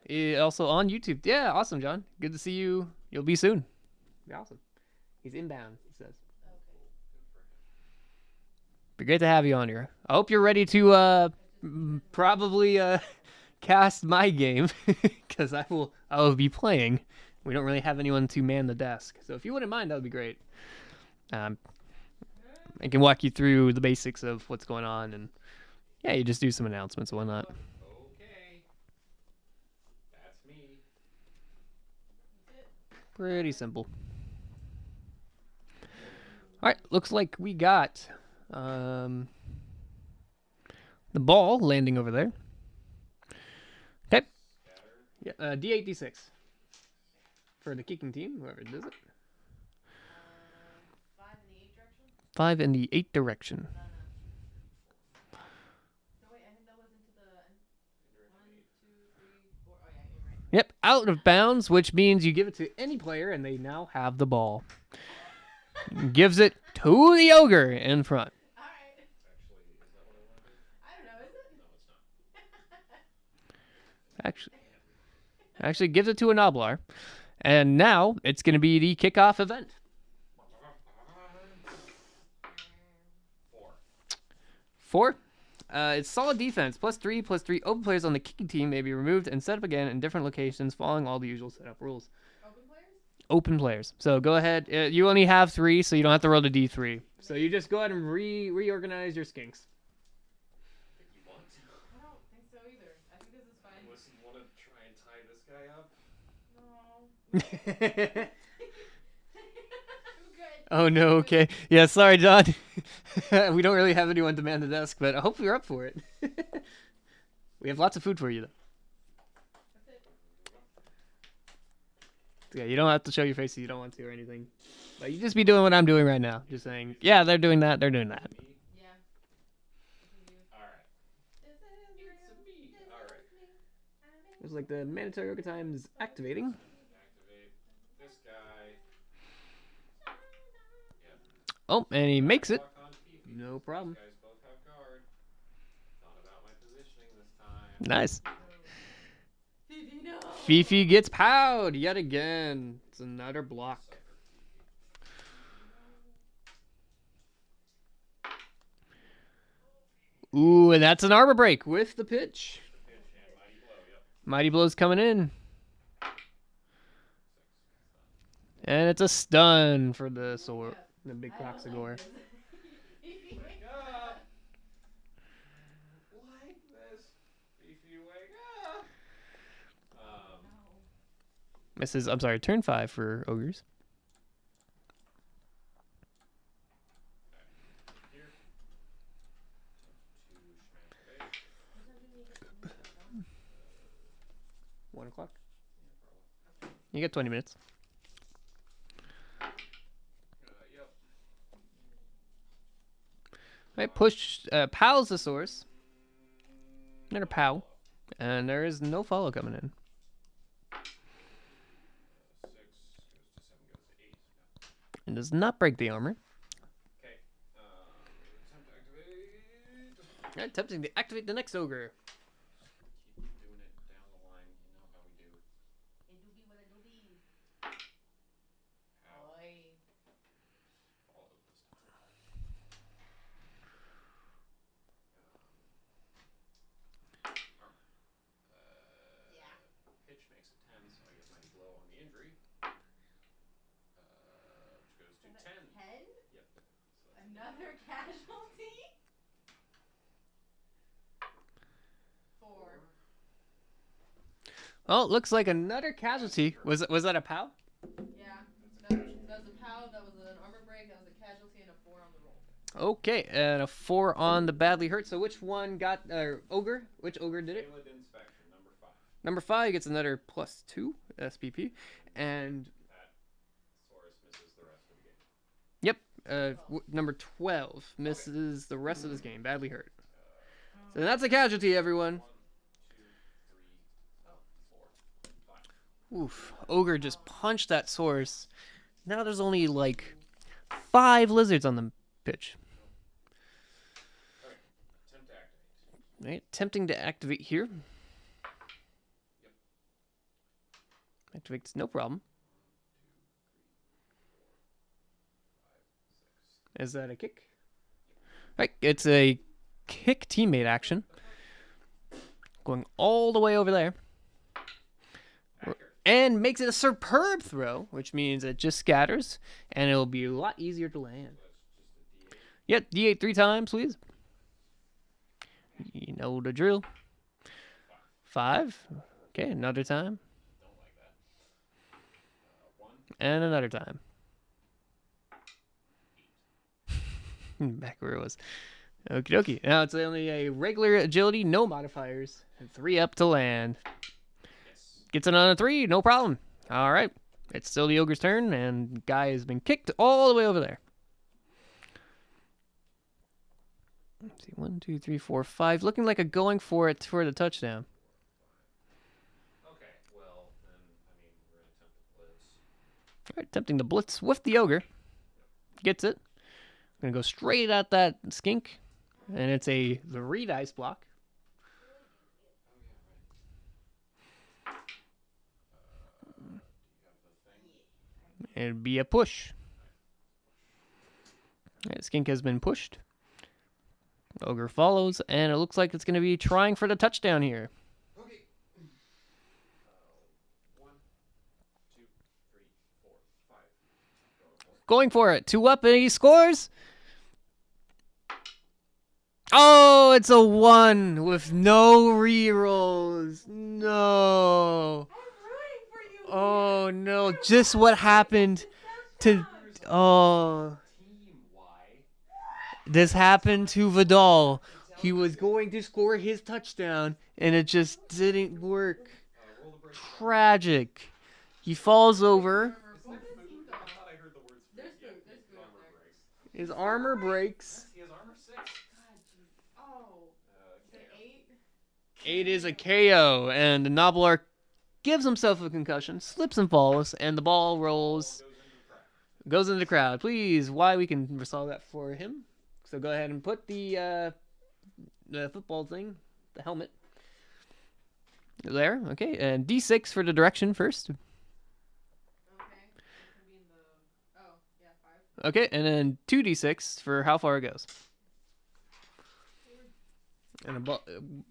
Yeah, also on YouTube. Yeah, awesome, John. Good to see you. You'll be soon. Be awesome. He's inbound, he says. Okay. Good for him. Be great to have you on here. I hope you're ready to probably cast my game because I will be playing. We don't really have anyone to man the desk, so if you wouldn't mind, that would be great. I can walk you through the basics of what's going on, and yeah, you just do some announcements and whatnot. Okay. That's me. That's it. Pretty simple. All right, looks like we got the ball landing over there. Okay. Scatter. Yeah, D8, D6 for the kicking team, whoever does it. 5 in the 8 direction? 5 in the 8 direction. No. No, wait, I think that was into the 1, 2, 3, 4. Oh, yeah, you're right. Yep, out of bounds, which means you give it to any player and they now have the ball. Gives it to the ogre in front. All right. Actually, is that what I want to do? I don't know, is it? No, it's not. Actually gives it to a Noblar. And now it's going to be the kickoff event. 4. 4. It's solid defense. +3/+3. Open players on the kicking team may be removed and set up again in different locations following all the usual setup rules. Open players? Open players. So go ahead. You only have 3, so you don't have to roll the D3. So you just go ahead and reorganize your skinks. Think you want to? I don't think so either. I think this is fine. Unless you want to try and tie this guy up. No. I'm good. Oh no, okay. Yeah, sorry, John. We don't really have anyone to man the desk, but I hope you're up for it. We have lots of food for you, though. That's it. Yeah, you don't have to show your face if you don't want to or anything. But you just be doing what I'm doing right now. Just saying, yeah, they're doing that, they're doing that. Me? Yeah. This is you. Alright. This is It's a me. Alright. Looks like the mandatory yoga time is activating. Activate this guy. Oh, and he makes it. Lock on Fifi. No problem. These guys both have guard. Thought about my positioning this time. Nice. Fifi, no. Fifi gets powed yet again. It's another block. Suffer, Fifi. Ooh, and that's an armor break with the pitch. Pitch and mighty blow. Yep. Mighty Blow's coming in. And it's a stun for the sword. The big I don't Proxagore. like this. Wake up! Like this. Fifi, wake up! Misses, I'm sorry, turn 5 for Ogres. Here. 2 schmank. 1 o'clock. Yeah, probably. You get 20 minutes. Yep. Right, push, Pow's the source. Another Pow. And there is no follow coming in. 6 goes to 7 goes to 8. Yeah. And does not break the armor. Okay. Time to activate. Right, attempting to activate the next Ogre. Keep doing it down the line. You know how we do. It do be what it do be. Ow. Oi. Follow this time. Yeah. Pitch makes it 10, so I get mighty blow on the injury. Which goes to 10. 10? Yep. So that's Another casualty? 4. Oh, looks like another casualty. Was that a Pow? Yeah. That was a POW, that was an armor break, that was a casualty, and a 4 on the roll. Okay, and a 4 on the badly hurt. So which one got Ogre? Which Ogre did it? Tailored inspection, number 5. Number 5 gets another +2 SPP. And That Saurus misses the rest of the game. number 12 misses the rest of this game. Badly hurt. So that's a casualty, everyone. 1, 2, 3, 4, 5. Oof. Ogre just punched that source. Now there's only like 5 lizards on the pitch. Okay. Attempt to activate. Right, attempting to activate here. Yep. Activates no problem. Is that a kick? Right, it's a kick teammate action. Going all the way over there. And makes it a superb throw, which means it just scatters, and it'll be a lot easier to land. Yep, D8 3 times, please. You know the drill. 5. Okay, another time. And another time. Back where it was. Okie dokie. Now it's only a regular agility, no modifiers, and 3 up to land. Gets it on a 3, no problem. All right. It's still the ogre's turn, and guy has been kicked all the way over there. Let's see, 1, 2, 3, 4, 5. Looking like a going for it for the touchdown. Okay, well, then, I mean, we're going to attempt the blitz. All right, attempting the blitz with the ogre. Gets it. Going to go straight at that skink, and it's a 3 dice block. It'd be a push. All right, skink has been pushed. Ogre follows, and it looks like it's going to be trying for the touchdown here. Okay. 1, 2, 3, 4, 5. Going for it. 2 up, and he scores. Oh, it's a 1 with no rerolls. No. Oh no! Just what happened to? Oh, this happened to Vidal. He was going to score his touchdown, and it just didn't work. Tragic. He falls over. His armor breaks. He has armor 6. Oh. 8? 8 is a KO, and the Nobbler gives himself a concussion, slips and falls, and the ball rolls. Goes into the crowd. Please, why we can resolve that for him. So go ahead and put the football thing, the helmet, there. Okay, and D6 for the direction first. Okay. It can be in the... Oh, yeah, 5. Okay, and then 2D6 for how far it goes. And the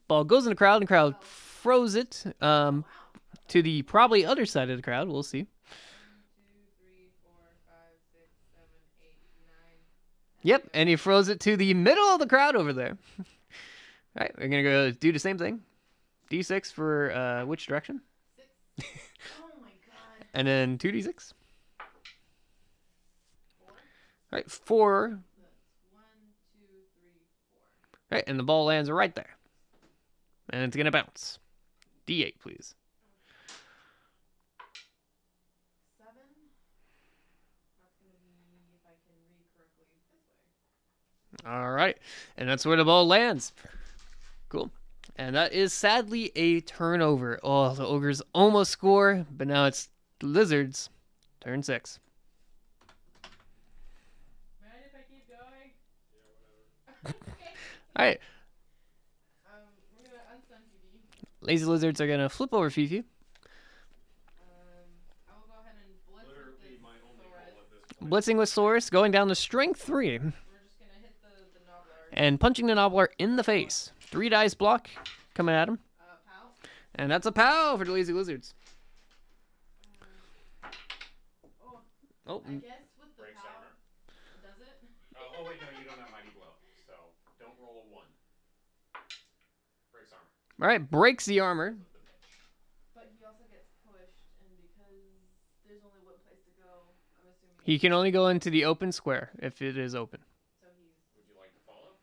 ball goes in the crowd, and the crowd throws it to the probably other side of the crowd. We'll see. 1, 2, 3, 4, 5, 6, 7, 8, 9. Yep, and he throws it to the middle of the crowd over there. All right, we're going to go do the same thing. D6 for which direction? 6. Oh my god. And then 2D6. 4. All right, 4. That's 1, 2, 3, 4. All right, and the ball lands right there. And it's going to bounce. D8, please. 7. That's going to be, if I can read correctly, this way. All right, and that's where the ball lands. Cool. And that is sadly a turnover. Oh, the Ogres almost score, but now it's the Lizards. Turn 6. Mind if I keep going? Yeah, whatever. Okay. All right, We're going to unstun Fifi. Lazy Lizards are going to flip over Fifi. I will go ahead and blitz Literally with this my only Saurus. goal at this point. Blitzing with Source, going down to strength 3. We're just going to hit the Nobbler. And punching the Nobbler in the face. 3 dice block coming at him. Pow. And that's a pow for the Lazy Lizards. Oh, Oh, I guess with the Breaks pow, armor. does it? Oh, wait, no, you don't have Mighty Blow. So, don't roll a 1. Breaks armor. all right, breaks the armor. But he also gets pushed, and because there's only one place to go, I'm assuming. He can only go into the open square if it is open. So he's. Would you like to follow?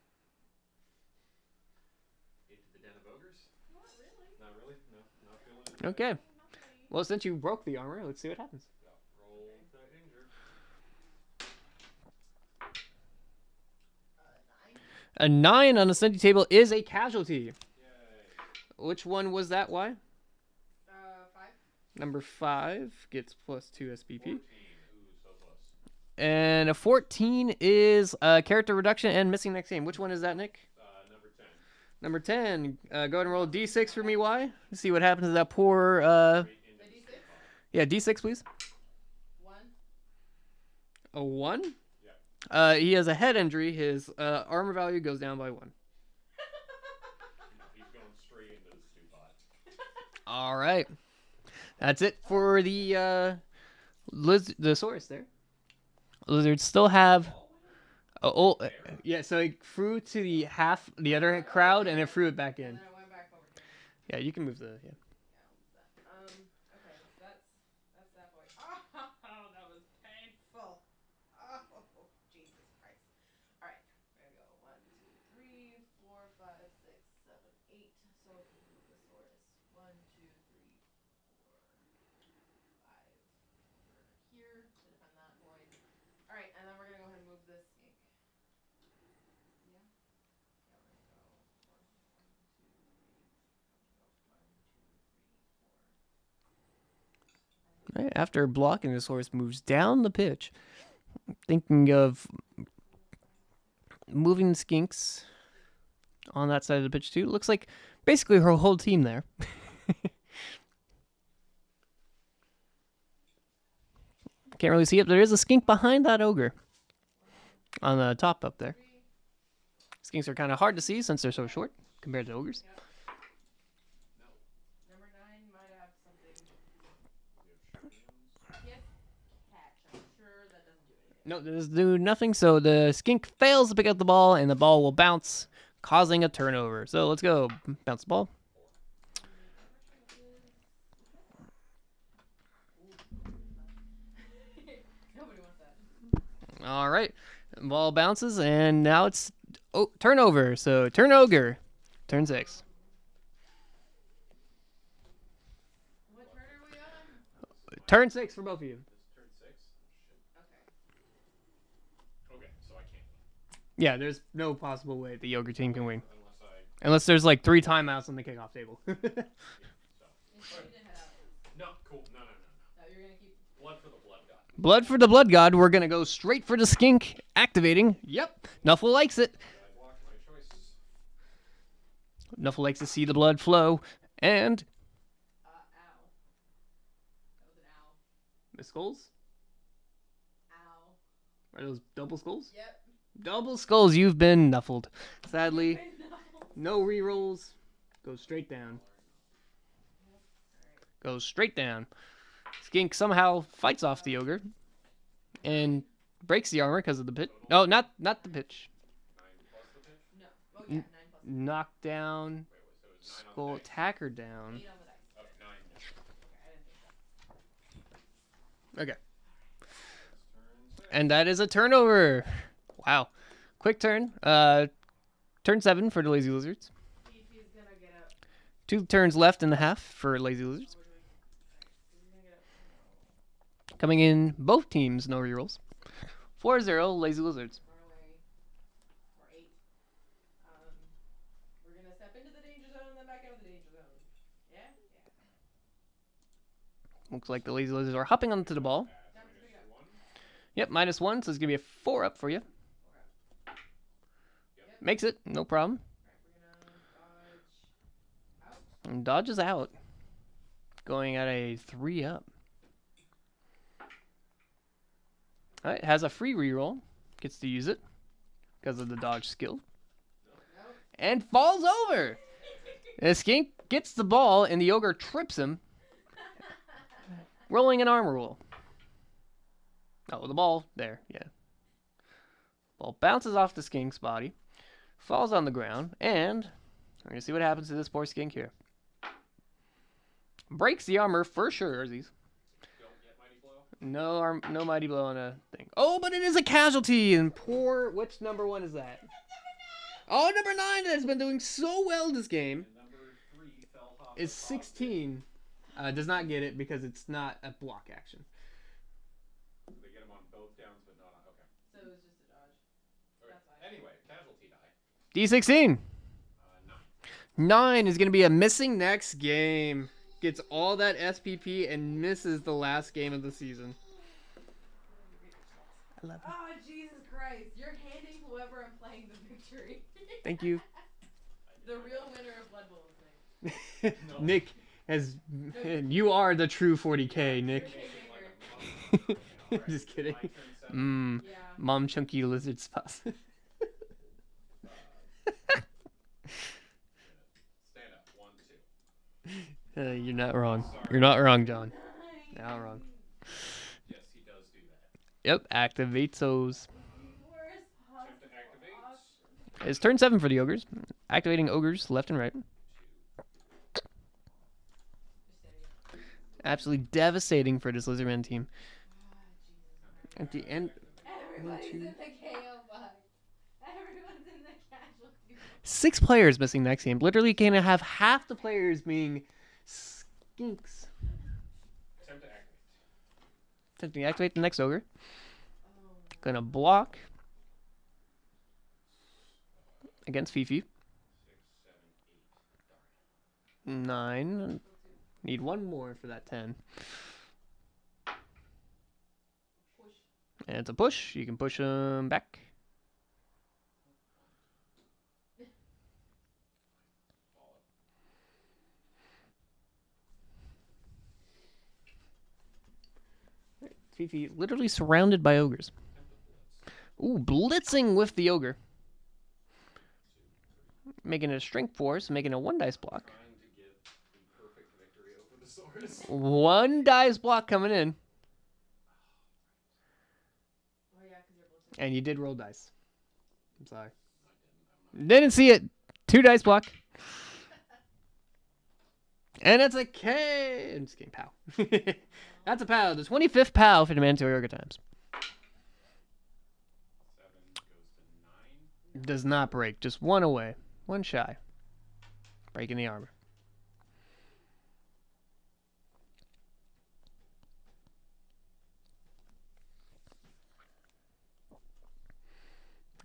Into the den of ogres? Not really. Not really? No, not feeling it. Okay. Not really. Well, since you broke the armor, let's see what happens. Yeah, roll to injure. 9. A 9 on the Sunday table is a casualty. Yay. Which one was that? Why? 5. Number 5 gets plus 2 SPP. 14. Ooh, so close. And a 14 is character reduction and missing next game. Which one is that, Nick? Number 10. Number 10. Go ahead and roll D6 for me. Why? Let's see what happens to that poor. Straight into A the D6? spot. Yeah, D6, please. 1. A 1? Yeah. He has a head injury. His armor value goes down by 1. No, he's going straight into the stew pot. All right. That's it for the the source there. Lizards still have. Yeah, so it threw to the other crowd, and it threw it back in. And then I went back over here. Yeah, you can move the. Yeah. Okay, that's that boy. Oh, that was painful. Oh, Jesus Christ. All right, there we go. 1, 2, 3, 4, 5, 6, 7, 8. So if we move the source, 1, 2, 3, 4, 5 over here to defend that boy. All right, and then we're gonna go ahead and move this skink. Yeah. Yeah, we're gonna go 1, 2, 3. Go 1, 2, 3, 4. Right, after blocking, this horse moves down the pitch, thinking of moving the skinks on that side of the pitch too. Looks like basically her whole team there. Can't really see it. There is a skink behind that ogre on the top up there. Skinks are kind of hard to see since they're so short compared to ogres. Number 9 might have something. Yes, catch. I'm sure that doesn't do anything. No, this do nothing. So the skink fails to pick up the ball, and the ball will bounce, causing a turnover. So let's go bounce the ball. Nobody wants that. All right, ball bounces, and now it's turnover. So turn ogre, turn 6. What turn are we on? Turn 6 for both of you. This turn 6? Oh, shit. Okay. Okay, so I can't win. Yeah, there's no possible way the ogre team can win Unless unless there's like 3 timeouts on the kickoff table. So. And you need to head out. No, cool. No. No, you're gonna keep. Blood for the blood god. Blood for the blood god. We're gonna go straight for the skink. Activating. Yep. Nuffle likes it. I block my choices. Nuffle likes to see the blood flow. And Ow. That was an ow. the skulls. Ow. Are those double skulls? Yep. Double skulls. You've been nuffled. Sadly, No. no rerolls. Go straight down. Goes straight down. Skink somehow fights off the ogre and breaks the armor because of the pitch. No, not the pitch. 9 plus the pitch? No. Oh yeah, 9 plus. Knock down. Wait, so it's 9 on Skull the dice? attacker down. 8 on the dice. Okay, 9. Okay, I didn't think Okay. Turn 6. And that is a turnover. Wow. Quick turn. Turn 7 for the Lazy Lizards. See if he's gonna get up. 2 turns left in the half for Lazy Lizards. What are we doing? Alright, he's gonna get up. Coming in both teams, no rerolls. 4-0 Lazy Lizards. Run away. Or 8. We're gonna step into the danger zone and then back out of the danger zone. Yeah? Yeah. Looks like the Lazy Lizards are hopping onto the ball. Time to pick up. 1. Yep, -1, so it's going to be a 4 up for you. 4 up. Makes it, no problem. Alright, we're gonna dodge out. And dodge is out. Going at a 3 up. Alright, has a free reroll. Gets to use it because of the dodge skill. Nope. And falls over. The skink gets the ball and the ogre trips him, rolling an armor roll. Oh, the ball there, yeah. Ball bounces off the skink's body, falls on the ground, and we're gonna see what happens to this poor skink here. Breaks the armor for sure, Urzies. Don't get mighty blow. No mighty blow on a thing. Oh, but it is a casualty, and poor. Which number 1 is that? Oh, number 9 that has been doing so well this game And number 3 fell off. is 16. Does not get it because it's not a block action. They get him on both downs, but not on. Okay. So it was just a dodge. Okay. That's fine. Anyway, casualty die. D16. 9. 9 is going to be a missing next game. Gets all that SPP and misses the last game of the season. I love it. Oh, Jesus Christ. You're handing whoever I'm playing the victory. Thank you. The real winner of Blood Bowl is me. No. Nick has. You are the true 40K, Nick. You're a kingmaker. Just kidding. My turn Mmm. Yeah. Mom chunky lizard spots. Stand up. 1, 2. You're not wrong. Sorry. You're not wrong, John. Nine. Not wrong. Yes, he does do that. Yep, activate those. Worst Attempt to possible activate. option. It's turn 7 for the ogres. Activating ogres left and right. 2. Just say it. Absolutely devastating for this Lizardman team. Ah, Jesus. At the end, Everybody's two. in the KO box. Everyone's in the casualty box. 6 players missing next game. Literally gonna have half the players being skinks. Attempt to activate. Attempting to activate the next ogre. Oh. Gonna block against Fifi. 6, 7, 8. Darn. 9. Need one more for that 10. Push. And it's a push. You can push them back. Ball up. Fifi literally surrounded by ogres. Attempt to blitz. Ooh, blitzing with the ogre. 2, 3. Making it a strength force, making a 1 dice block. Trying to get the perfect victory over the Saurus. 1 dice block coming in. Oh yeah, because you're both. And you did roll dice. I'm sorry. I didn't. I'm not. Didn't see it. 2 dice block. And it's a K. I'm just kidding. Pow. That's a pow. The 25th pow for the mandatory ogre times. 7 goes to 9. Does not break. Just 1 away. 1 shy. Breaking the armor.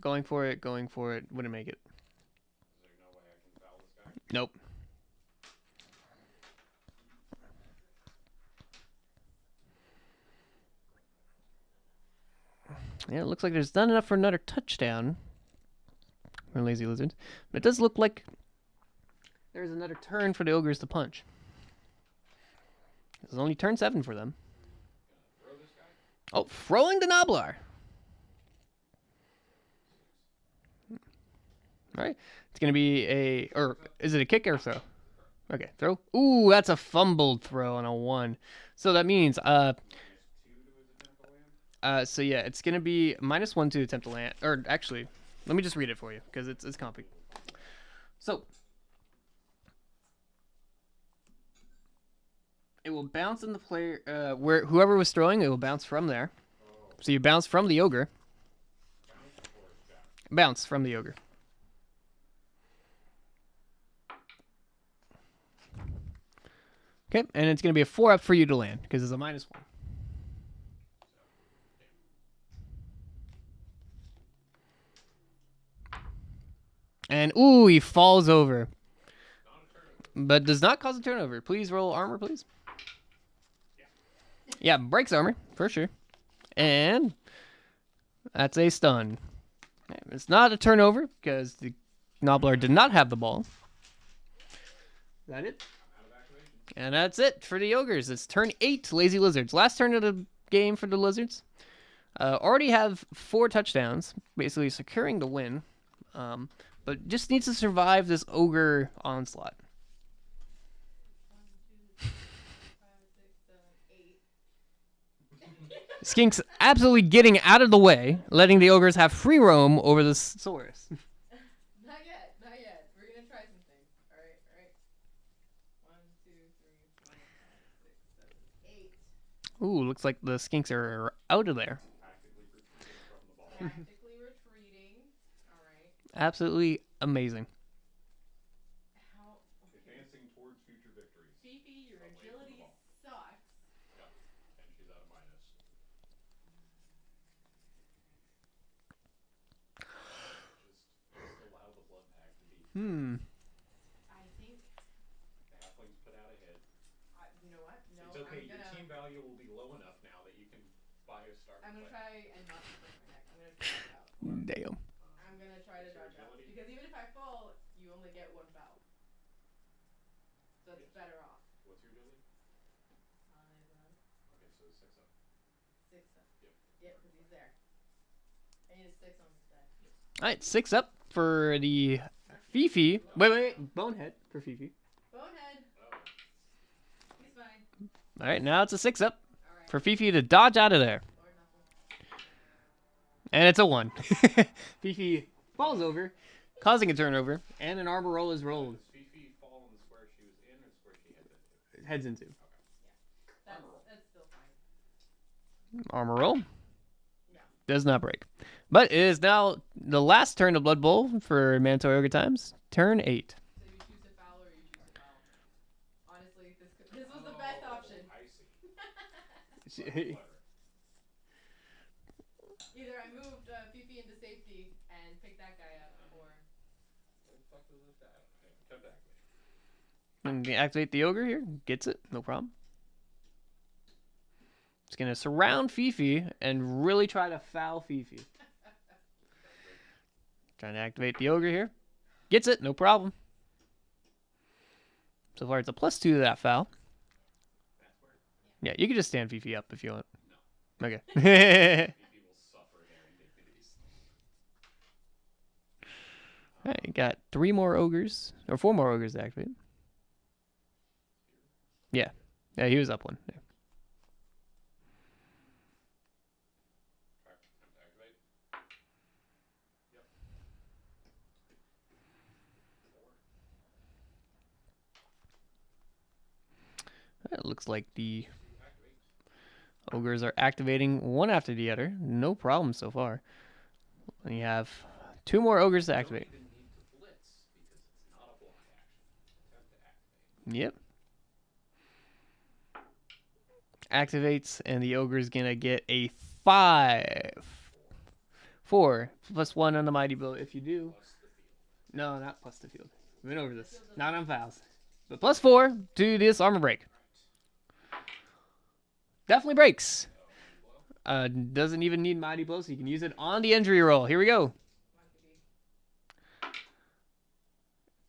Going for it. Going for it. Wouldn't make it. Is there no way I can foul this guy? Nope. Yeah, it looks like there's not enough for another touchdown for Lazy Lizards. But it does look like there's another turn for the Ogres to punch. It's only turn 7 for them. Gonna throw this guy. Oh, throwing the Noblar. All right. It's going to be a... Or is it a kick or throw? Okay, throw. Ooh, that's a fumbled throw on a 1. So that means... -2 to his attempt to land. So yeah, it's gonna be -1 to attempt to land. Or actually, let me just read it for you because it's compy. So it will bounce in the player where whoever was throwing. It will bounce from there. So you bounce from the ogre. Bounce or jack. Bounce from the ogre. Okay, and it's gonna be a 4 up for you to land because it's a -1. And ooh, he falls over. Not a turnover. But does not cause a turnover. Please roll armor, please. Yeah, breaks armor, for sure. And that's a stun. It's not a turnover, because the Nobbler did not have the ball. Is that it? I'm out of activation. And that's it for the Ogres. It's turn 8, Lazy Lizards. Last turn of the game for the Lizards. Already have 4 touchdowns, basically securing the win. But just needs to survive this Ogre onslaught. 1, 2, 3, 4, 5, 6, 7, 8. Skink's absolutely getting out of the way, letting the Ogres have free roam over the Saurus. Not yet, not yet. We're gonna try some things. Alright, alright. 1, 2, 3, 4, 5, 6, 7, 8. Ooh, looks like the Skinks are out of there. Tactically retreating from the ball. Tactically retreating. Alright. Absolutely amazing. How Advancing towards future victories. Fifi, your Away from the agility ball. sucks. Yep. And she's out of minus. Just allow the blood pack to be. I think The halflings put out ahead. you know what? No, It's okay. I'm Your gonna team value will be low enough now that you can buy a start. I'm gonna try and not break my neck. I'm gonna try it out. Damn. I'm gonna try to Is your dodge out. agility? Because even if I fall, you only get 1 foul. So it's Yes. better off. What's your agility? 5 up, Okay, so 6 up. 6 up. Yep. Yep, because he's there. I need a 6 on his deck. All right, 6 up for the Fifi. Wait. Bonehead for Fifi. Bonehead. He's fine. All right, now it's a 6 up All right. for Fifi to dodge out of there. Or nothing. And it's a 1. Fifi falls over, causing a turnover, and an armor roll is rolled. Does Fifi fall on the square she was in or the square she Heads into. That's still fine. Armor roll. No. Does not break. But it is now the last turn of Blood Bowl for Mandatory Ogre Times. Turn 8. So you choose to foul or you choose to foul. Honestly, this was the best option. I see. Either I moved Fifi into safety and picked that guy up, or What the fuck was this guy? Come back. I'm going to activate the Ogre here. Gets it. No problem. It's going to surround Fifi and really try to foul Fifi. Trying to activate the Ogre here. Gets it. No problem. So far, it's a +2 to that foul. Yeah, you can just stand Fifi up if you want. No. Okay. Fifi will suffer their indignities. All right, you got 3 more Ogres. Or 4 more Ogres to activate. Yeah, he was up 1. Yeah. Time to activate. Yep. 4. It looks like the Activate. Ogres are activating one after the other. No problem so far. And you have 2 more Ogres to activate. Don't even need to blitz because it's not a block action. Attempt to activate. Yep. Activates, and the Ogre's gonna get a 5. 4 +1 on the Mighty Blow if you do. Plus the field. No, not plus the field. We went over this. Not on fouls. But +4 to this armor break. Definitely breaks. Doesn't even need Mighty Blow, so you can use it on the injury roll. Here we go.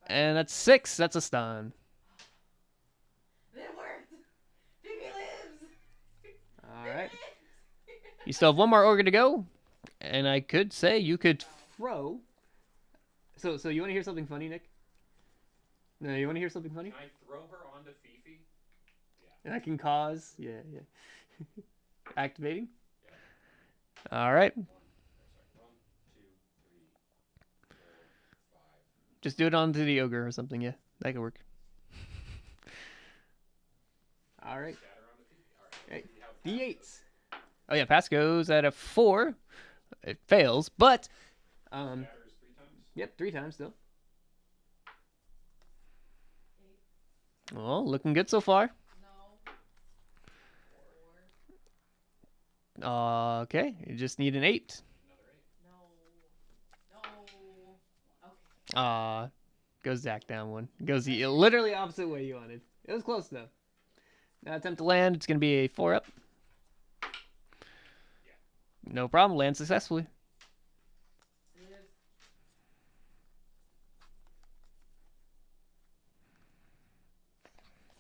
And that's 6. That's a stun. it worked. Fifi lives. All right. You still have 1 more Ogre to go. And I could say you could throw. So you want to hear something funny, Nick? No, you want to hear something funny? Can I throw her onto Fifi? And I can cause. Yeah. Activating. All right. 1, 2, 3, 4, 5. Just do it onto the Ogre or something. Yeah, that could work. All right. Scatter onto Fifi. All right. Hey, See how fast D8s. Oh yeah, pass goes at a 4. It fails, but Scatters 3 times. yep, 3 times still. 8. Well, looking good so far. No. 4. Okay, you just need an 8. Another 8. No. Okay. Goes Zach down 1. Goes the literally opposite way you wanted. It was close though. Now attempt to land. It's gonna be a 4 up. No problem. Land successfully. Live.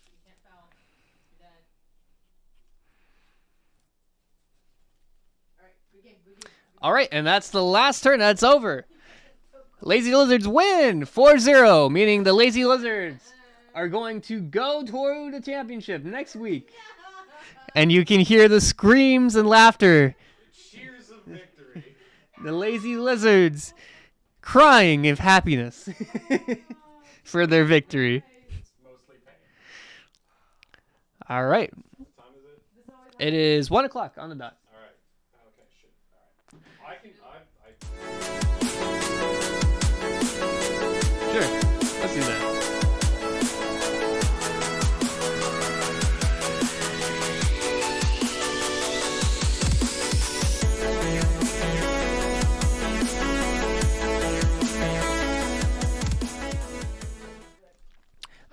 You can't foul. You're dead. Alright, good game. All right, and that's the last turn. That's over. Lazy Lizards win 4-0, meaning the Lazy Lizards are going to go toward the championship next week. And you can hear the screams and laughter. Cheers of victory. The Lazy Lizards crying of happiness for their victory. It's mostly pain. All right. What time is it? It is 1 o'clock on the dot. All right. Okay, shit. All right. Sure. Let's do that.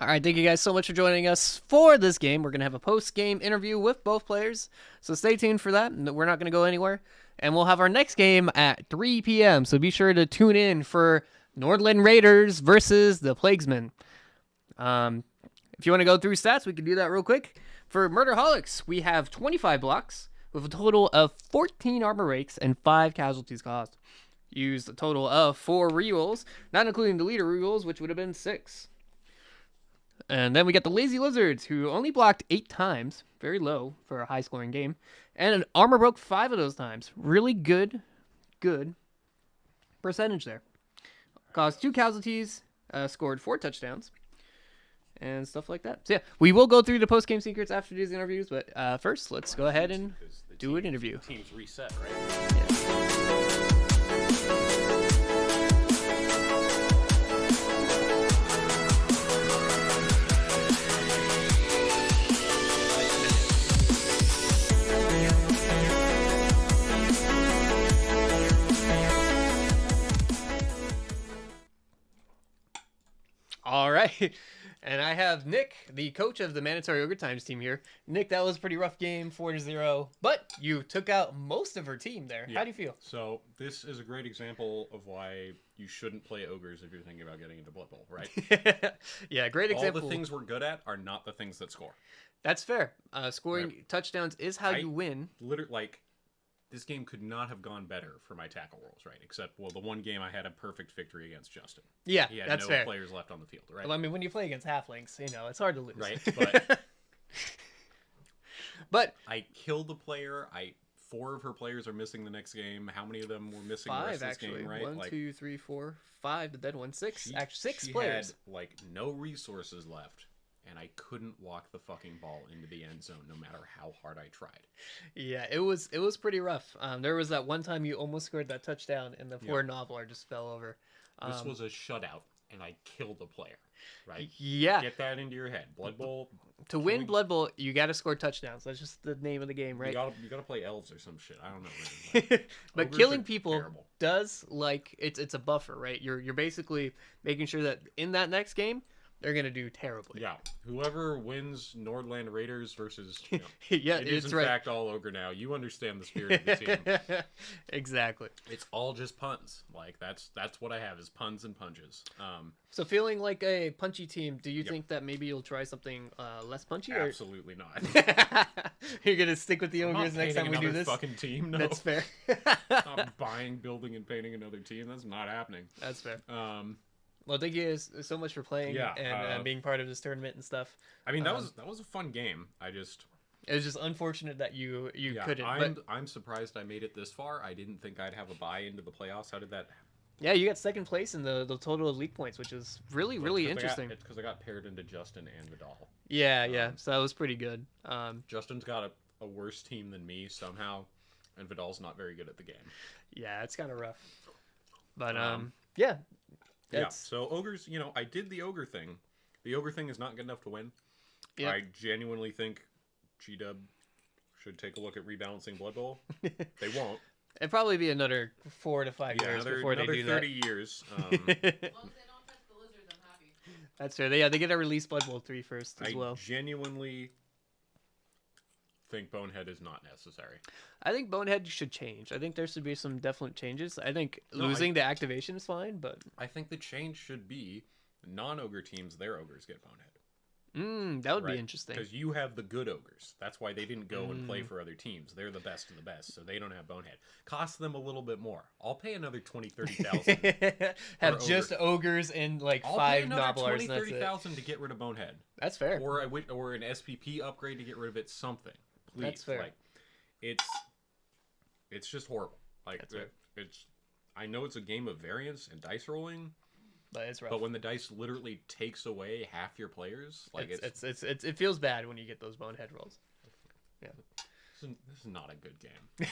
All right, thank you guys so much for joining us for this game. We're going to have a post-game interview with both players, so stay tuned for that. We're not going to go anywhere. And we'll have our next game at 3 p.m., so be sure to tune in for Nordland Raiders versus the Plaguesmen. If you want to go through stats, we can do that real quick. For Murderholics, we have 25 blocks. with a total of 14 armor breaks and 5 casualties caused. Used a total of 4 rerolls, not including the leader rerolls, which would have been 6. And then we got the Lazy Lizards, who only blocked 8 times, very low for a high-scoring game, and an armor broke 5 of those times. Really good percentage there. Caused 2 casualties, scored 4 touchdowns, and stuff like that. So yeah, we will go through the post-game secrets after these interviews, but first, let's go ahead and do an interview. Team's reset, right? All right. And I have Nick, the coach of the mandatory Ogre Times team here. Nick, that was a pretty rough game, 4-0, but you took out most of her team there. Yeah. How do you feel? So this is a great example of why you shouldn't play Ogres if you're thinking about getting into Blood Bowl, right? Yeah, great example. All the things we're good at are not the things that score. That's fair. Scoring touchdowns is how you win. Literally, like, this game could not have gone better for my tackle rolls, right? Except, well, the one game I had a perfect victory against Justin. Yeah, He had that's no fair. players left on the field, right? Well, I mean, when you play against halflings, you know, it's hard to lose. Right, but but I killed the player. 4 of her players are missing the next game. How many of them were missing the 5 rest of this actually. game, right? 1, Like, 2, 3, 4, 5. The dead one. 6. Actually, 6 she players. had, like, no resources left. And I couldn't walk the fucking ball into the end zone no matter how hard I tried. Yeah, it was pretty rough. There was that one time you almost scored that touchdown, and the poor Nobbler just fell over. This was a shutout, and I killed the player, right? Yeah. Get that into your head. Blood Bowl. To win Blood Bowl, you got to score touchdowns. That's just the name of the game, right? You gotta play elves or some shit. I don't know. Really. But Ogres killing are people terrible. does, like, it's a buffer, right? You're basically making sure that in that next game they're gonna do terribly. Yeah, whoever wins Nordland Raiders versus, Yeah, it is it's in right. fact all Ogre now. You understand the spirit of the team. Exactly. It's all just puns. Like that's what I have is puns and punches. So feeling like a punchy team, do you think that maybe you'll try something less punchy? Absolutely not. You're gonna stick with the I'm not Ogres next time we painting do another this? fucking team. No, That's fair. I'm buying, building, and painting another team. That's not happening. That's fair. Well, thank you so much for playing and being part of this tournament and stuff. I mean, that was a fun game. It was just unfortunate that you couldn't. I'm surprised I made it this far. I didn't think I'd have a bye into the playoffs. How did that happen? Yeah, you got second place in the total of league points, which is really interesting. It's because I got paired into Justin and Vidal. Yeah. So that was pretty good. Justin's got a worse team than me somehow, and Vidal's not very good at the game. Yeah, it's kind of rough. But yeah. Yeah, so Ogres, I did the Ogre thing. The Ogre thing is not good enough to win. Yep. I genuinely think G-Dub should take a look at rebalancing Blood Bowl. They won't. It'd probably be another 4 to 5 years before they do that. 30 years. As long as they don't touch the lizards, I'm happy. That's fair. They get to release Blood Bowl 3 first as well. I genuinely think Bonehead is not necessary. I think Bonehead should change. I think there should be some definite changes. I think losing the activation is fine, but I think the change should be non-Ogre teams, their Ogres get Bonehead. That would be interesting. Because you have the good Ogres. That's why they didn't go and play for other teams. They're the best of the best, so they don't have Bonehead. Cost them a little bit more. I'll pay another 30,000. Have just Ogres and like I'll 5 pay another Nobblers. 30,000 to get rid of Bonehead. That's fair. Or an SPP upgrade to get rid of it. Something, please. That's fair. Like, it's just horrible. Like I know it's a game of variance and dice rolling. But it's rough. But when the dice literally takes away half your players, like it feels bad when you get those Bonehead rolls. Yeah, this is not a good game.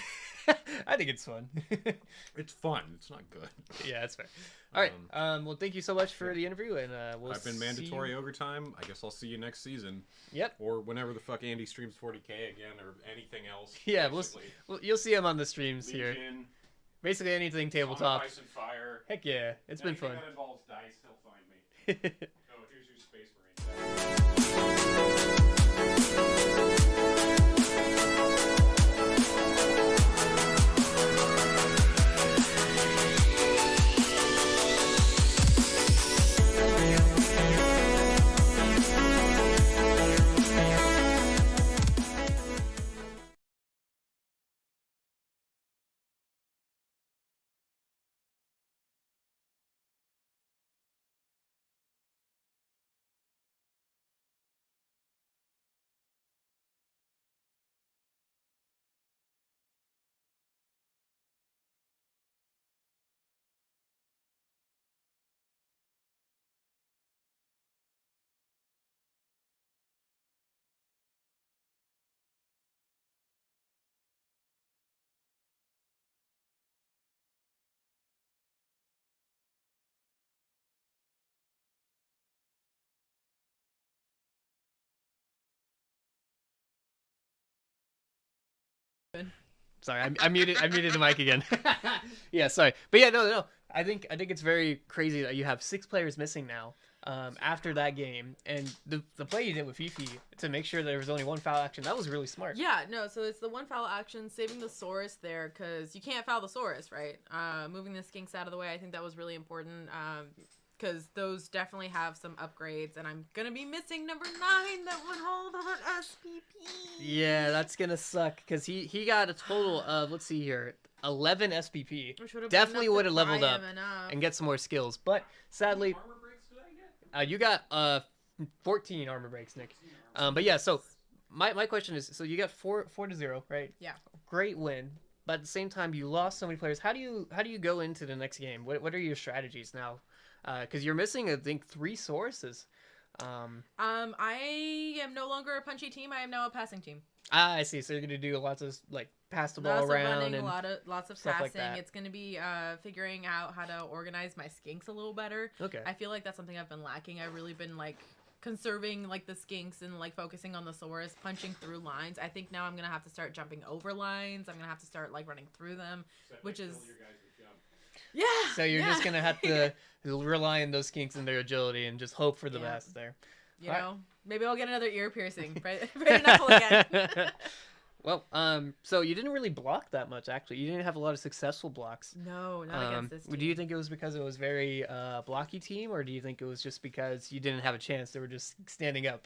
I think it's fun. It's fun. It's not good. Yeah, that's fair. All right. Well, thank you so much for the interview, and I've been mandatory Ogre time. I guess I'll see you next season. Yep. Or whenever the fuck Andy streams 40K again, or anything else. Yeah, you'll see him on the streams Legion, here. Basically anything tabletop. Ice and Fire. Heck yeah, it's been fun. Anything that involves dice, he'll find me. Oh, here's your Space Marine. Sorry, I muted the mic again. Yeah, sorry, but yeah, no. I think it's very crazy that you have 6 players missing now. After that game, and the play you did with Fifi to make sure there was only 1 foul action, that was really smart. Yeah, no, so it's the 1 foul action, saving the Saurus there, because you can't foul the Saurus, right? Moving the Skinks out of the way, I think that was really important, because those definitely have some upgrades, and I'm going to be missing number 9 that would hold on SPP. Yeah, that's going to suck, because he got a total of, let's see here, 11 SPP. Definitely would have leveled up and get some more skills, but sadly... You got 14 armor breaks, Nick. But yeah, so my question is, so you got 4-0, right? Yeah. Great win, but at the same time you lost so many players. How do you go into the next game? What are your strategies now? Because you're missing, I think, 3 sources. I am no longer a punchy team. I am now a passing team. I see. So you're gonna do lots of like pass the ball around running, and lots of stuff passing. like that. It's gonna be figuring out how to organize my skinks a little better. Okay. I feel like that's something I've been lacking. I've really been like conserving like the skinks and like focusing on the Saurus, punching through lines. I think now I'm gonna have to start jumping over lines. I'm gonna have to start like running through them, which is yeah. So you're just gonna have to rely on those skinks and their agility and just hope for the best there. You know, maybe I'll get another ear piercing. Right knuckle again. Well, so you didn't really block that much, actually. You didn't have a lot of successful blocks. No, not against this team. Do you think it was because it was very blocky team, or do you think it was just because you didn't have a chance? They were just standing up.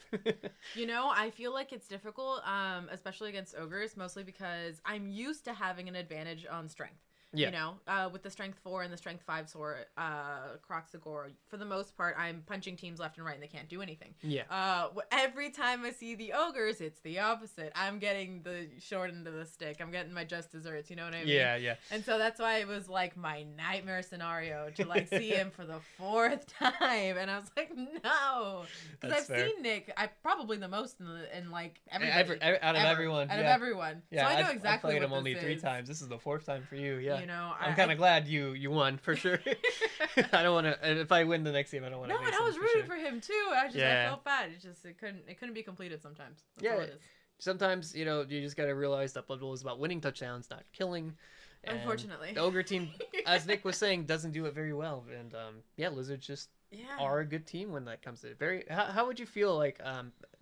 You know, I feel like it's difficult, especially against Ogres, mostly because I'm used to having an advantage on strength. Yeah. You know, with the strength 4 and the strength 5 sword, Croxagore, for the most part, I'm punching teams left and right and they can't do anything. Yeah. Every time I see the Ogres, it's the opposite. I'm getting the short end of the stick. I'm getting my just desserts, you know what I mean? Yeah, yeah. And so that's why it was like my nightmare scenario to like see him for the 4th time. And I was like, no. Because I've seen Nick, probably the most in like everybody. Out of everyone. Out of everyone. Yeah, so I know exactly I've played him what only this 3 is. times. This is the 4th time for you, yeah. You know, I'm kind of glad you won for sure. I don't want to. If I win the next game, I don't want to. No, and I was rooting for him too. I felt bad. It couldn't be completed sometimes. That's all it is. Sometimes you just gotta realize that Blood Bowl is about winning touchdowns, not killing. And unfortunately, the Ogre team, as Nick was saying, doesn't do it very well. And Lizards just are a good team when that comes to it. How would you feel like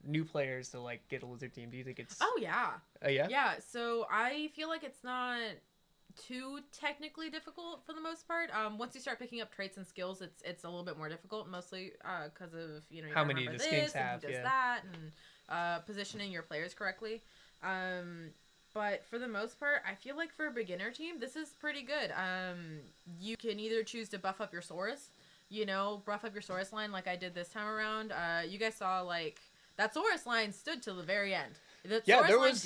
new players to like get a Lizard team? Do you think it's? Oh yeah. Yeah. Yeah. So I feel like it's not too technically difficult for the most part. Once you start picking up traits and skills, it's a little bit more difficult, mostly because of you how many the skinks have, and that, and positioning your players correctly. But for the most part, I feel like for a beginner team, this is pretty good. You can either choose to buff up your Saurus, buff up your Saurus line like I did this time around. You guys saw like that Saurus line stood till the very end. The there was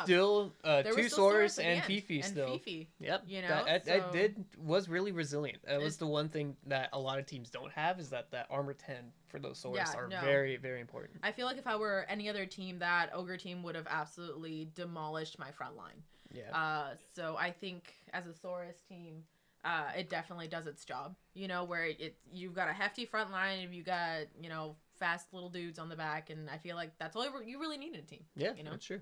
still 2 Saurus and Fifi still. Fifi, yep. That was really resilient. That was the one thing that a lot of teams don't have is that armor 10 for those Saurus are very, very important. I feel like if I were any other team, that Ogre team would have absolutely demolished my front line. Yeah. So I think as a Saurus team, it definitely does its job. Where you've got a hefty front line and you got fast little dudes on the back, and I feel like that's all you really need in a team. Yeah, that's true.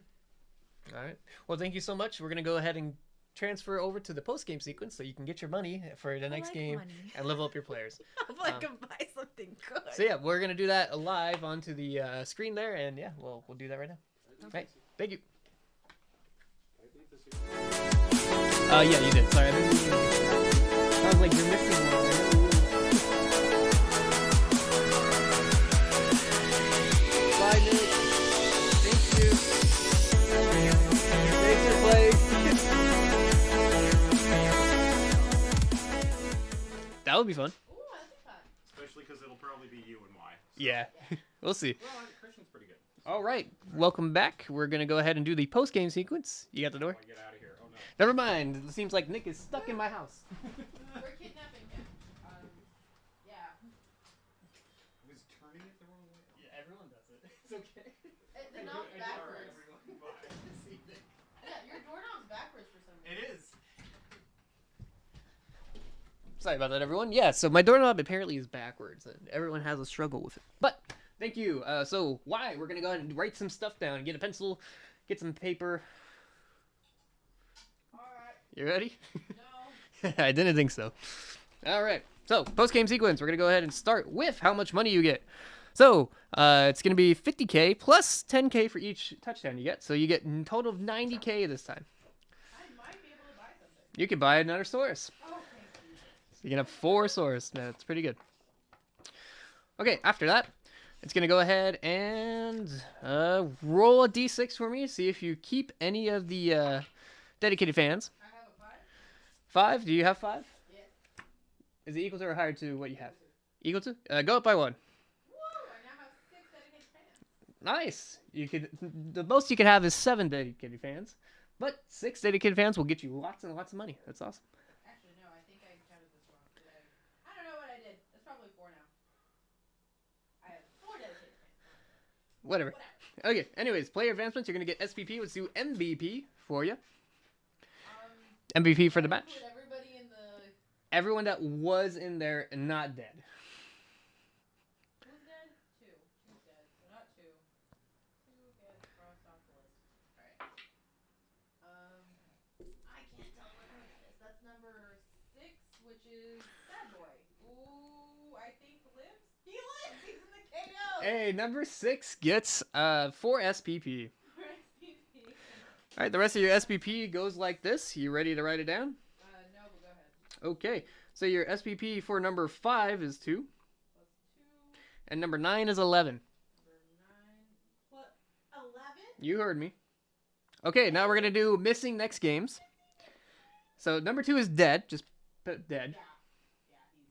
All right. Well, thank you so much. We're going to go ahead and transfer over to the post-game sequence so you can get your money for the next game and level up your players. I can buy something good. So, yeah, we're going to do that live onto the screen there, and, yeah, we'll do that right now. Okay. Right. Thank you. Yeah, you did. Sorry. Sounds like you're missing one. Bye, Nick. Thank you. Thanks for playing. That would be fun. Ooh, I like that. Especially because it'll probably be you and Y. So. Yeah. We'll see. Well, Christian's pretty good. All right. Welcome back. We're going to go ahead and do the post-game sequence. You got the door? I get out of here. Oh, no. Never mind. It seems like Nick is stuck in my house. We're kidnapping him. Yeah. I was turning it the wrong way. Yeah, everyone does it. It's okay. The knob's backwards. Yeah, your doorknob's backwards for some reason. It is. Sorry about that, everyone. Yeah, so my doorknob apparently is backwards, and everyone has a struggle with it. But thank you. So why? We're gonna go ahead and write some stuff down. Get a pencil, get some paper. You ready? No. I didn't think so. All right. So, post-game sequence. We're going to go ahead and start with how much money you get. So, it's going to be 50K plus 10K for each touchdown you get. So, you get a total of 90K this time. I might be able to buy something. You can buy another source. Oh, thank you. So, you can have 4 source. That's pretty good. Okay, after that, it's going to go ahead and roll a d6 for me. See if you keep any of the dedicated fans. I have a 5. 5? Do you have 5? Yes. Is it equal to or higher to what you have? Equal to? Go up by 1. Woo! I now have 6 dedicated fans. Nice. You could. The most you could have is 7 dedicated fans, but 6 dedicated fans will get you lots and lots of money. That's awesome. Actually, no. I think I counted this wrong. I don't know what I did. That's probably 4 now. I have 4 dedicated fans. Whatever. Okay. Anyways, player advancements. You're gonna get SPP. Let's do MVP for you. MVP for the match. Put everybody in the. Everyone that was in there and not dead. Who's dead? 2. 2's dead. So not 2. 2 gets crossed off the list. Alright. I can't tell what number that is. That's number 6, which is Sad Boy. Ooh, I think lives. He lives. He's in the KO. Hey, number 6 gets 4 SPP. For SPP. All right, the rest of your SPP goes like this. You ready to write it down? No, but go ahead. Okay. So your SPP for number 5 is 2, Plus 2. and number 9 is 11. Number 9. Plus 11? You heard me. Okay, now we're gonna do missing next games. So number 2 is dead. Just put dead. Yeah, he's.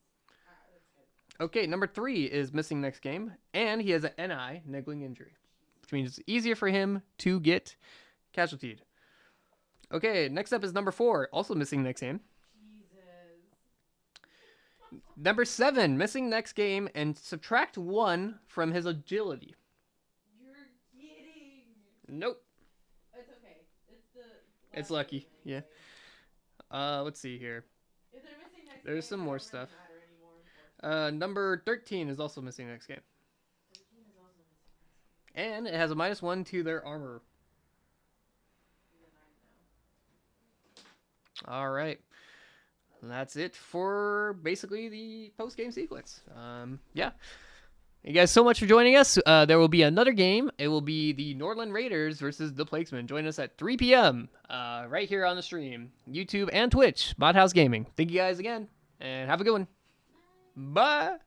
That's good. Okay, number 3 is missing next game, and he has an NI, niggling injury, which means it's easier for him to get casualtied. Okay, next up is number 4, also missing next game. Jesus. Number 7, missing next game, and subtract 1 from his agility. You're kidding. Nope. It's okay. It's the. It's last lucky, game yeah. anyway. Let's see here. If they're missing next There's game, some it more doesn't really stuff. matter anymore, unfortunately. Number 13 is also missing next game. 13 is also missing next game. And it has a -1 to their armor. He's a 9 now. All right. That's it for basically the post-game sequence. Yeah. Thank you guys so much for joining us. There will be another game. It will be the Northland Raiders versus the Plaguesmen. Join us at 3 p.m. Right here on the stream. YouTube and Twitch. Modhouse Gaming. Thank you guys again, and have a good one. Bye.